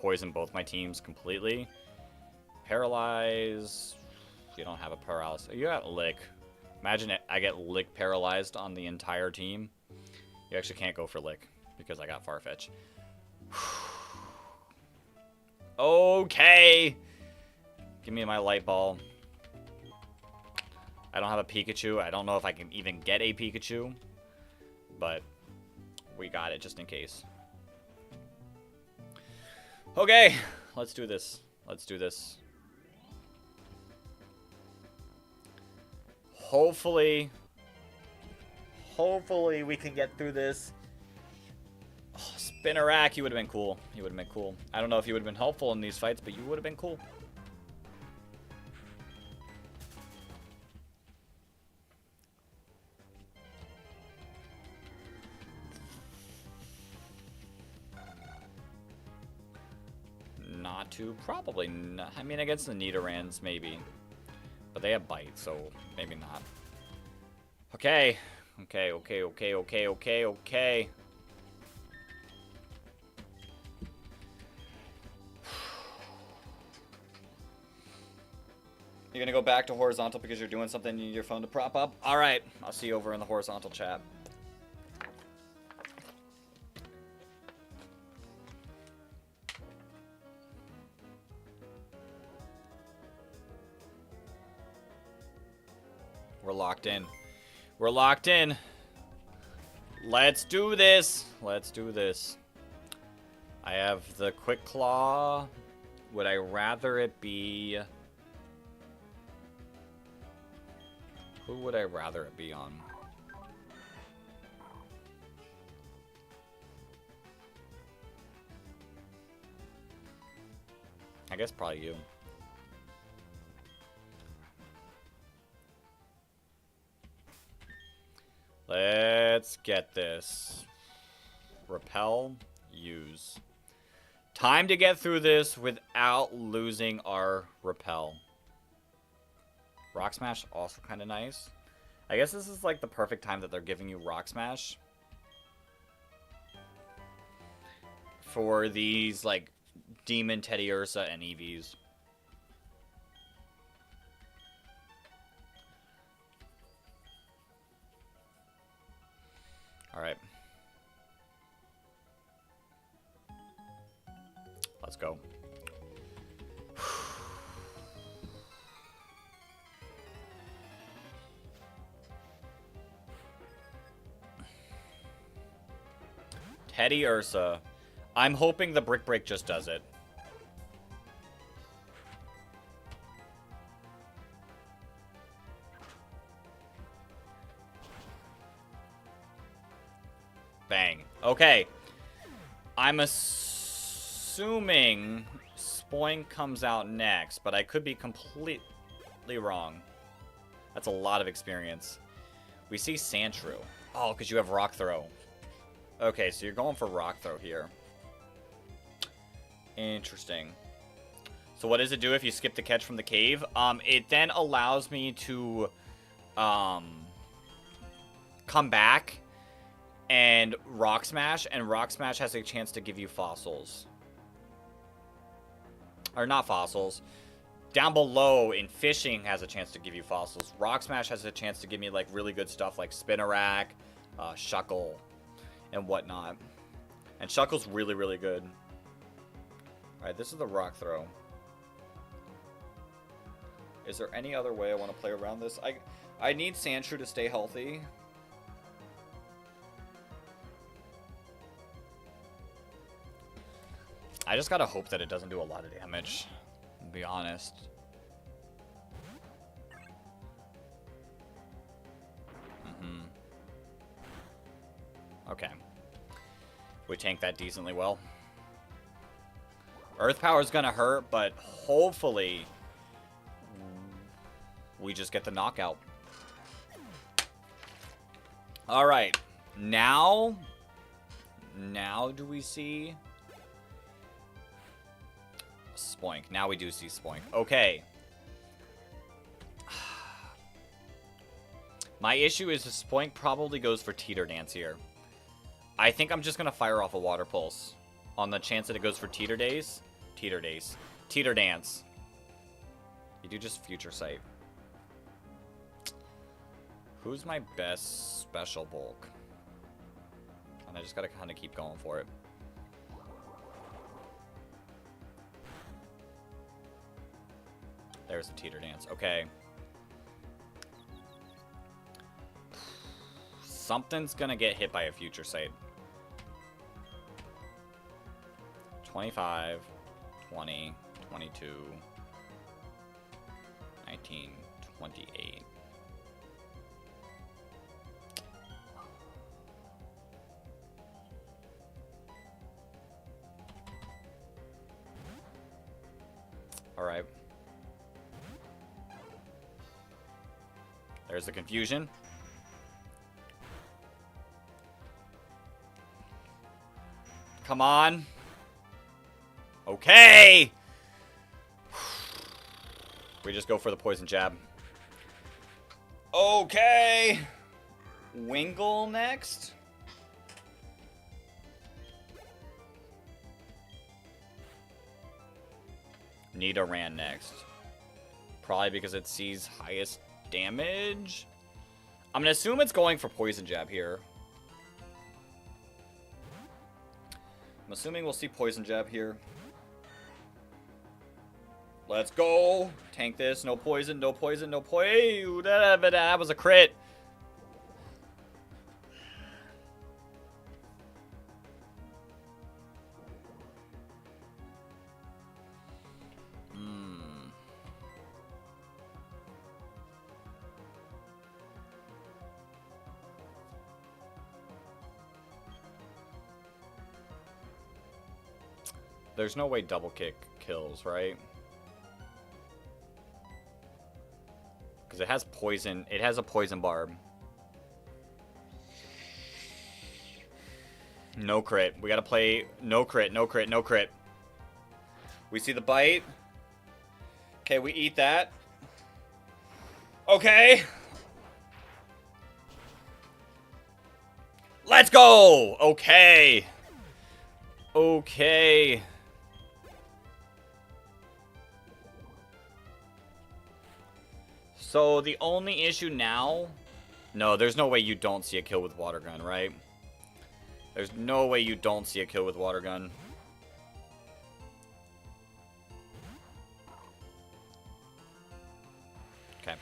poison both my teams completely. Paralyze. You don't have a paralysis. You got Lick. Imagine I get Lick paralyzed on the entire team. You actually can't go for Lick because I got Farfetch. Okay. Give me my light ball. I don't have a Pikachu. I don't know if I can even get a Pikachu. But we got it just in case. Okay. Let's do this. Let's do this. Hopefully we can get through this. Oh, Spinnerack, you would have been cool. You would have been cool. I don't know if you would have been helpful in these fights, but you would have been cool. Not to, probably not. I mean, against the Nidorans, maybe. But they have Bite, so maybe not. Okay. Okay. You're gonna go back to horizontal because you're doing something, you need your phone to prop up? Alright, I'll see you over in the horizontal chat. We're locked in. We're locked in. Let's do this. Let's do this. I have the Quick Claw. Would I rather it be... Who would I rather it be on? I guess probably you. Let's get this. Repel, use. Time to get through this without losing our repel. Rock Smash, also kind of nice. I guess this is like the perfect time that they're giving you Rock Smash. For these like Demon, Teddy Ursa, and EVs. Alright. Let's go. Teddy Ursa. I'm hoping the Brick Break just does it. Bang. Okay. I'm assuming Spoink comes out next, but I could be completely wrong. That's a lot of experience. We see Sandshrew. Oh, because you have Rock Throw. Okay, so you're going for Rock Throw here. Interesting. So what does it do if you skip the catch from the cave? It then allows me to come back and Rock Smash, and Rock Smash has a chance to give you fossils. Or not fossils. Down below in fishing has a chance to give you fossils. Rock Smash has a chance to give me like really good stuff like Spinnerack, Shuckle, and whatnot. And Shuckle's really, really good. Alright, this is the Rock Throw. Is there any other way I want to play around this? I need Sandshrew to stay healthy. I just gotta hope that it doesn't do a lot of damage, to be honest. Okay. We tank that decently well. Earth Power is gonna hurt, but hopefully we just get the knockout. Alright. Now do we see Spoink? Now we do see Spoink. Okay. My issue is Spoink probably goes for Teeter Dance here. I think I'm just going to fire off a Water Pulse on the chance that it goes for Teeter Dance. Teeter Dance. You do just Future Sight. Who's my best Special Bulk? And I just got to kind of keep going for it. There's the teeter dance. Okay. Something's gonna get hit by a future sight. 25, 20, 22, 19, 28. All right. There's the confusion. Come on. Okay. We just go for the poison jab. Okay. Wingle next. Nidoran next. Probably because it sees highest damage. I'm going to assume it's going for poison jab here. I'm assuming we'll see poison jab here. Let's go. Tank this. No poison, no poison, no poison. That was a crit. There's no way double kick kills, right? Because it has poison. It has a poison barb. No crit. We gotta play no crit, no crit, no crit. We see the bite. Okay, we eat that. Okay. Let's go! Okay. Okay. So the only issue now... No, there's no way you don't see a kill with water gun, right? There's no way you don't see a kill with water gun. Okay.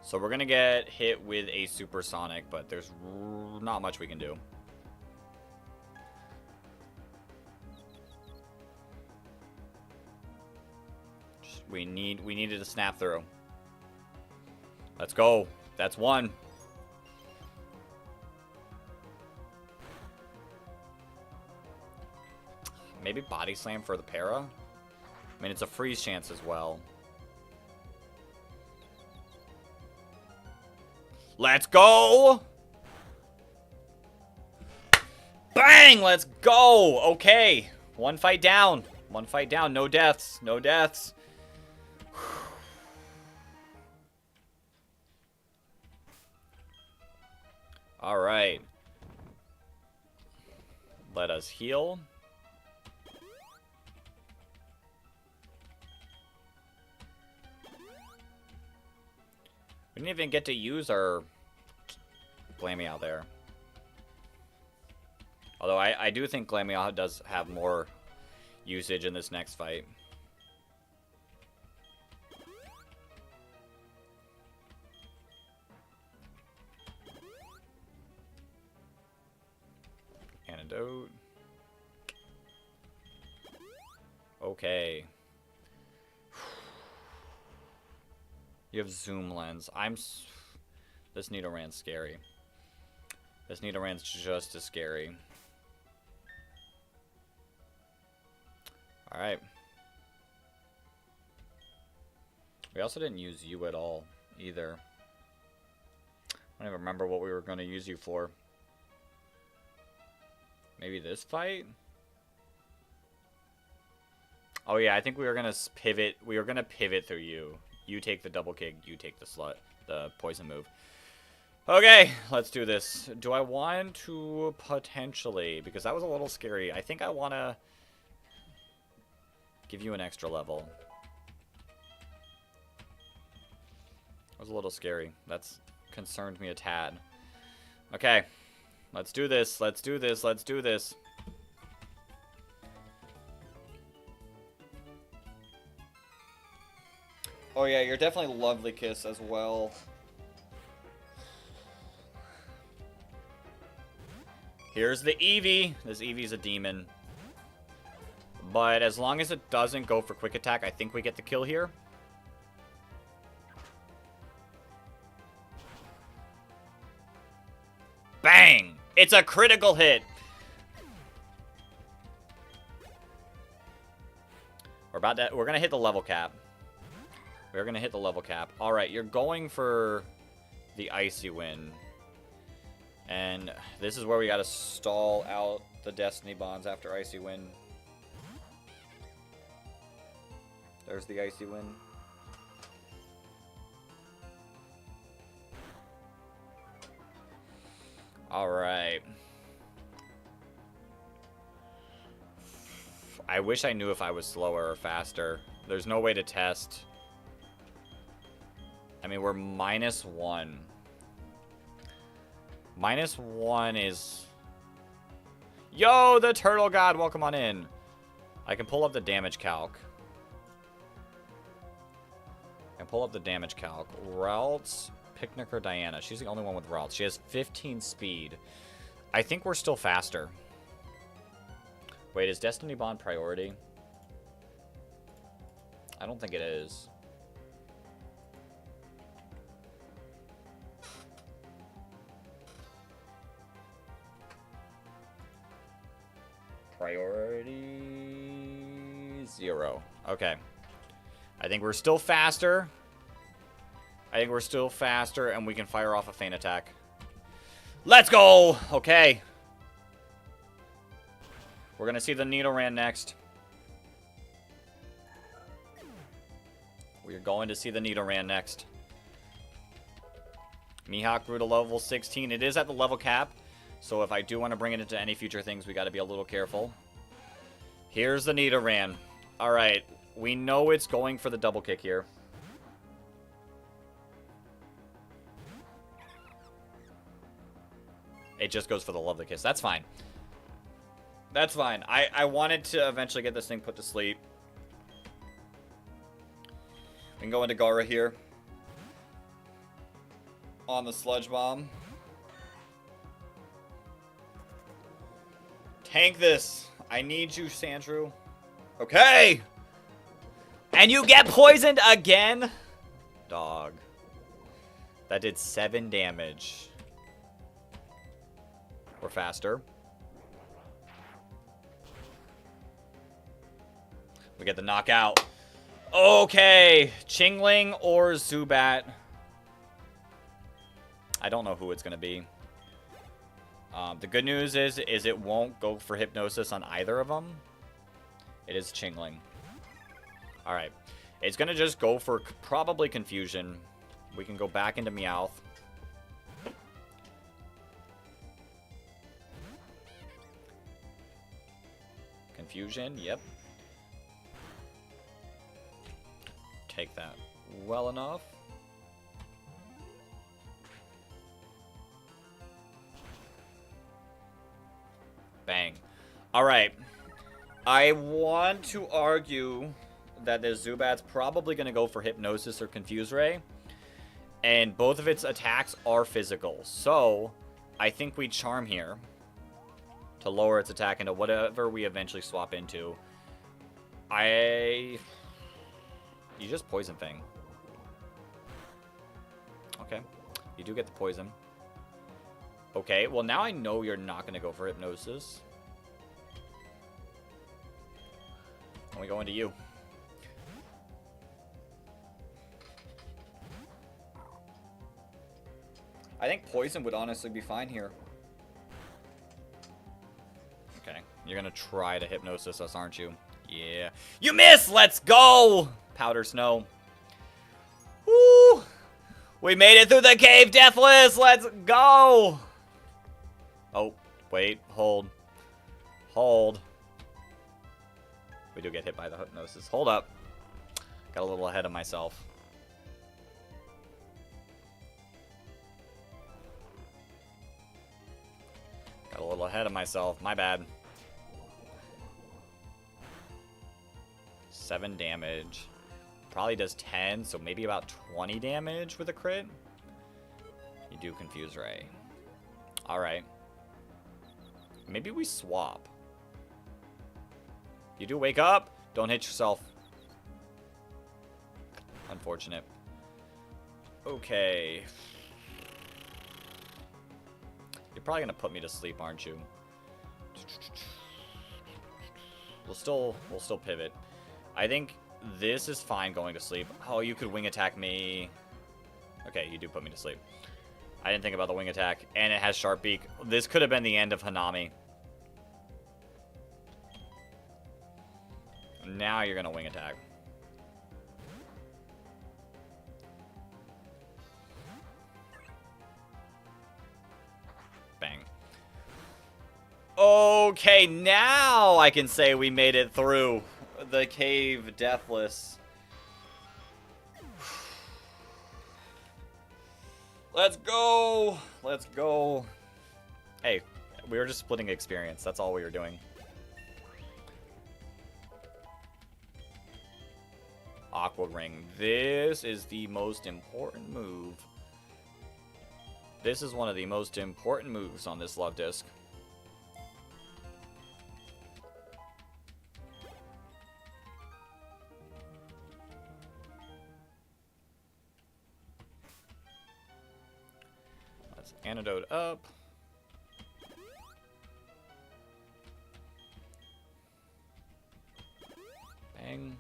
So we're gonna get hit with a supersonic, but there's not much we can do. We needed a snap through. Let's go. That's one. Maybe body slam for the para. I mean, it's a freeze chance as well. Let's go. Bang! Let's go. Okay. One fight down. One fight down. No deaths. No deaths. All right. Let us heal. We didn't even get to use our Glameow there. Although I do think Glameow does have more usage in this next fight. Antidote. Okay. You have zoom lens. This Nidoran's scary. This Nidoran's just as scary. Alright. We also didn't use you at all, either. I don't even remember what we were going to use you for. Maybe this fight? Oh yeah, I think we were going to pivot. We were going to pivot through you. You take the double kick, you take the poison move. Okay, let's do this. Do I want to potentially, because that was a little scary, I think I want to give you an extra level. That was a little scary. That's concerned me a tad. Okay, let's do this. Let's do this. Let's do this. Oh yeah, you're definitely Lovely Kiss as well. Here's the Eevee. This Eevee's a demon. But as long as it doesn't go for quick attack, I think we get the kill here. Bang! It's a critical hit. We're gonna hit the level cap. We're gonna hit the level cap. Alright, you're going for the Icy Wind. And this is where we gotta stall out the Destiny Bonds after Icy Wind. There's the Icy Wind. Alright. I wish I knew if I was slower or faster. There's no way to test. I mean, we're -1. -1 is... Yo, the Turtle God, welcome on in. I can pull up the damage calc. Ralts, Picnic, or Diana. She's the only one with Ralts. She has 15 speed. I think we're still faster. Wait, is Destiny Bond priority? I don't think it is. Priority 0. Okay. I think we're still faster. And we can fire off a feint attack. Let's go! Okay. We're going to see the Nidoran next. We're going to see the Nidoran next. Mihawk grew to level 16. It is at the level cap. So if I do want to bring it into any future things, we got to be a little careful. Here's the Nidoran. Alright. We know it's going for the double kick here. It just goes for the Lovely Kiss. That's fine. That's fine. I wanted to eventually get this thing put to sleep. We can go into Gara here. On the Sludge Bomb. Tank this. I need you, Sandrew. Okay! And you get poisoned again? Dog. That did 7 damage. We're faster. We get the knockout. Okay. Chingling or Zubat. I don't know who it's going to be. The good news is it won't go for Hypnosis on either of them. It is Chingling. Alright. It's going to just go for probably Confusion. We can go back into Meowth. Confusion, yep. Take that well enough. Bang. Alright. I want to argue that the Zubat's probably going to go for Hypnosis or Confuse Ray. And both of its attacks are physical. So, I think we Charm here to lower its attack into whatever we eventually swap into. You just Poison Fang. Okay. You do get the poison. Okay, well now I know you're not going to go for Hypnosis. And we go into you. I think Poison would honestly be fine here. Okay, you're going to try to Hypnosis us, aren't you? Yeah. You miss! Let's go! Powder Snow. Woo! We made it through the cave, Deathless! Let's go! Oh, wait. Hold. Hold. We do get hit by the Hypnosis. Hold up. Got a little ahead of myself. Got a little ahead of myself. My bad. 7 damage. probably does 10, so maybe about 20 damage with a crit. You do confuse Ray. Alright. Maybe we swap. You do wake up. Don't hit yourself. Unfortunate. Okay. You're probably gonna put me to sleep, aren't you? We'll still pivot. I think this is fine going to sleep. Oh, you could wing attack me. Okay, you do put me to sleep. I didn't think about the wing attack, and it has Sharp Beak. This could have been the end of Hanami. Now you're gonna wing attack. Bang. Okay, now I can say we made it through the cave deathless. Let's go. Let's go. Hey, we were just splitting experience. That's all we were doing. Aqua Ring. This is the most important move. This is one of the most important moves on this love disc. Let's antidote up. Bang.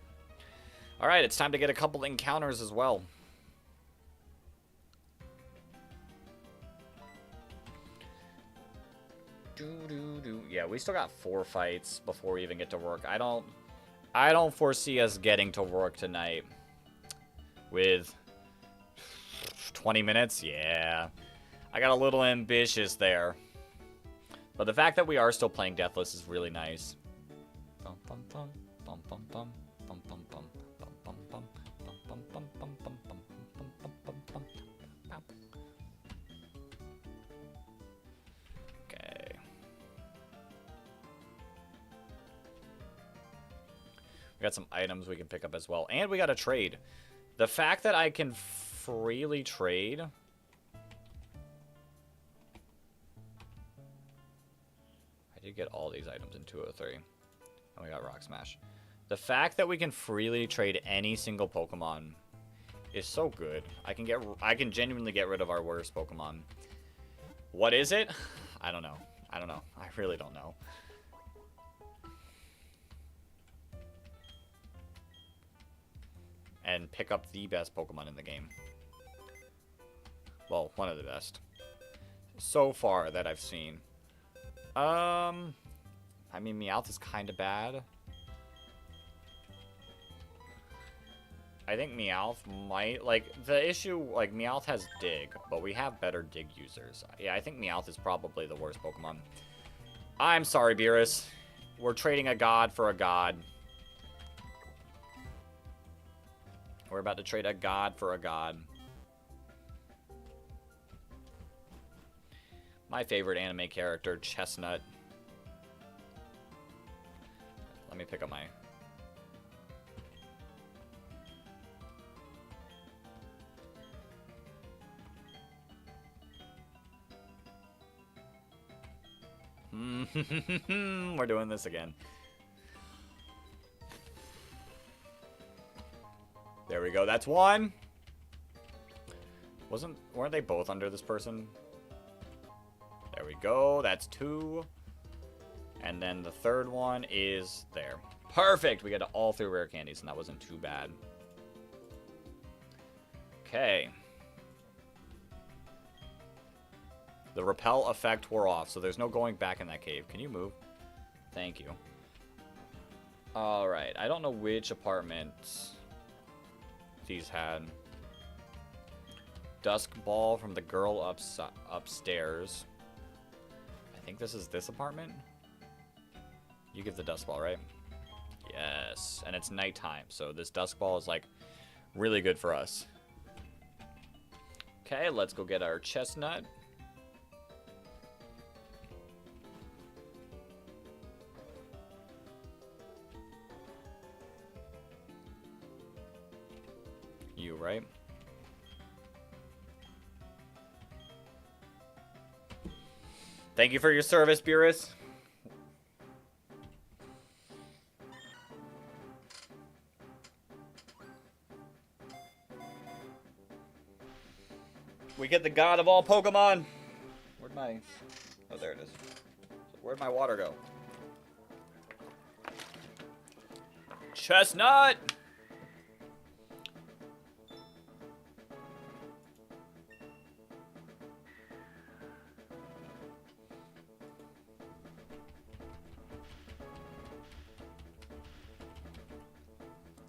Alright, it's time to get a couple encounters as well. Yeah, we still got 4 fights before we even get to Roark. I don't foresee us getting to Roark tonight with 20 minutes. Yeah, I got a little ambitious there. But the fact that we are still playing Deathless is really nice. Bum, bum, bum, bum, bum, bum, bum, bum, bum. Okay. We got some items we can pick up as well. And we got a trade. The fact that I can freely trade... I did get all these items in 203. And we got Rock Smash. The fact that we can freely trade any single Pokemon is so good. I can genuinely get rid of our worst Pokemon. What is it? I don't know. I don't know. I really don't know. And pick up the best Pokemon in the game. Well, one of the best. So far that I've seen. I mean, Meowth is kind of bad. I think Meowth might, like, the issue, like, Meowth has Dig, but we have better Dig users. Yeah, I think Meowth is probably the worst Pokemon. I'm sorry, Beerus. We're trading a god for a god. We're about to trade a god for a god. My favorite anime character, Chestnut. Let me pick up my... We're doing this again. There we go. That's one. Weren't they both under this person? There we go. That's 2. And then the third one is there. Perfect. We got all 3 rare candies, and that wasn't too bad. Okay. The repel effect wore off, so there's no going back in that cave. Can you move? Thank you. Alright, I don't know which apartment these had. Dusk Ball from the girl upstairs. I think this is this apartment. You give the Dusk Ball, right? Yes, and it's nighttime, so this Dusk Ball is, like, really good for us. Okay, let's go get our Chestnut. You, right? Thank you for your service, Beerus. We get the god of all Pokemon. Where'd my... Oh, there it is. Where'd my water go? Chestnut!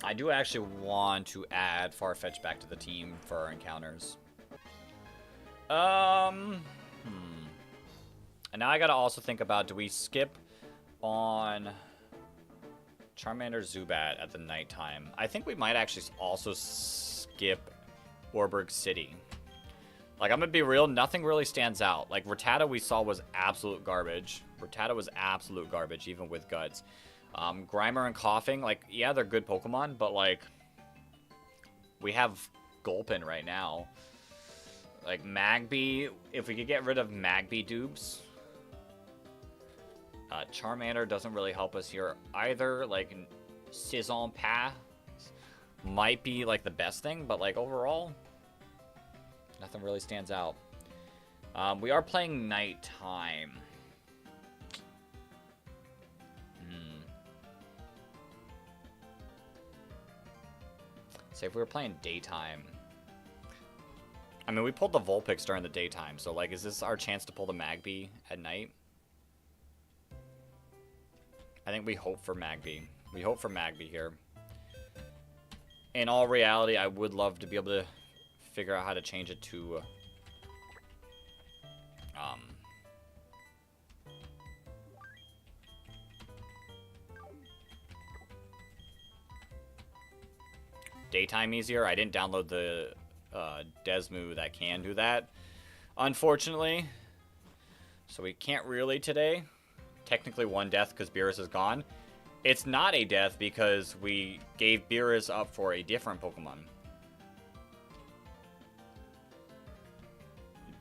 I do actually want to add Farfetch back to the team for our encounters. And now I gotta also think about, do we skip on Charmander Zubat at the nighttime? I think we might actually also skip Orberg City. Like, I'm gonna be real, nothing really stands out. Like, Rattata we saw was absolute garbage. Rattata was absolute garbage, even with Guts. Grimer and Coughing, like, yeah, they're good Pokemon, but, like, we have Gulpin right now. Like, Magby, if we could get rid of Magby dupes. Charmander doesn't really help us here either. Like, Saison Pass might be, like, the best thing, but, like, overall, nothing really stands out. We are playing nighttime. Say if we were playing daytime. I mean, we pulled the Vulpix during the daytime, so, like, is this our chance to pull the Magby at night? I think we hope for Magby. We hope for Magby here. In all reality, I would love to be able to figure out how to change it to... daytime easier. I didn't download the Desmu that can do that, unfortunately. So we can't really today. Technically one death because Beerus is gone. It's not a death because we gave Beerus up for a different Pokemon.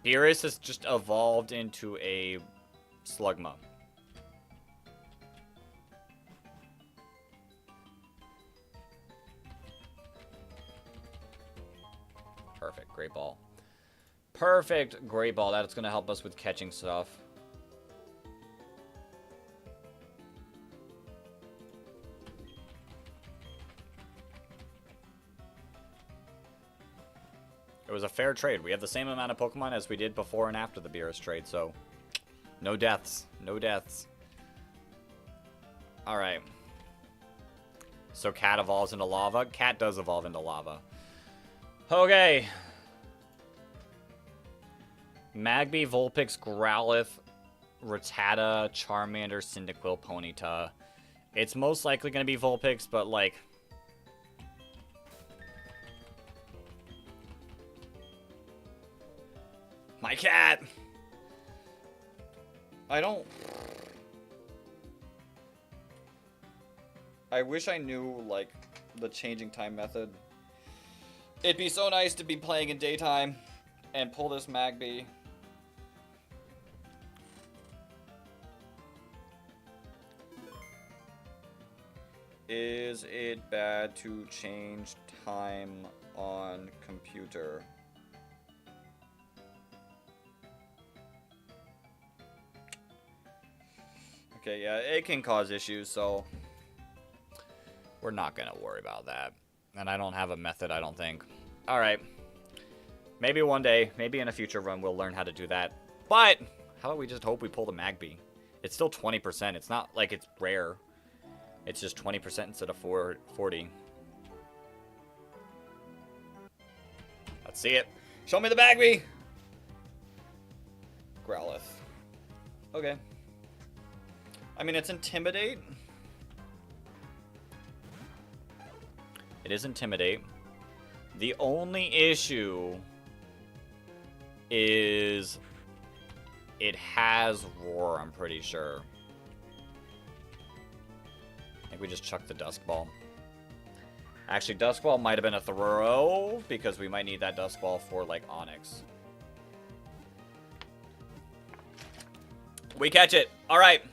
Beerus has just evolved into a Slugma. Perfect. Great ball. Perfect. Great ball. That's going to help us with catching stuff. It was a fair trade. We have the same amount of Pokemon as we did before and after the Beerus trade, so no deaths. No deaths. Alright. So Cat evolves into lava. Cat does evolve into lava. Okay. Magby, Vulpix, Growlithe, Rattata, Charmander, Cyndaquil, Ponyta. It's most likely going to be Vulpix, but, like... My cat! I wish I knew, like, the changing time method. It'd be so nice to be playing in daytime and pull this Magby. Is it bad to change time on computer? Okay, yeah, it can cause issues, so we're not gonna worry about that. And I don't have a method, I don't think. Alright. Maybe one day, maybe in a future run, we'll learn how to do that. But, how about we just hope we pull the Magby? It's still 20%. It's not like it's rare. It's just 20% instead of 40. Let's see it. Show me the Magby! Growlithe. Okay. I mean, it's Intimidate. It is Intimidate. The only issue is it has Roar, I'm pretty sure. I think we just chuck the Dusk Ball. Actually, Dusk Ball might have been a throw, because we might need that Dusk Ball for, like, Onyx. We catch it. All right.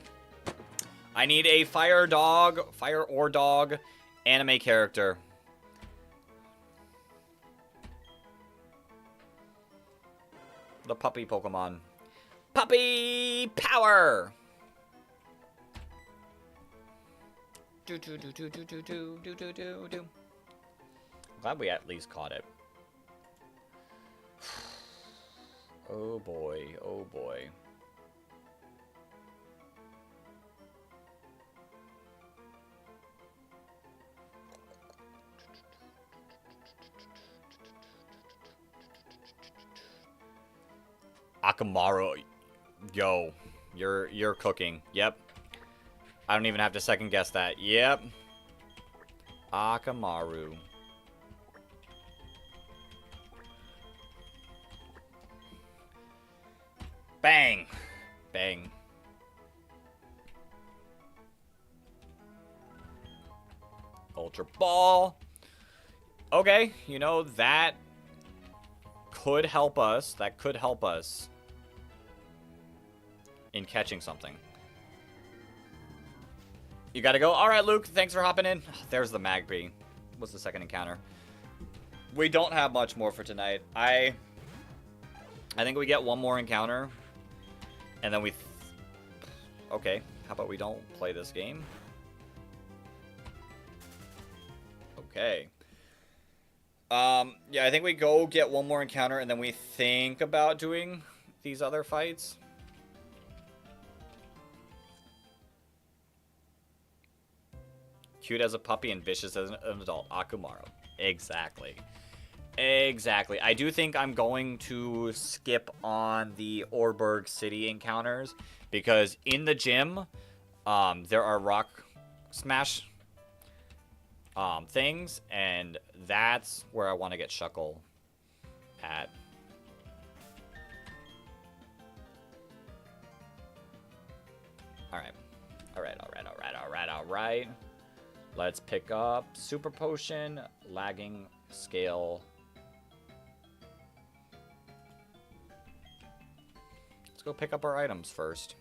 I need a fire or dog anime character. The puppy Pokemon. Puppy power! Do do do do do do do do do do do. Glad we at least caught it. Oh boy, oh boy. Akamaru, yo, you're cooking. Yep. I don't even have to second guess that. Yep. Akamaru. Bang. Bang. Ultra Ball. Okay, you know, that could help us. That could help us in catching something. You gotta go. All right, Luke, thanks for hopping in. There's the Magpie. What's the second encounter? We don't have much more for tonight. I think we get one more encounter, and then we... Okay, how about we don't play this game? Okay. Yeah, I think we go get one more encounter, and then we think about doing these other fights. Cute as a puppy and vicious as an adult. Akumaru. Exactly. Exactly. I do think I'm going to skip on the Orberg City encounters, because in the gym, there are rock smash things, and that's where I want to get Shuckle at. Alright. Alright, alright, alright, alright, alright. Let's pick up Super Potion, Lagging Scale. Let's go pick up our items first.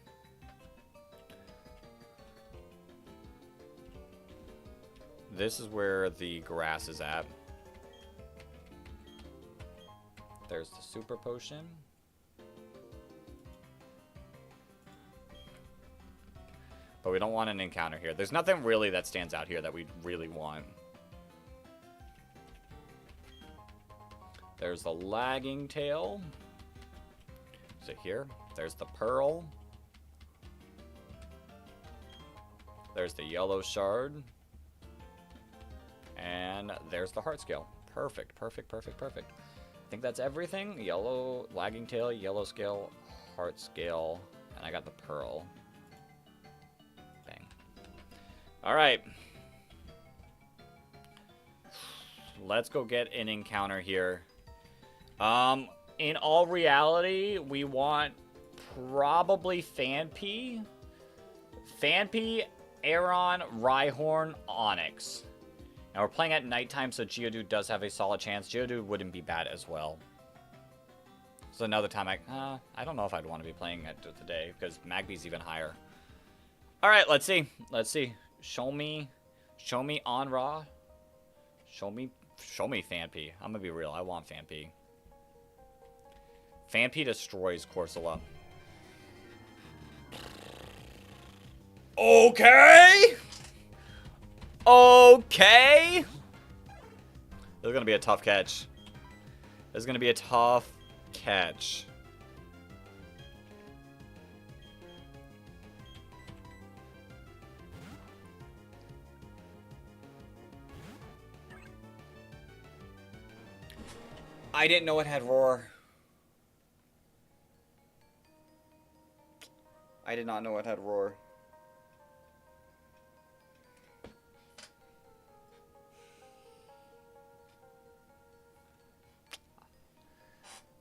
This is where the grass is at. There's the Super Potion. But we don't want an encounter here. There's nothing really that stands out here that we really want. There's the Lagging Tail. Is it here? There's the Pearl. There's the Yellow Shard. And there's the Heart Scale. Perfect, perfect, perfect, perfect. I think that's everything. Yellow, Lagging Tail, Yellow Scale, Heart Scale, and I got the Pearl. Bang. Alright. Let's go get an encounter here. In all reality, we want probably Phanpy. Phanpy, Aeron, Rhyhorn, Onyx. And we're playing at nighttime, so Geodude does have a solid chance. Geodude wouldn't be bad as well. So another time, I don't know if I'd want to be playing it today, because Magby's even higher. Alright, let's see. Let's see. Show me Onra. Show me Phanpy. I'm gonna be real, I want Phanpy. Phanpy destroys Corsola. Okay! Okay! This is gonna be a tough catch. This is gonna be a tough catch. I didn't know it had Roar. I did not know it had Roar.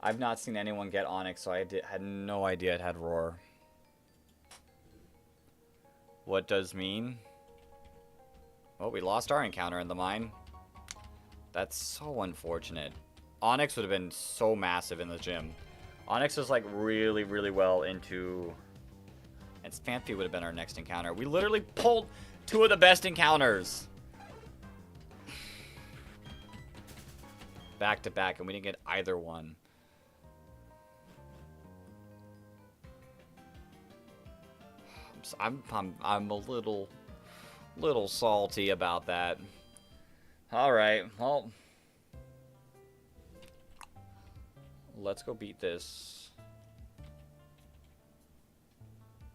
I've not seen anyone get Onyx, so I had no idea it had Roar. What does mean? Well, we lost our encounter in the mine. That's so unfortunate. Onyx would have been so massive in the gym. Onyx is like really, really well into... And Phanpy would have been our next encounter. We literally pulled 2 of the best encounters. Back to back, and we didn't get either one. I'm a little salty about that. All right, well, let's go beat this.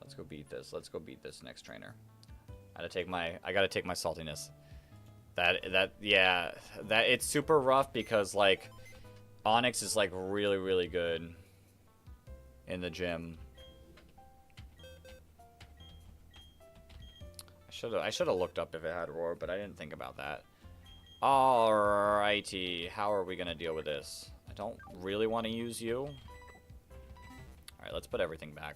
Let's go beat this. Let's go beat this next trainer. I gotta take my saltiness. Yeah, it's super rough because like Onyx is like really, really good in the gym. I should have looked up if it had Roar, but I didn't think about that. Alrighty, how are we gonna deal with this? I don't really want to use you. Alright, let's put everything back.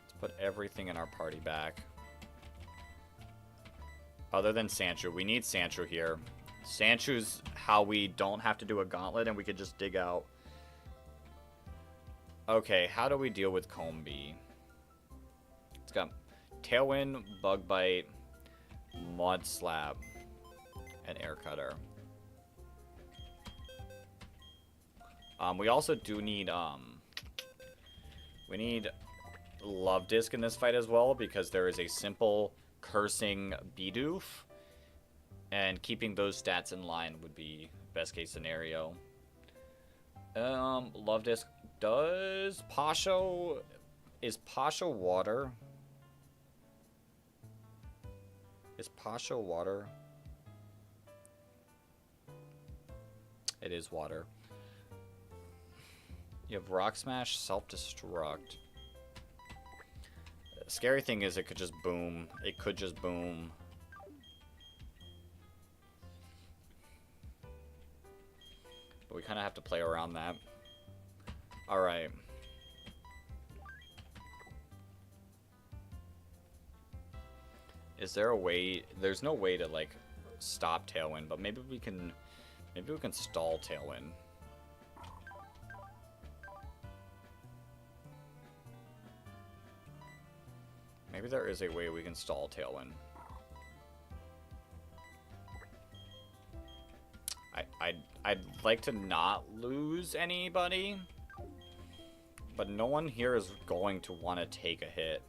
Let's put everything in our party back. Other than Sandshrew. We need Sandshrew here. Sandshrew's how we don't have to do a gauntlet and we could just dig out. Okay, how do we deal with Combee? It's got Tailwind, Bug Bite, Mud Slap, and Air Cutter. We also do need we need Love Disc in this fight as well because there is a simple cursing Bidoof, and keeping those stats in line would be best case scenario. Love Disc. Is Pasho water? Is Pasho water? It is water. You have Rock Smash, Self-Destruct. The scary thing is it could just boom. It could just boom. But we kind of have to play around that. Alright. Is there a way... There's no way to, like, stop Tailwind, but maybe we can stall Tailwind. Maybe there is a way we can stall Tailwind. I'd like to not lose anybody, but no one here is going to want to take a hit.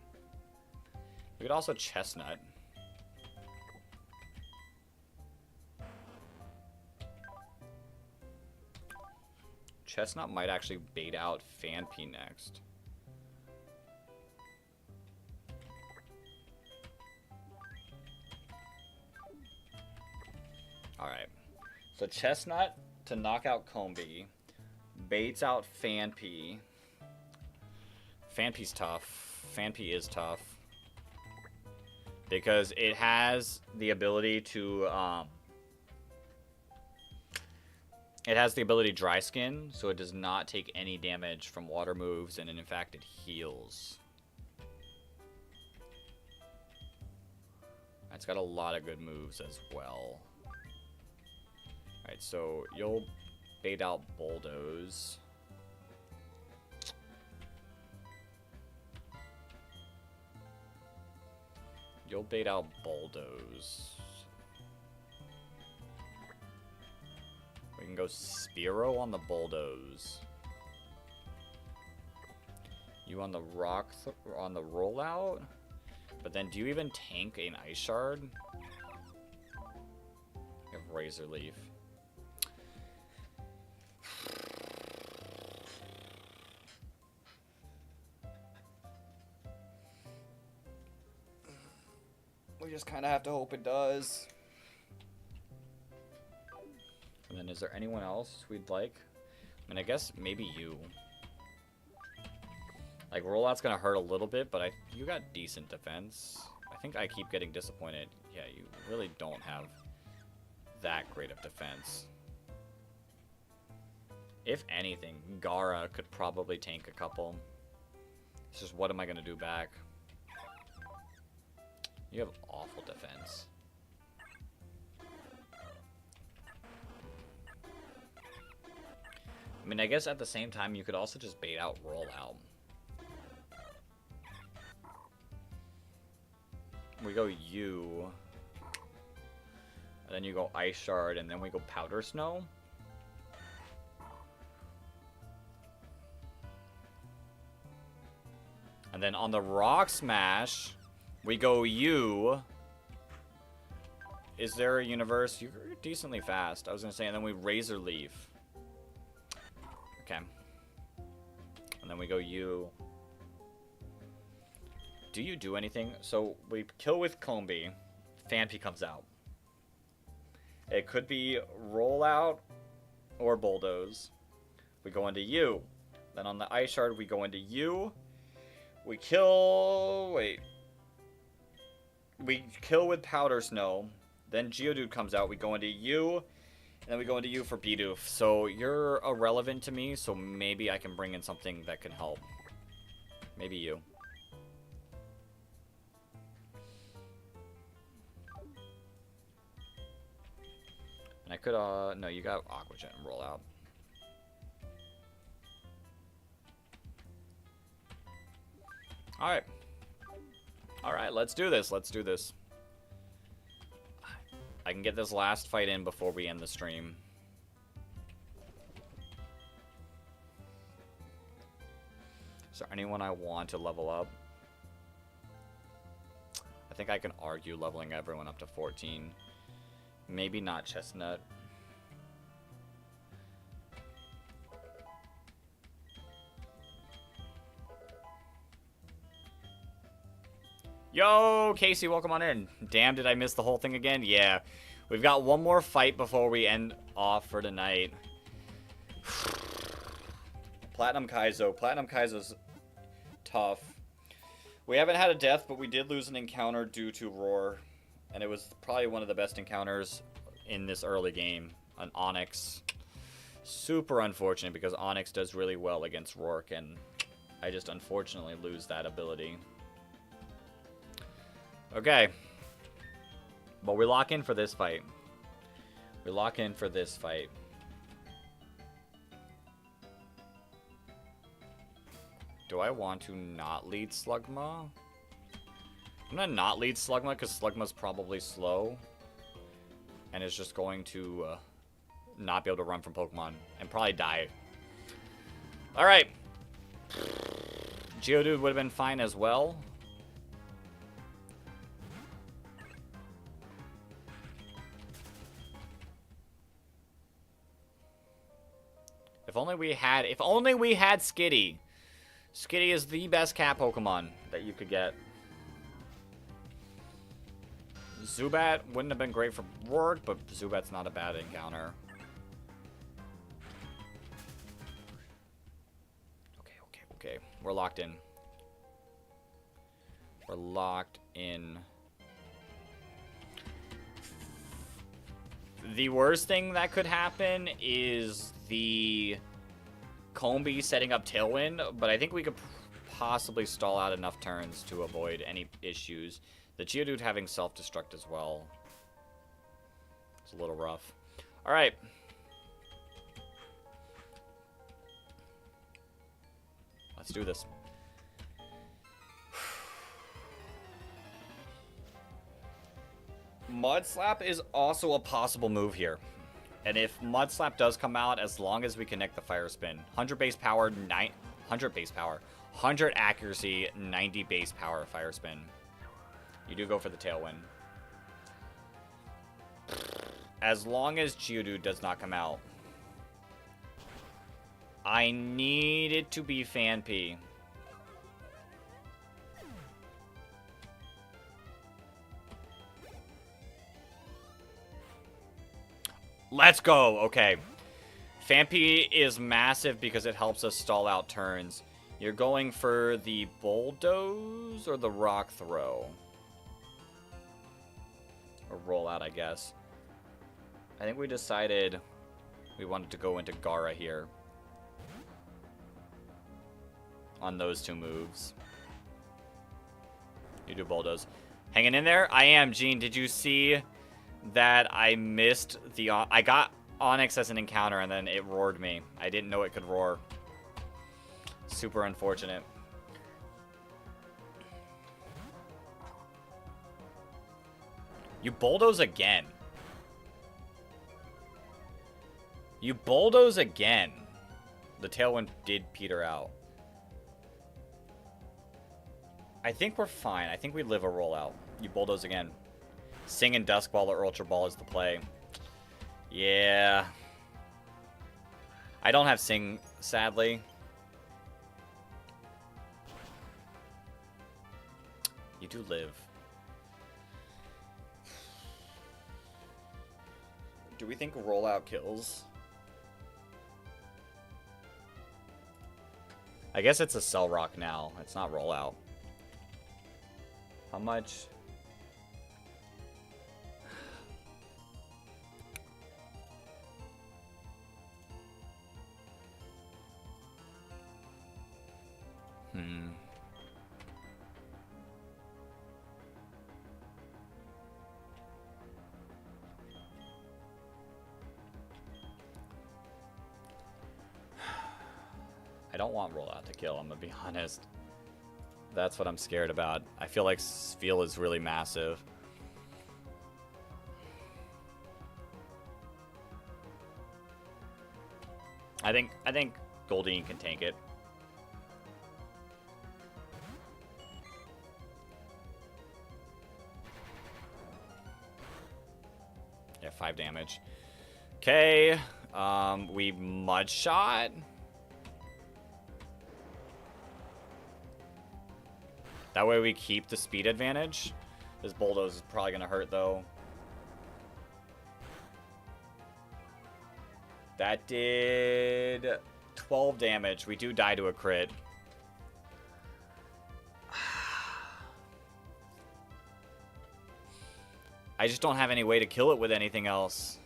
We could also Chestnut. Chestnut might actually bait out Phanpy next. Alright. So Chestnut to knock out Combee. Baits out Phanpy. Phanpy's tough. Phanpy is tough. Because it has the ability to, it has the ability Dry Skin, so it does not take any damage from water moves, and in fact it heals. It's got a lot of good moves as well. Alright, so you'll bait out Bulldoze. You'll bait out Bulldoze. We can go Spearow on the Bulldoze. You on the rock on the rollout? But then do you even tank an Ice Shard? You have Razor Leaf. We just kind of have to hope it does. And then is there anyone else we'd like? I mean, I guess maybe you. Like, rollout's gonna hurt a little bit, but you got decent defense. I think I keep getting disappointed. Yeah, you really don't have that great of defense. If anything, Gara could probably tank a couple. It's just, what am I going to do back? You have awful defense. I mean, I guess at the same time, you could also just bait out rollout. We go U. And then you go Ice Shard, and then we go Powder Snow. And then on the Rock Smash, we go U. Is there a universe? You're decently fast. I was going to say, and then we Razor Leaf. Okay. And then we go U. Do you do anything? So we kill with Combi. Phanpy comes out. It could be Rollout or Bulldoze. We go into U. Then on the Ice Shard, we go into U. We kill... Wait. We kill with Powder Snow. Then Geodude comes out. We go into U. And then we go into U for Bidoof. So you're irrelevant to me, so maybe I can bring in something that can help. Maybe you. And I could, no, you got Aqua Jet and roll out. Alright. Alright, let's do this. Let's do this. I can get this last fight in before we end the stream. Is there anyone I want to level up? I think I can argue leveling everyone up to 14. Maybe not Chestnut. Yo, Casey, welcome on in. Damn, did I miss the whole thing again? Yeah. We've got one more fight before we end off for tonight. Platinum Kaizo. Platinum Kaizo's tough. We haven't had a death, but we did lose an encounter due to Roar. And it was probably one of the best encounters in this early game. An Onyx. Super unfortunate because Onyx does really well against Roark. And I just unfortunately lose that ability. Okay. But we lock in for this fight. We lock in for this fight. Do I want to not lead Slugma? I'm gonna not lead Slugma because Slugma's probably slow. And is just going to not be able to run from Pokemon. And probably die. Alright. Geodude would have been fine as well. If only we had Skitty. Skitty is the best cat Pokemon that you could get. Zubat wouldn't have been great for Roark, but Zubat's not a bad encounter. Okay. We're locked in. We're locked in. The worst thing that could happen is the Combi setting up Tailwind, but I think we could possibly stall out enough turns to avoid any issues. The Geodude having self-destruct as well. It's a little rough. Alright. Let's do this. Mud Slap is also a possible move here. And if Mud Slap does come out, as long as we connect the Fire Spin. 100 base power, 100 base power. 100 accuracy, 90 base power Fire Spin. You do go for the Tailwind. As long as Geodude does not come out. I need it to be Phanpy. Let's go. Okay. Phanpy is massive because it helps us stall out turns. You're going for the Bulldoze or the Rock Throw? Or Rollout, I guess. I think we decided we wanted to go into Gara here. on those two moves. You do bulldoze. Hanging in there? I am, Gene. Did you see that I missed the... I got Onyx as an encounter, and then it roared me. I didn't know it could roar. Super unfortunate. You bulldoze again. You bulldoze again. The tailwind did peter out. I think we're fine. I think we live a rollout. You bulldoze again. Sing and Dusk Ball or Ultra Ball is the play. Yeah. I don't have Sing, sadly. You do live. Do we think rollout kills? I guess it's a Cell Rock now. It's not rollout. How much? I don't want rollout to kill, I'm gonna be honest. That's what I'm scared about. I feel like Sfeel is really massive. I think Goldeen can tank it. Yeah, 5 damage. Okay, we Mud Shot. That way we keep the speed advantage. This bulldoze is probably gonna hurt though. That did 12 damage. We do die to a crit. I just don't have any way to kill it with anything else.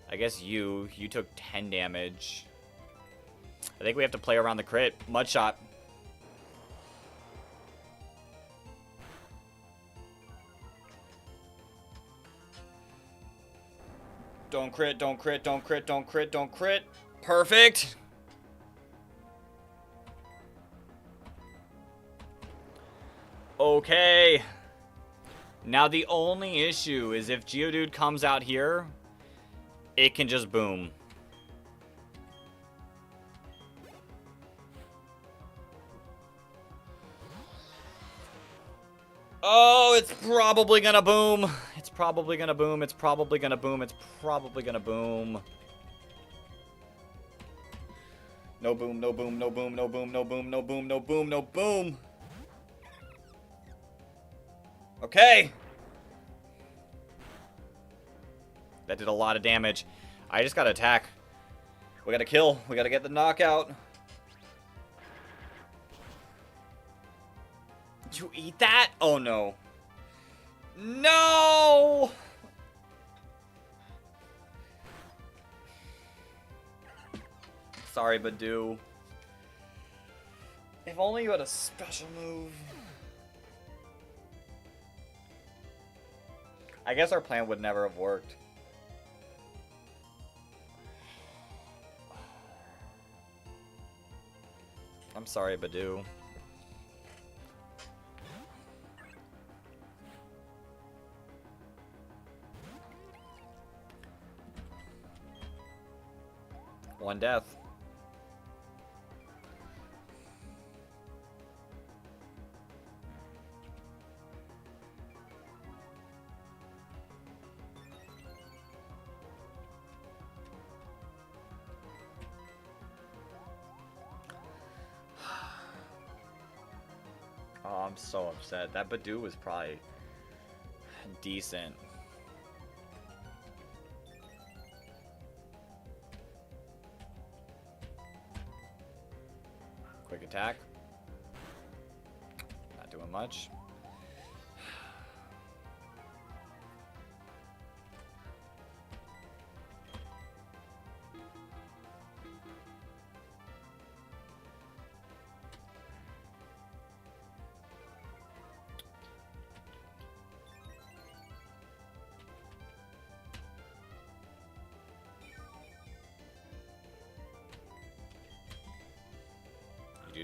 I guess you took 10 damage. I think we have to play around the crit. Mud Shot. Don't crit, don't crit, don't crit, don't crit, don't crit. Perfect. Okay. Now the only issue is if Geodude comes out here, it can just boom. Oh, it's probably gonna boom. It's probably gonna boom. It's probably gonna boom. It's probably gonna boom. No boom, no boom, no boom, no boom, no boom, no boom, no boom, no boom. Okay. That did a lot of damage. I just gotta attack. We gotta kill. We gotta get the knockout. You eat that? Oh no. No! Sorry, Badoo. If only you had a special move. I guess our plan would never have worked. I'm sorry, Badoo. One death. Oh, I'm so upset. That Badoo was probably decent. Quick attack. Not doing much.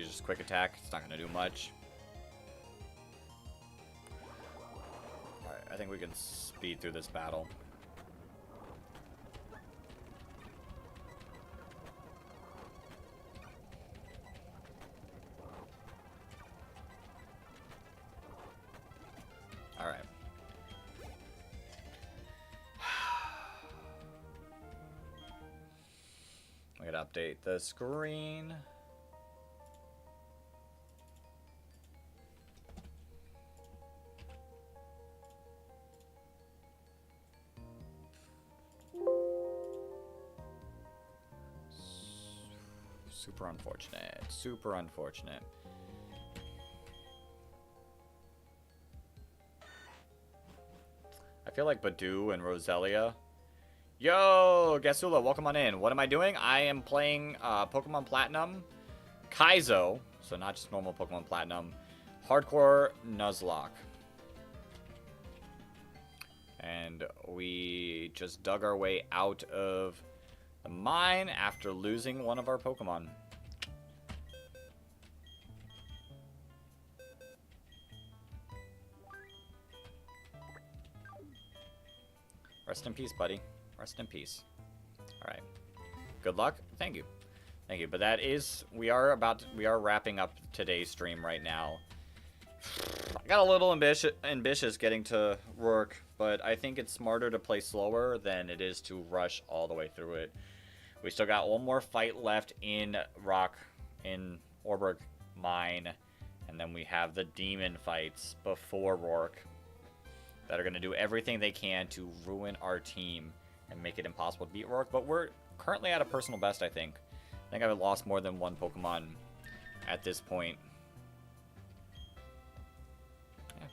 just quick attack. It's not going to do much. Alright, I think we can speed through this battle. Alright. I gotta update the screen. Super unfortunate. Super unfortunate. I feel like Badoo and Roselia. Yo, Gasula, welcome on in. What am I doing? I am playing Pokemon Platinum, Kaizo, so not just normal Pokemon Platinum, Hardcore Nuzlocke. And we just dug our way out of the mine after losing one of our Pokemon. Rest in peace, buddy. Rest in peace. Alright. Good luck. Thank you. Thank you. But that is, we are wrapping up today's stream right now. I got a little ambitious getting to Roark, but I think it's smarter to play slower than it is to rush all the way through it. We still got one more fight left in Orberg Mine, and then we have the demon fights before Roark that are going to do everything they can to ruin our team and make it impossible to beat Roark, but we're currently at a personal best, I think. I think I've lost more than one Pokemon at this point. Yeah.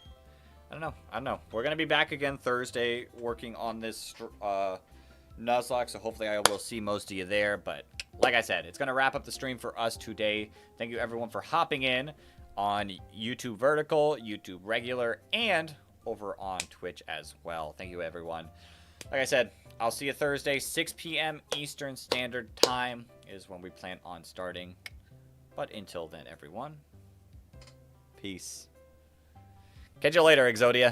I don't know. We're going to be back again Thursday working on this Nuzlocke, so hopefully I will see most of you there. But like I said, it's going to wrap up the stream for us today. Thank you everyone for hopping in on YouTube Vertical, YouTube Regular, and over on Twitch as well. Thank you everyone. Like I said, I'll see you Thursday, 6 p.m. Eastern Standard Time is when we plan on starting. But until then, everyone, peace. Catch you later, Exodia.